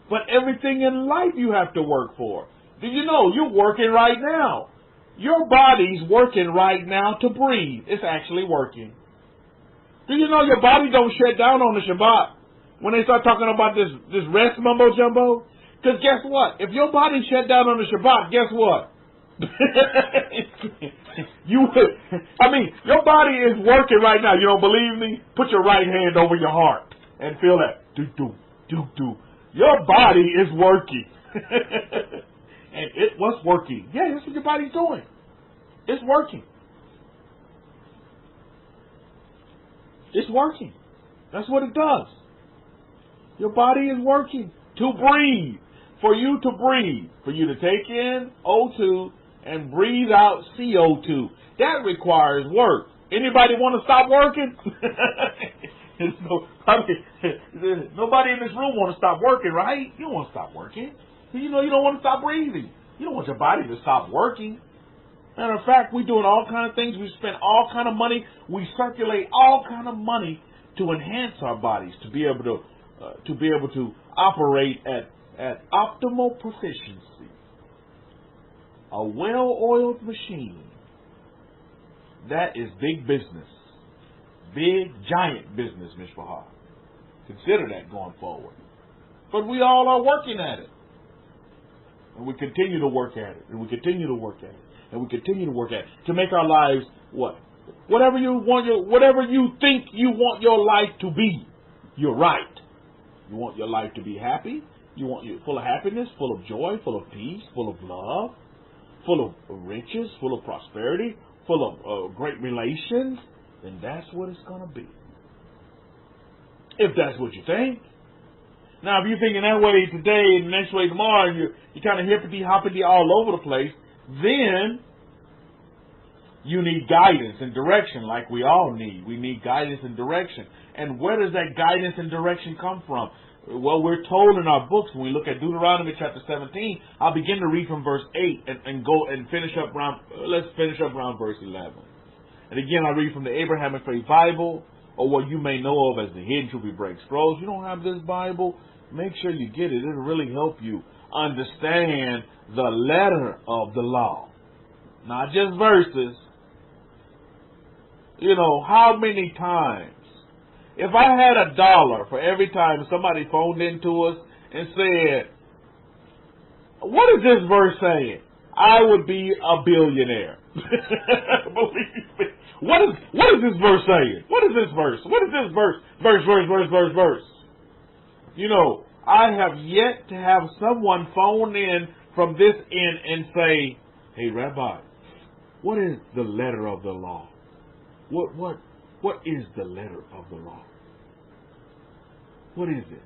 But everything in life you have to work for. Do you know you're working right now? Your body's working right now to breathe. It's actually working. Do you know your body don't shut down on the Shabbat when they start talking about this rest mumbo jumbo? Because guess what? If your body shut down on the Shabbat, guess what? Your body is working right now. You don't believe me? Put your right hand over your heart and feel that. Do, do, do, do. Your body is working. And what's working? Yeah, that's what your body's doing. It's working. It's working. That's what it does. Your body is working to breathe. For you to breathe. For you to take in O2 and breathe out CO2. That requires work. Anybody want to stop working? Nobody in this room want to stop working, right? You don't want to stop working. You don't want to stop breathing. You don't want your body to stop working. Matter of fact, we're doing all kind of things. We spend all kind of money. We circulate all kind of money to enhance our bodies, to be able to operate at optimal proficiency. A well-oiled machine. That is big business. Big, giant business, Mishpahah. Consider that going forward. But we all are working at it. And we continue to work at it. And we continue to work at it. And we continue to work at it. To make our lives what? Whatever you think you want your life to be, you're right. You want your life to be happy. You want you full of happiness, full of joy, full of peace, full of love, full of riches, full of prosperity, full of great relations, then that's what it's going to be. If that's what you think. Now, if you're thinking that way today and the next way tomorrow, and you're kind of hippity-hoppity all over the place, then you need guidance and direction like we all need. We need guidance and direction. And where does that guidance and direction come from? Well, we're told in our books, when we look at Deuteronomy chapter 17, I'll begin to read from verse 8 and go and finish up around, let's finish up around verse 11. And again, I read from the Abrahamic-Faith Bible, or what you may know of as the Hidden Truth We Break Scrolls. You don't have this Bible? Make sure you get it. It'll really help you understand the letter of the law. Not just verses. How many times? If I had $1 for every time somebody phoned into us and said, what is this verse saying? I would be a billionaire. Believe me. What is this verse saying? What is this verse? What is this verse? Verse. I have yet to have someone phone in from this end and say, hey, Rabbi, what is the letter of the law? What is the letter of the law? What is it?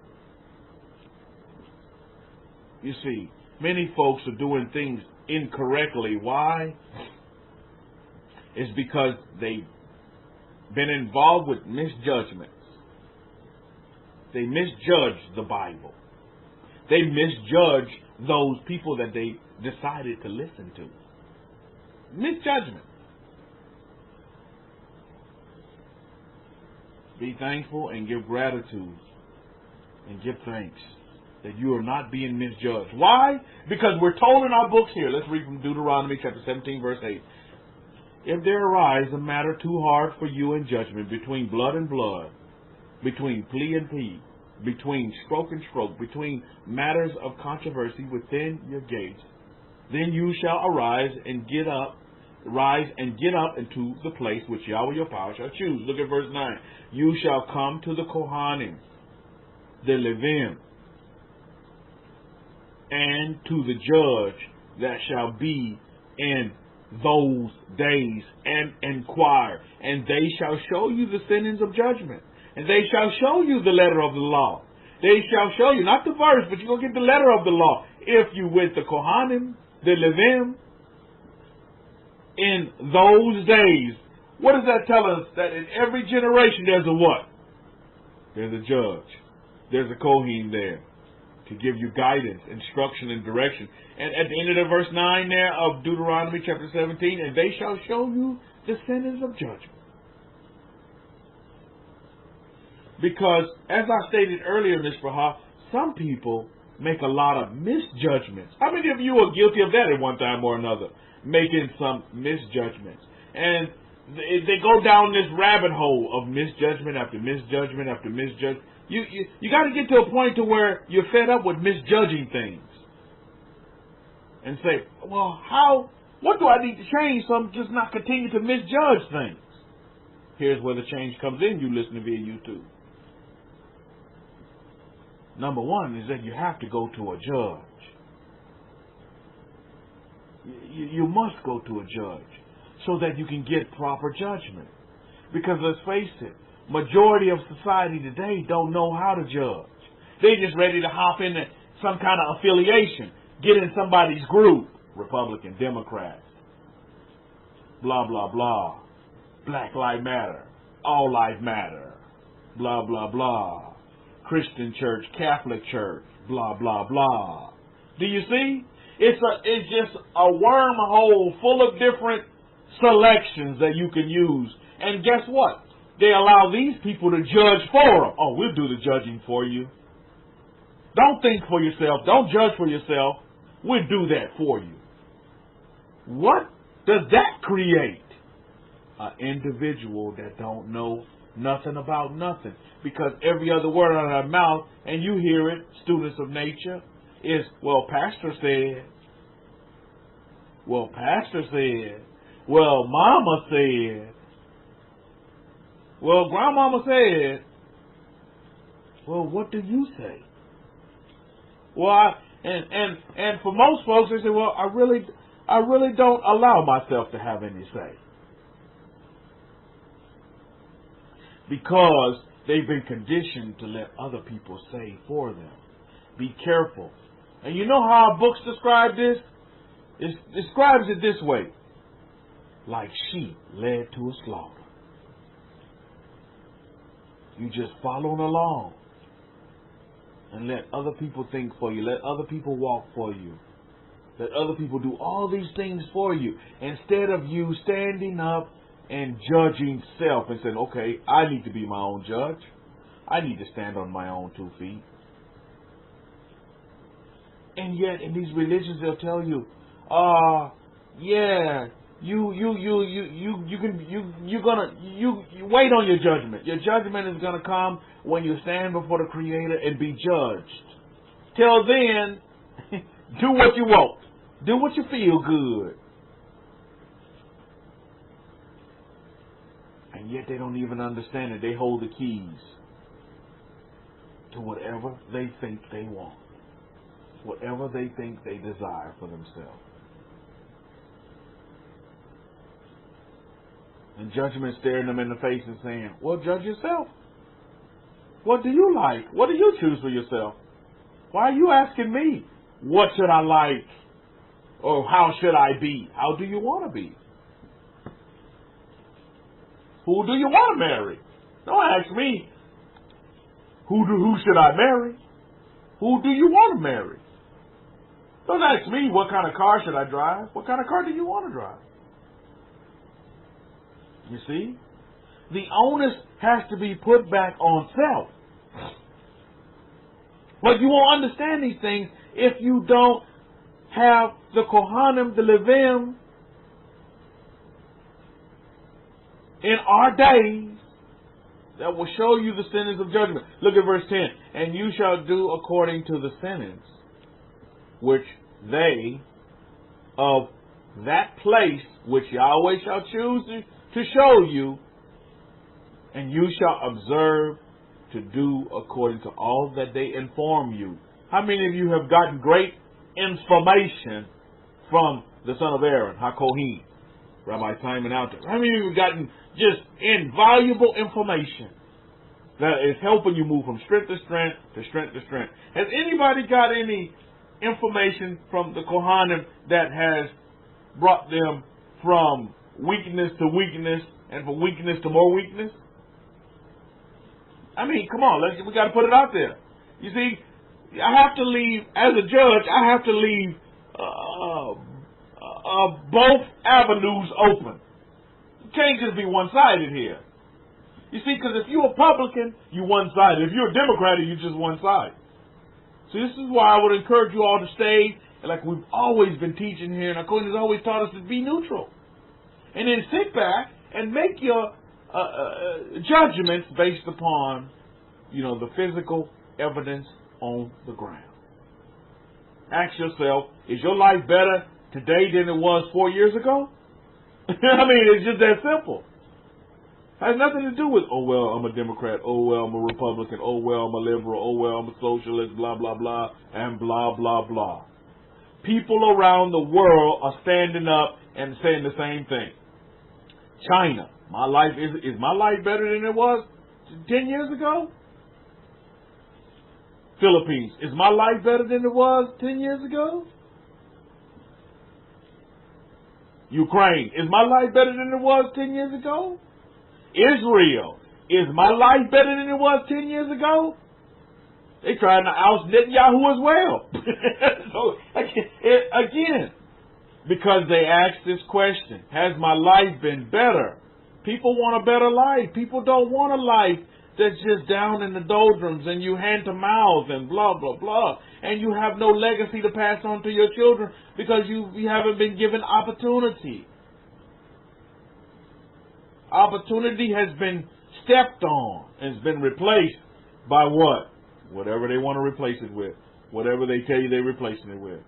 You see, many folks are doing things incorrectly. Why? It's because they've been involved with misjudgments. They misjudge the Bible. They misjudge those people that they decided to listen to. Misjudgment. Be thankful and give gratitude and give thanks that you are not being misjudged. Why? Because we're told in our books here, let's read from Deuteronomy chapter 17 verse 8. If there arise a matter too hard for you in judgment between blood and blood, between plea and plea, between stroke and stroke, between matters of controversy within your gates, then you shall arise and get up into the place which Yahweh your power shall choose. Look at verse 9. You shall come to the Kohanim, the Levim, and to the judge that shall be in those days, and inquire, and they shall show you the sentence of judgment, and they shall show you the letter of the law. They shall show you, not the verse, but you're going to get the letter of the law. If you with the Kohanim, the Levim, in those days. What does that tell us? That in every generation there's a what? There's a judge. There's a Kohen there to give you guidance, instruction, and direction. And at the end of the verse 9 there of Deuteronomy chapter 17, and they shall show you the sentence of judgment. Because, as I stated earlier, Ms. Baha, some people make a lot of misjudgments. How many of you are guilty of that at one time or another? Making some misjudgments. And they go down this rabbit hole of misjudgment after misjudgment after misjudgment. You got to get to a point to where you're fed up with misjudging things. And say, well, What do I need to change so I'm just not continue to misjudge things? Here's where the change comes in, you listening via YouTube. Number one is that you have to go to a judge. You must go to a judge so that you can get proper judgment. Because let's face it, majority of society today don't know how to judge. They just ready to hop into some kind of affiliation, get in somebody's group, Republican, Democrats, blah, blah, blah, Black Lives Matter, All Lives Matter, blah, blah, blah, Christian Church, Catholic Church, blah, blah, blah. Do you see? It's just a wormhole full of different selections that you can use. And guess what? They allow these people to judge for them. Oh, we'll do the judging for you. Don't think for yourself. Don't judge for yourself. We'll do that for you. What does that create? An individual that don't know nothing about nothing. Because every other word out of their mouth, and you hear it, students of nature, is, well, pastor said. Well, pastor said. Well, mama said. Well, grandmama said. Well, what do you say? Well, and for most folks, they say, well, I really don't allow myself to have any say. Because they've been conditioned to let other people say for them. Be careful. And you know how our books describe this? It describes it this way. Like sheep led to a slaughter. You just following along. And let other people think for you. Let other people walk for you. Let other people do all these things for you. Instead of you standing up and judging self and saying, okay, I need to be my own judge. I need to stand on my own 2 feet. And yet in these religions they'll tell you, yeah, you wait on your judgment. Your judgment is gonna come when you stand before the Creator and be judged. Till then, do what you want. Do what you feel good. And yet they don't even understand it. They hold the keys to whatever they think they want. Whatever they think they desire for themselves. And judgment staring them in the face and saying, well, judge yourself. What do you like? What do you choose for yourself? Why are you asking me? What should I like? Or how should I be? How do you want to be? Who do you want to marry? Don't ask me, who should I marry? Who do you want to marry? Don't ask me, what kind of car should I drive? What kind of car do you want to drive? You see? The onus has to be put back on self. But you won't understand these things if you don't have the Kohanim, the Levim, in our days that will show you the sentence of judgment. Look at verse 10. And you shall do according to the sentence which they of that place which Yahweh shall choose to show you, and you shall observe to do according to all that they inform you. How many of you have gotten great information from the son of Aaron, HaKohen, Rabbi Simon out there? How many of you have gotten just invaluable information that is helping you move from strength to strength to strength to strength? Has anybody got any information from the Kohanim that has brought them from weakness to weakness and from weakness to more weakness? I mean, come on, we got to put it out there. You see, I have to leave, as a judge, I have to leave both avenues open. You can't just be one-sided here. You see, because if you're a Republican, you're one-sided. If you're a Democrat, you're just one side. So this is why I would encourage you all to stay, like we've always been teaching here, and Akoin has always taught us to be neutral. And then sit back and make your judgments based upon, the physical evidence on the ground. Ask yourself, is your life better today than it was 4 years ago? I mean, it's just that simple. Has nothing to do with, oh, well, I'm a Democrat, oh, well, I'm a Republican, oh, well, I'm a liberal, oh, well, I'm a socialist, blah, blah, blah, and blah, blah, blah. People around the world are standing up and saying the same thing. China, is my life better than it was 10 years ago? Philippines, is my life better than it was 10 years ago? Ukraine, is my life better than it was 10 years ago? Israel, is my life better than it was 10 years ago? They trying to oust Netanyahu as well. So, again, because they asked this question, has my life been better? People want a better life. People don't want a life that's just down in the doldrums and you hand to mouth and blah, blah, blah. And you have no legacy to pass on to your children because you haven't been given opportunity. Opportunity has been stepped on and has been replaced by what? Whatever they want to replace it with. Whatever they tell you they're replacing it with.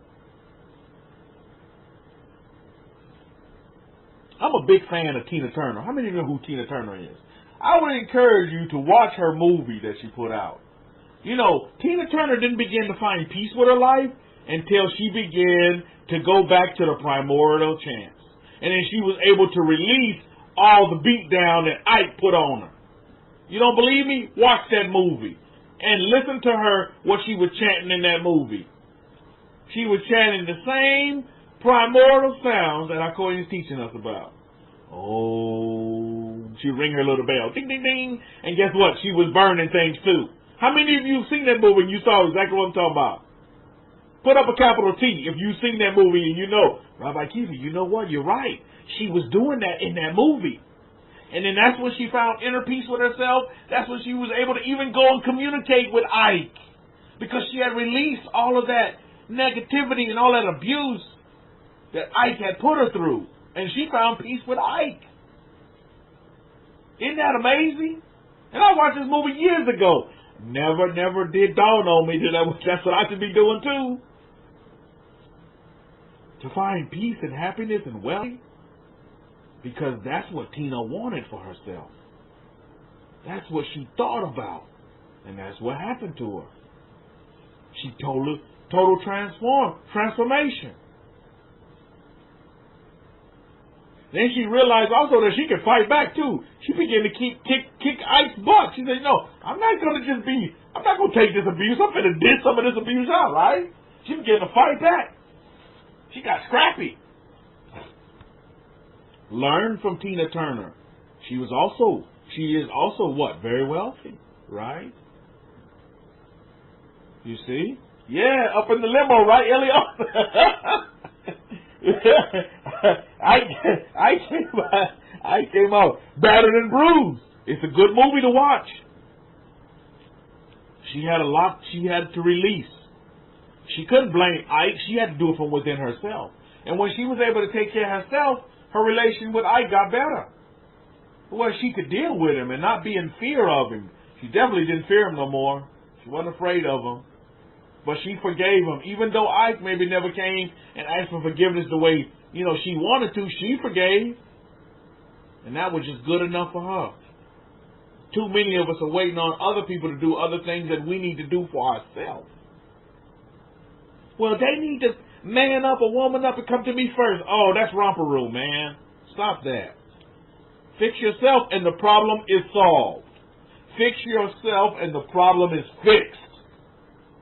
I'm a big fan of Tina Turner. How many of you know who Tina Turner is? I would encourage you to watch her movie that she put out. You know, Tina Turner didn't begin to find peace with her life until she began to go back to the primordial chance. And then she was able to release all the beatdown that Ike put on her. You don't believe me? Watch that movie. And listen to her, what she was chanting in that movie. She was chanting the same primordial sounds that our Kohen is teaching us about. Oh, she'd ring her little bell. Ding, ding, ding. And guess what? She was burning things too. How many of you have seen that movie and you saw exactly what I'm talking about? Put up a capital T if you've seen that movie and you know, Rabbi Kefa, you know what? You're right. She was doing that in that movie. And then that's when she found inner peace with herself. That's when she was able to even go and communicate with Ike. Because she had released all of that negativity and all that abuse that Ike had put her through. And she found peace with Ike. Isn't that amazing? And I watched this movie years ago. Never did dawn on me that that's what I should be doing too. To find peace and happiness and wealth. Because that's what Tina wanted for herself. That's what she thought about. And that's what happened to her. She total transformation. Then she realized also that she could fight back too. She began to kick Ike's butt. She said, no, I'm not going to take this abuse. I'm going to dish some of this abuse out, right? She began to fight back. She got scrappy. Learn from Tina Turner. She is also what? Very wealthy, right? You see? Yeah, up in the limo, right, Elliot? I came out battered and bruised. It's a good movie to watch. She had a lot she had to release. She couldn't blame Ike. She had to do it from within herself. And when she was able to take care of herself, her relation with Ike got better. Well, she could deal with him and not be in fear of him. She definitely didn't fear him no more. She wasn't afraid of him. But she forgave him. Even though Ike maybe never came and asked for forgiveness the way, she wanted to, she forgave. And that was just good enough for her. Too many of us are waiting on other people to do other things that we need to do for ourselves. Well, they need to man up or woman up and come to me first. Oh, that's romper room, man. Stop that. Fix yourself and the problem is solved. Fix yourself and the problem is fixed.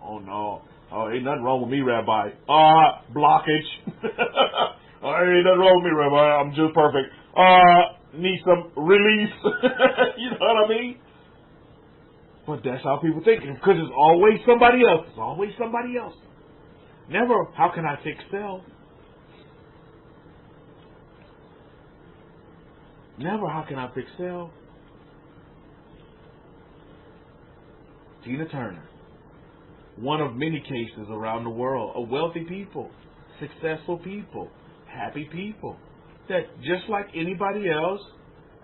Oh, no. Oh, ain't nothing wrong with me, Rabbi. Blockage. Ain't nothing wrong with me, Rabbi. I'm just perfect. Need some release. You know what I mean? But that's how people think. Because it's always somebody else. It's always somebody else. Never, how can I fix self? Never, how can I fix self? Tina Turner. One of many cases around the world of wealthy people, successful people, happy people. That just like anybody else,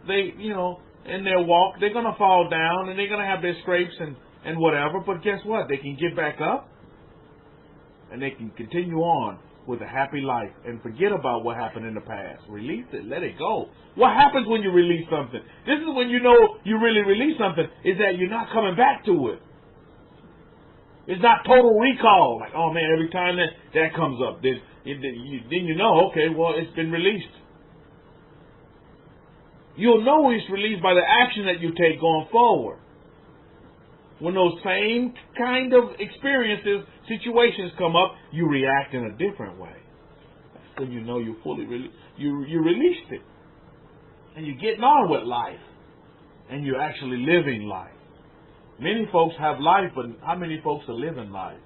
they, in their walk, they're going to fall down and they're going to have their scrapes and whatever. But guess what? They can get back up and they can continue on with a happy life and forget about what happened in the past. Release it. Let it go. What happens when you release something? This is when you know you really release something, is that you're not coming back to it. It's not total recall. Like, oh man, every time that comes up, then you know, okay, well, it's been released. You'll know it's released by the action that you take going forward. When those same kind of experiences, situations come up, you react in a different way. That's when you know you fully you released it. And you're getting on with life. And you're actually living life. Many folks have life, but how many folks are living life?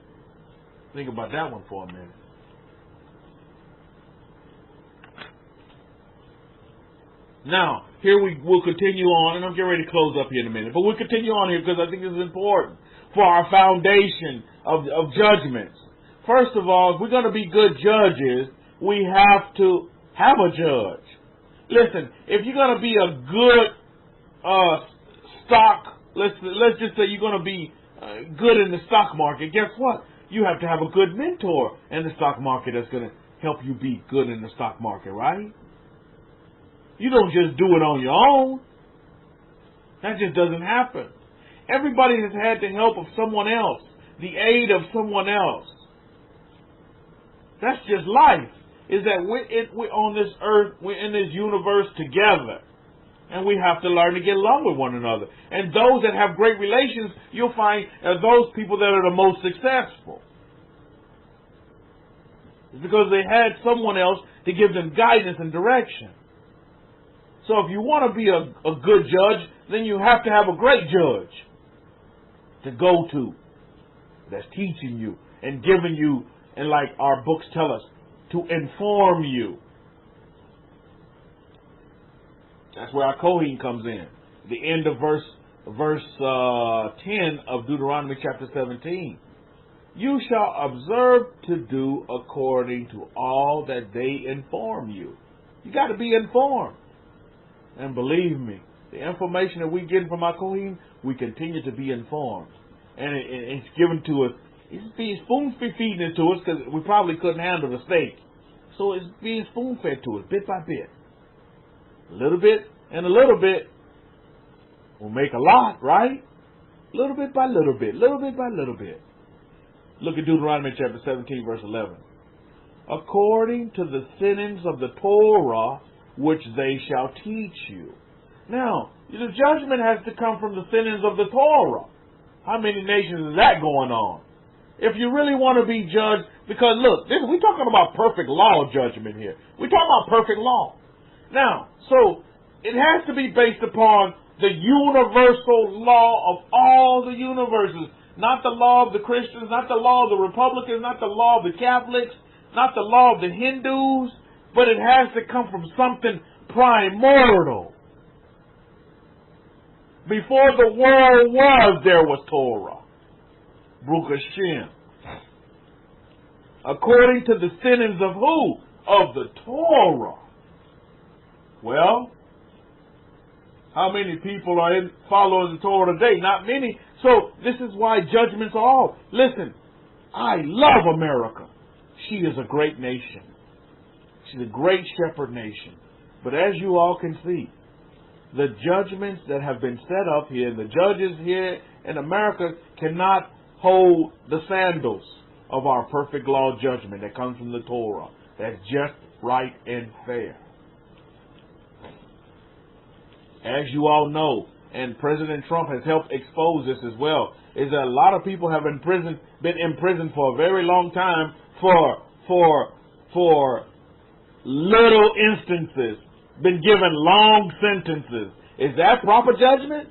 Think about that one for a minute. Now, here we'll continue on, and I'm getting ready to close up here in a minute, but we'll continue on here because I think this is important for our foundation of judgments. First of all, if we're going to be good judges, we have to have a judge. Listen, if you're going to be a good stock, let's just say you're going to be good in the stock market, guess what? You have to have a good mentor in the stock market that's going to help you be good in the stock market, right? You don't just do it on your own. That just doesn't happen. Everybody has had the help of someone else, the aid of someone else. That's just life. Is that we're on this earth, we're in this universe together. And we have to learn to get along with one another. And those that have great relations, you'll find are those people that are the most successful. It's because they had someone else to give them guidance and direction. So if you want to be a good judge, then you have to have a great judge to go to that's teaching you and giving you, and like our books tell us, to inform you. That's where our Kohen comes in. The end of verse 10 of Deuteronomy chapter 17. You shall observe to do according to all that they inform you. You got to be informed. And believe me, the information that we get from our Kohen, we continue to be informed. And it's given to us. It's spoon-feeding it to us because we probably couldn't handle the steak. So it's being spoon-fed to us bit by bit. A little bit and a little bit will make a lot, right? Little bit by little bit, little bit by little bit. Look at Deuteronomy chapter 17, verse 11. According to the sentence of the Torah, which they shall teach you. Now, the judgment has to come from the sentence of the Torah. How many nations is that going on? If you really want to be judged, because look, we're talking about perfect law judgment here. We're talking about perfect law. Now, so it has to be based upon the universal law of all the universes. Not the law of the Christians, not the law of the Republicans, not the law of the Catholics, not the law of the Hindus, but it has to come from something primordial. Before the world was, there was Torah. Baruch Hashem. According to the sentence of who? Of the Torah. Well, how many people are following the Torah today? Not many. So this is why judgments are all. Listen, I love America. She is a great nation. She's a great shepherd nation. But as you all can see, the judgments that have been set up here, the judges here in America cannot hold the sandals of our perfect law judgment that comes from the Torah. That's just, right, and fair. As you all know, and President Trump has helped expose this as well, is that a lot of people have been in prison for a very long time for little instances, been given long sentences. Is that proper judgment?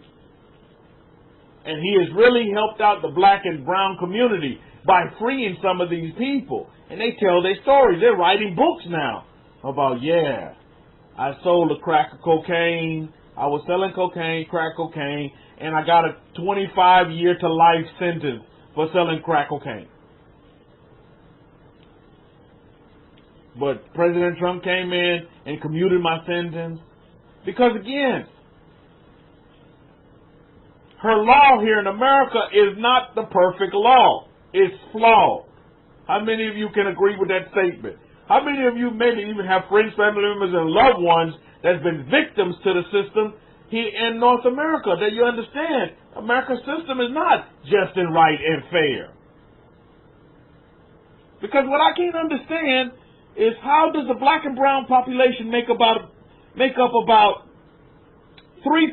And he has really helped out the black and brown community by freeing some of these people. And they tell their stories. They're writing books now about, yeah, I sold a crack of cocaine. I was selling cocaine, crack cocaine, and I got a 25-year to life sentence for selling crack cocaine. But President Trump came in and commuted my sentence. Because again, her law here in America is not the perfect law. It's flawed. How many of you can agree with that statement? How many of you maybe even have friends, family members, and loved ones that's been victims to the system here in North America, that you understand America's system is not just and right and fair? Because what I can't understand is, how does the black and brown population make up about 3%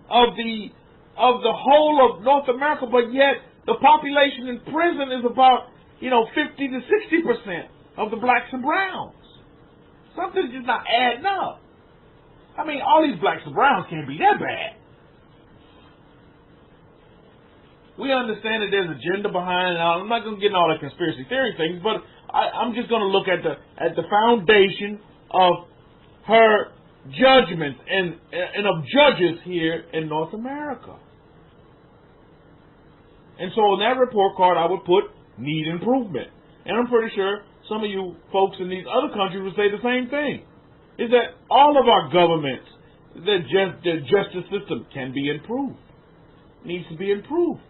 of the whole of North America, but yet the population in prison is about 50 to 60% of the blacks and browns? Something's just not adding up. I mean, all these blacks and browns can't be that bad. We understand that there's agenda behind it. I'm not going to get into all the conspiracy theory things, but I'm just going to look at the foundation of her judgment and of judges here in North America. And so on that report card, I would put need improvement. And I'm pretty sure some of you folks in these other countries would say the same thing. Is that all of our governments, the justice system can be improved. Needs to be improved.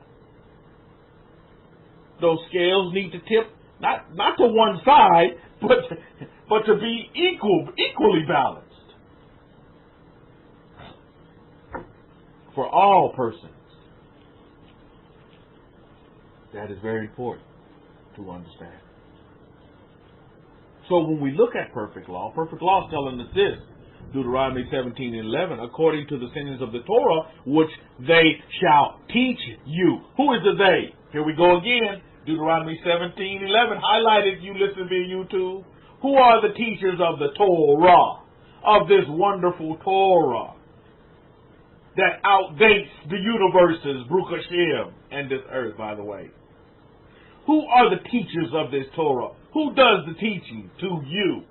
Those scales need to tip not to one side, but to be equally balanced for all persons. That is very important to understand. So when we look at perfect law is telling us this. Deuteronomy 17:11, according to the sentence of the Torah, which they shall teach you. Who is the they? Here we go again. Deuteronomy 17:11, highlighted, you listen via YouTube. Who are the teachers of the Torah, of this wonderful Torah that outdates the universes, Baruch Hashem, and this earth, by the way? Who are the teachers of this Torah? Who does the teaching to you?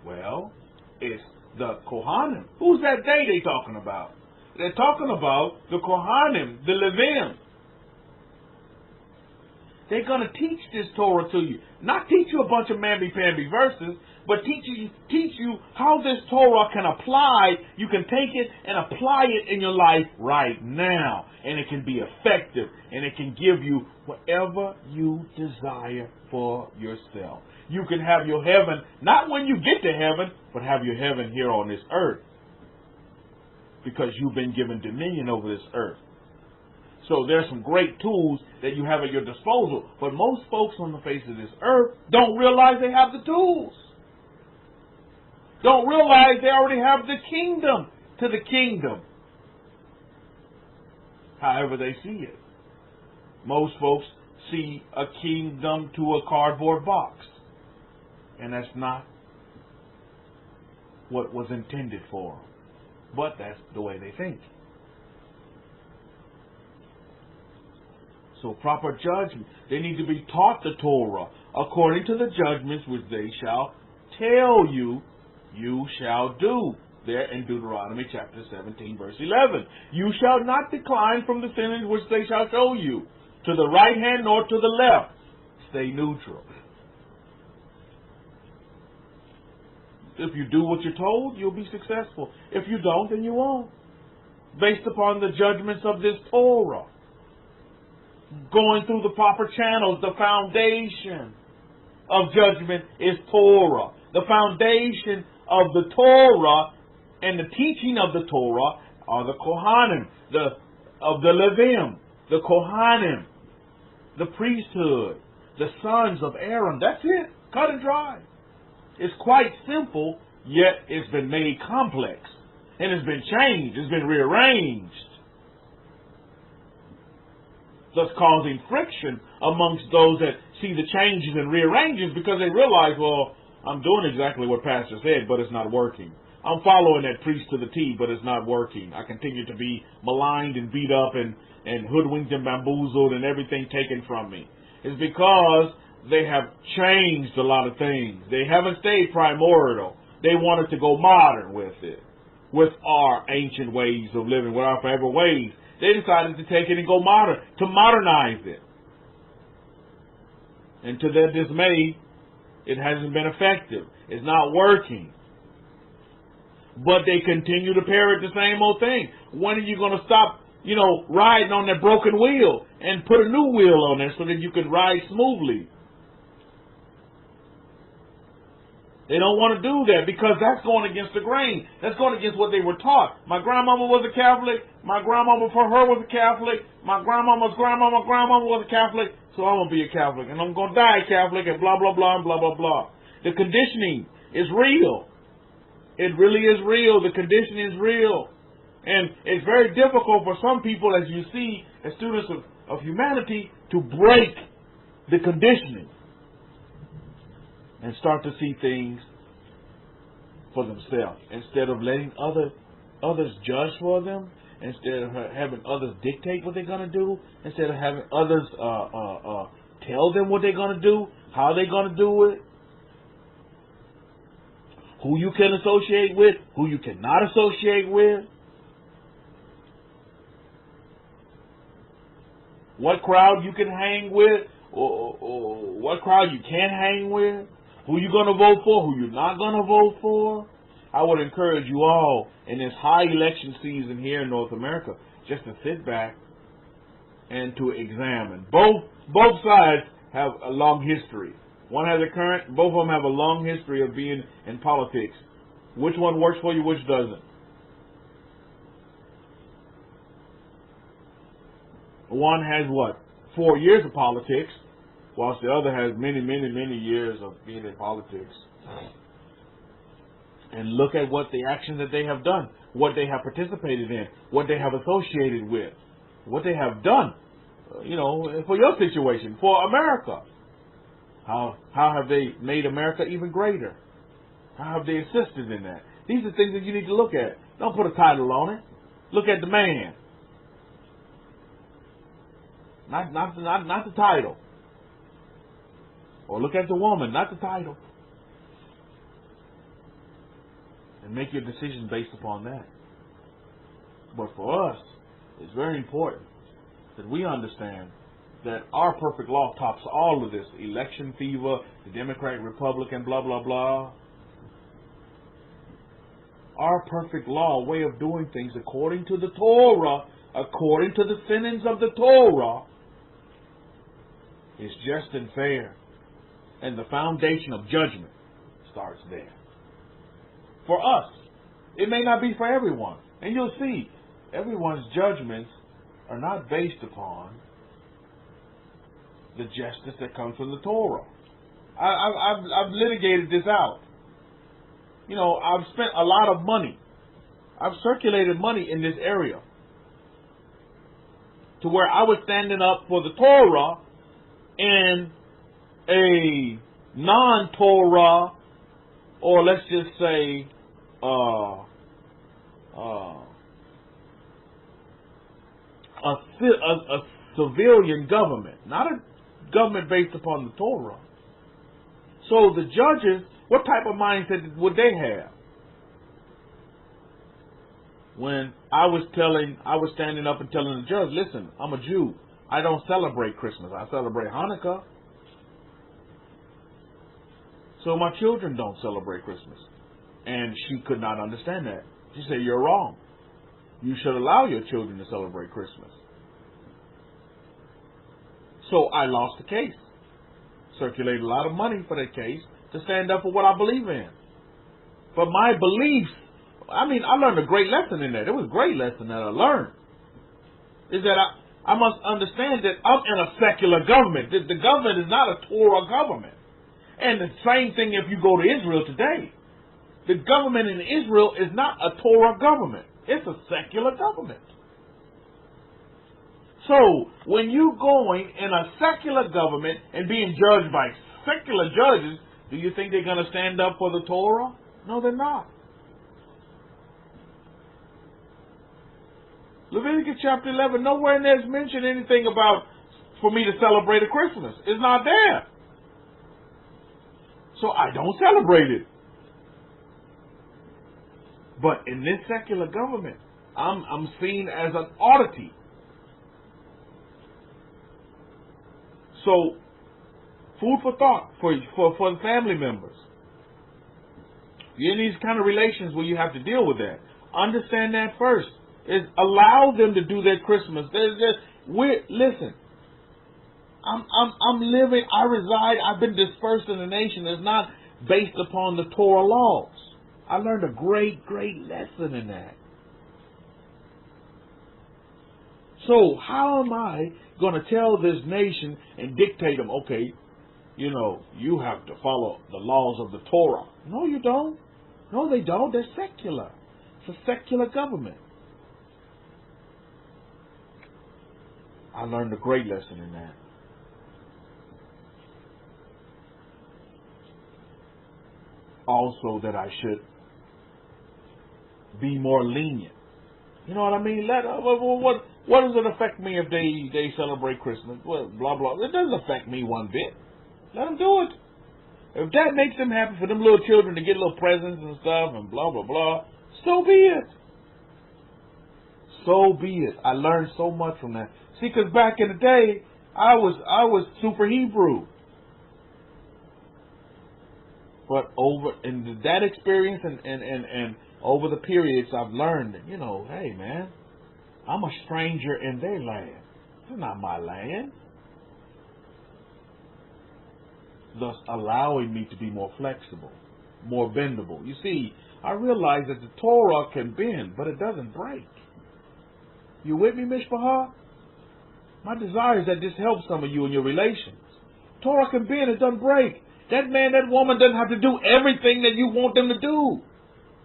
Well, it's the Kohanim. Who's that they talking about? They're talking about the Kohanim, the Levim. They're going to teach this Torah to you. Not teach you a bunch of mamby-pamby verses, but teach you how this Torah can apply. You can take it and apply it in your life right now. And it can be effective. And it can give you whatever you desire for yourself. You can have your heaven, not when you get to heaven, but have your heaven here on this earth. Because you've been given dominion over this earth. So there's some great tools that you have at your disposal. But most folks on the face of this earth don't realize they have the tools. Don't realize they already have the kingdom to the kingdom. However they see it. Most folks see a kingdom to a cardboard box. And that's not what was intended for them. But that's the way they think. So proper judgment. They need to be taught the Torah according to the judgments which they shall tell you, you shall do. There in Deuteronomy chapter 17, verse 11. You shall not decline from the sentence which they shall show you, to the right hand nor to the left. Stay neutral. If you do what you're told, you'll be successful. If you don't, then you won't. Based upon the judgments of this Torah. Going through the proper channels, the foundation of judgment is Torah. The foundation of the Torah and the teaching of the Torah are the Kohanim, of the Levim, the Kohanim, the priesthood, the sons of Aaron. That's it. Cut and dry. It's quite simple, yet it's been made complex. And it's been changed. It's been rearranged. Thus causing friction amongst those that see the changes and rearranges, because they realize, well, I'm doing exactly what Pastor said, but it's not working. I'm following that priest to the T, but it's not working. I continue to be maligned and beat up and hoodwinked and bamboozled and everything taken from me. It's because they have changed a lot of things. They haven't stayed primordial. They wanted to go modern with it, with our ancient ways of living, with our forever ways. They decided to take it and go modern, to modernize it. And to their dismay, it hasn't been effective. It's not working. But they continue to parrot the same old thing. When are you going to stop, riding on that broken wheel and put a new wheel on there so that you can ride smoothly? They don't want to do that because that's going against the grain. That's going against what they were taught. My grandmama was a Catholic. My grandmama for her was a Catholic. My grandmama's grandmama was a Catholic. So I'm going to be a Catholic. And I'm going to die Catholic and blah, blah, blah, and blah, blah, blah. The conditioning is real. It really is real. The conditioning is real. And it's very difficult for some people, as you see, as students of humanity, to break the conditioning and start to see things for themselves instead of letting others judge for them, instead of having others dictate what they're going to do, instead of having others tell them what they're going to do, how they're going to do it, who you can associate with, who you cannot associate with, what crowd you can hang with, or what crowd you can't hang with, who you're going to vote for, who you're not going to vote for. I would encourage you all in this high election season here in North America just to sit back and to examine. Both sides have a long history. One has a current, both of them have a long history of being in politics. Which one works for you, which doesn't? One has what? 4 years of politics, whilst the other has many, many, many years of being in politics. And look at what the actions that they have done, what they have participated in, what they have associated with, what they have done, for your situation, for America. How have they made America even greater? How have they assisted in that? These are things that you need to look at. Don't put a title on it. Look at the man. Not the title. Or look at the woman, not the title. And make your decision based upon that. But for us, it's very important that we understand that our perfect law tops all of this. Election fever, the Democrat, Republican, blah, blah, blah. Our perfect law, way of doing things according to the Torah, according to the sentence of the Torah, is just and fair. And the foundation of judgment starts there. For us, it may not be for everyone. And you'll see, everyone's judgments are not based upon the justice that comes from the Torah. I've litigated this out. I've spent a lot of money. I've circulated money in this area to where I was standing up for the Torah in a non-Torah, or let's just say a civilian government, not a government based upon the Torah. So the judges, what type of mindset would they have? When I was standing up and telling the judge, listen, I'm a Jew. I don't celebrate Christmas. I celebrate Hanukkah. So my children don't celebrate Christmas. And she could not understand that. She said, you're wrong. You should allow your children to celebrate Christmas. So I lost the case. Circulated a lot of money for that case to stand up for what I believe in. But my beliefs, I learned a great lesson in that. It was a great lesson that I learned. Is that I must understand that I'm in a secular government. The government is not a Torah government. And the same thing if you go to Israel today. The government in Israel is not a Torah government. It's a secular government. So, when you're going in a secular government and being judged by secular judges, do you think they're going to stand up for the Torah? No, they're not. Leviticus chapter 11, nowhere in there is mentioned anything about for me to celebrate a Christmas. It's not there. So I don't celebrate it. But in this secular government, I'm seen as an oddity. So, food for thought for the family members. You're in these kind of relations where you have to deal with that. Understand that first. Is allow them to do their Christmas. Listen. I'm living. I reside. I've been dispersed in the nation. There's not based upon the Torah laws. I learned a great lesson in that. So how am I going to tell this nation and dictate them, okay, you have to follow the laws of the Torah? No, you don't. No, they don't. They're secular. It's a secular government. I learned a great lesson in that. Also, that I should be more lenient. You know what I mean? What does it affect me if they celebrate Christmas? Well, blah, blah. It doesn't affect me one bit. Let them do it. If that makes them happy for them little children to get little presents and stuff and blah, blah, blah, so be it. So be it. I learned so much from that. See, because back in the day, I was super Hebrew. But over in that experience and over the periods, I've learned that, hey man, I'm a stranger in their land. It's not my land. Thus allowing me to be more flexible, more bendable. You see, I realize that the Torah can bend, but it doesn't break. You with me, Mishpachah? My desire is that this helps some of you in your relations. Torah can bend, it doesn't break. That man, that woman doesn't have to do everything that you want them to do.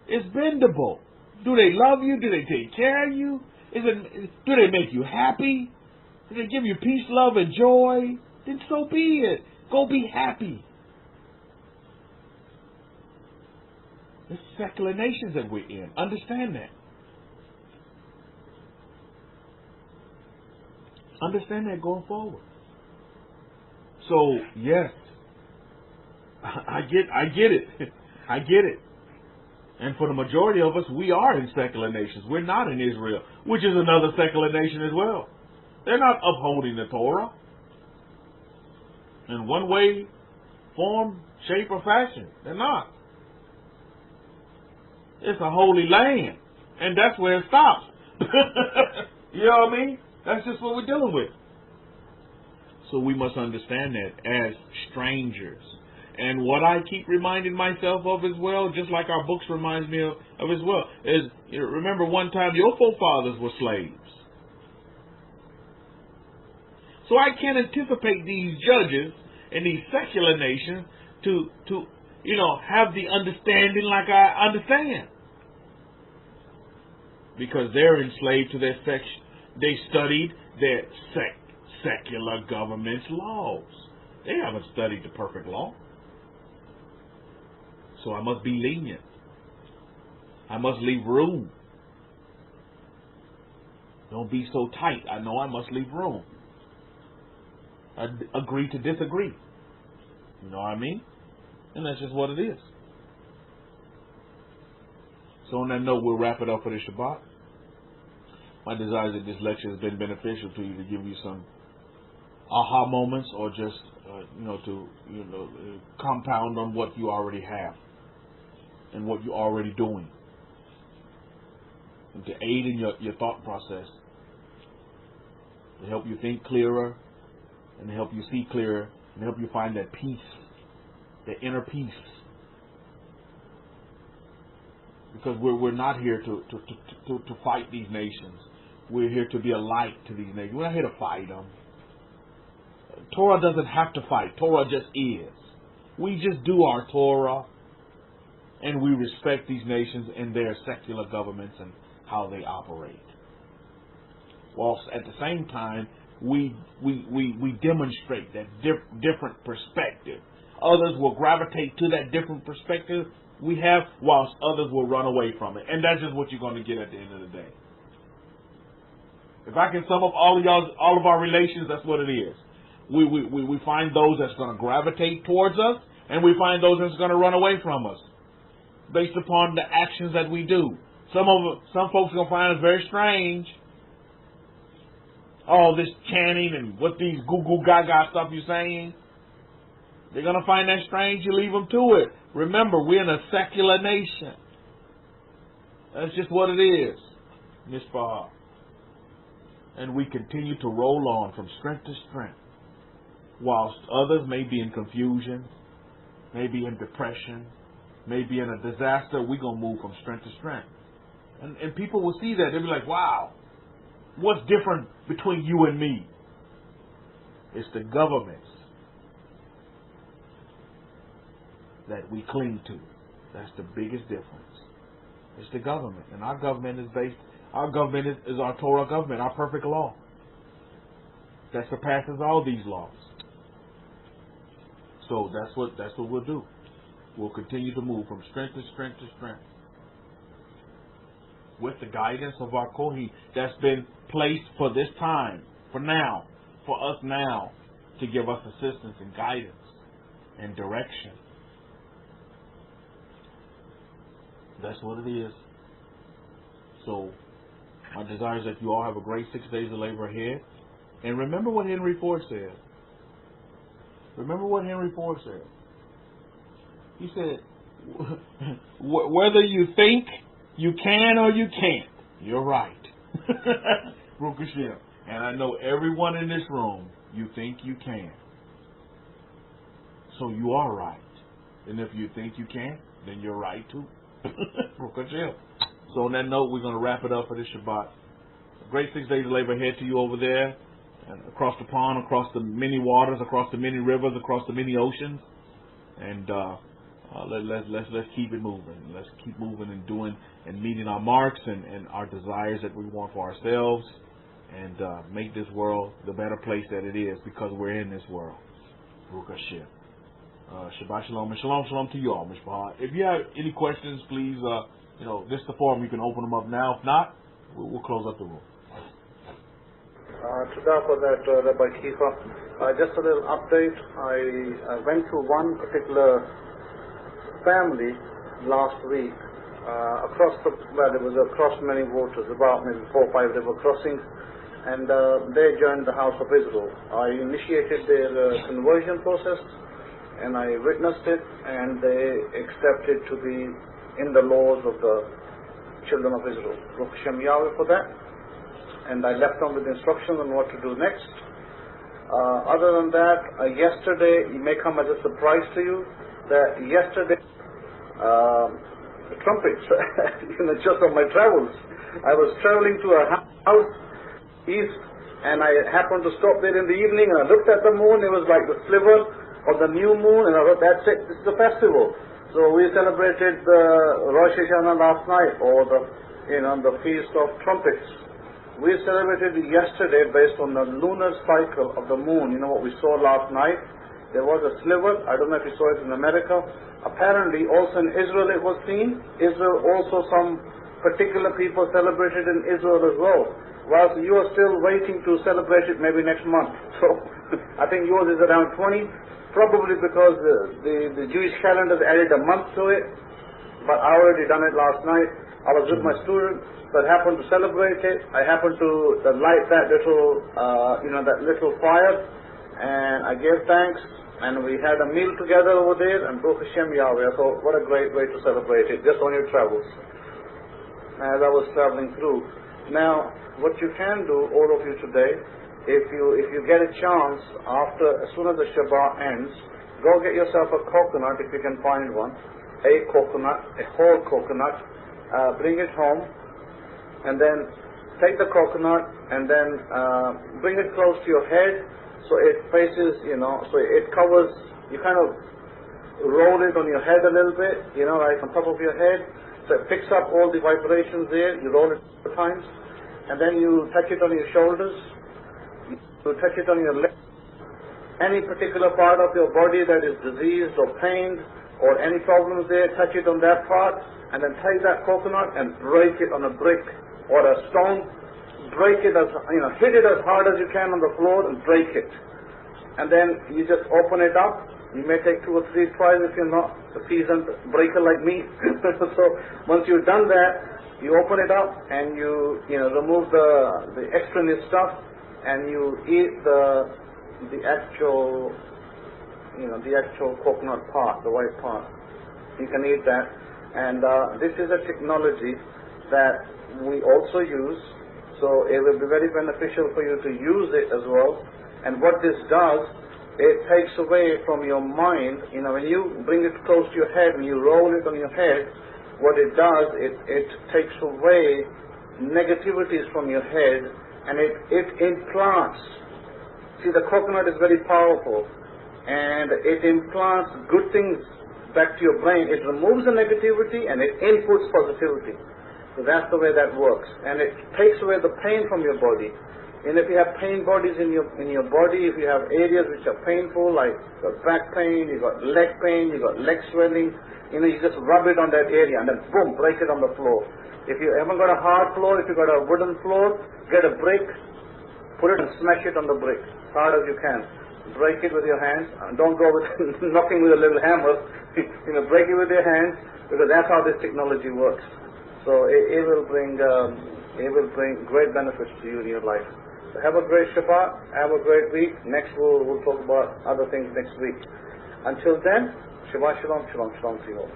It's bendable. Do they love you? Do they take care of you? Do they make you happy? Do they give you peace, love, and joy? Then so be it. Go be happy. It's secular nations that we're in. Understand that. Understand that going forward. So, yes. I get it. I get it. And for the majority of us, we are in secular nations. We're not in Israel, which is another secular nation as well. They're not upholding the Torah in one way, form, shape, or fashion. They're not. It's a holy land, and that's where it stops. You know what I mean? That's just what we're dealing with. So we must understand that as strangers. And what I keep reminding myself of as well, just like our books reminds me of as well, is remember one time your forefathers were slaves. So I can't anticipate these judges in these secular nations to have the understanding like I understand. Because they're enslaved to their section. They studied their secular government's laws. They haven't studied the perfect law. So I must be lenient. I must leave room. Don't be so tight. I know I must leave room. I agree to disagree. You know what I mean? And that's just what it is. So on that note, we'll wrap it up for the Shabbat. My desire is that this lecture has been beneficial to you, to give you some aha moments, or just to compound on what you already have and what you're already doing, and to aid in your thought process, to help you think clearer, and to help you see clearer, and help you find that peace, that inner peace. Because we're not here to fight these nations. We're here to be a light to these nations. We're not here to fight them. Torah doesn't have to fight. Torah just is. We just do our Torah, and we respect these nations and their secular governments and how they operate. Whilst at the same time, we demonstrate that different perspective. Others will gravitate to that different perspective we have, whilst others will run away from it. And that's just what you're going to get at the end of the day. If I can sum up all of our relations, that's what it is. We find those that's going to gravitate towards us, and we find those that's going to run away from us, based upon the actions that we do. Some folks are going to find us very strange. All this chanting and what these goo gaga stuff you're saying, they're going to find that strange. You leave them to it. Remember, we're in a secular nation. That's just what it is, Mishpah. And we continue to roll on from strength to strength, whilst others may be in confusion, maybe in depression, maybe in a disaster, we're going to move from strength to strength. And people will see that. They'll be like, wow, what's different between you and me? It's the governments that we cling to. That's the biggest difference. It's the government. And our government is our Torah government, our perfect law. That surpasses all these laws. So that's what we'll do. We'll continue to move from strength to strength to strength, with the guidance of our Kohen that's been placed for this time, for us now, to give us assistance and guidance and direction. That's what it is. So my desire is that you all have a great 6 days of labor ahead. And remember what Henry Ford said. He said, whether you think you can or you can't, you're right. Baruch Hashem. And I know everyone in this room, you think you can. So you are right. And if you think you can, then you're right too. Baruch Hashem. So on that note, we're going to wrap it up for this Shabbat. A great 6 days of labor ahead to you over there, and across the pond, across the many waters, across the many rivers, across the many oceans. And let's keep it moving. Let's keep moving and doing and meeting our marks and our desires that we want for ourselves, and make this world the better place that it is, because we're in this world. Baruch Hashem. Shabbat Shalom, and Shalom to you all, Mishpah. If you have any questions, please, this is the forum. You can open them up now. If not, we'll close up the room. Today for that, Rabbi Kefa. Just a little update. I went to one particular family last week. It was across many waters, about maybe 4 or 5 river crossings, and they joined the House of Israel. I initiated their conversion process, and I witnessed it, and they accepted to be in the laws of the children of Israel. Baruch Hashem Yahweh for that. And I left them with instructions on what to do next. Other than that, yesterday, it may come as a surprise to you, that yesterday, the trumpets, just on my travels, I was traveling to a house east, and I happened to stop there in the evening, and I looked at the moon. It was like the sliver of the new moon, and I thought, that's it, this is the festival. So we celebrated the Rosh Hashanah last night, or the Feast of Trumpets. We celebrated yesterday based on the lunar cycle of the moon. What we saw last night, there was a sliver. I don't know if you saw it in America. Apparently also in Israel it was seen. Israel also, some particular people celebrated in Israel as well. Whilst you are still waiting to celebrate it maybe next month. So I think yours is around 20, probably because the Jewish calendar added a month to it. But I already done it last night. I was with my student, so I happened to celebrate it. I happened to light that little fire, and I gave thanks, and we had a meal together over there, and Baruch Hashem Yahweh. I thought, what a great way to celebrate it, just on your travels, as I was traveling through. Now, what you can do, all of you today, if you get a chance, as soon as the Shabbat ends, go get yourself a coconut, if you can find one, a whole coconut, bring it home, and then take the coconut and then bring it close to your head, so it faces, so it covers, you kind of roll it on your head a little bit, like on top of your head, so it picks up all the vibrations there. You roll it 4 times, and then you touch it on your shoulders, you touch it on your legs, any particular part of your body that is diseased or pained, or any problems there, touch it on that part, and then take that coconut and break it on a brick or a stone. Break it hit it as hard as you can on the floor and break it. And then you just open it up. You may take 2 or 3 tries if you're not a seasoned breaker like me. So once you've done that, you open it up and you remove the extraneous stuff, and you eat the actual coconut part, the white part. You can eat that. And this is a technology that we also use, so it will be very beneficial for you to use it as well. And what this does, it takes away from your mind. When you bring it close to your head and you roll it on your head, what it does, it takes away negativities from your head, and it implants. See, the coconut is very powerful, and it implants good things back to your brain. It removes the negativity and it inputs positivity. So that's the way that works, and it takes away the pain from your body. And if you have pain bodies in your body, if you have areas which are painful, like you've got back pain, you've got leg pain, you've got leg swelling, you just rub it on that area and then boom, break it on the floor. If you haven't got a hard floor, if you've got a wooden floor, get a brick, put it and smash it on the brick as hard as you can. Break it with your hands, and don't go with knocking with a little hammer. Break it with your hands, because that's how this technology works. So it will bring great benefits to you in your life. So have a great Shabbat, have a great week. Next we'll talk about other things next week. Until then, Shabbat Shalom, Shalom, Shalom to you all.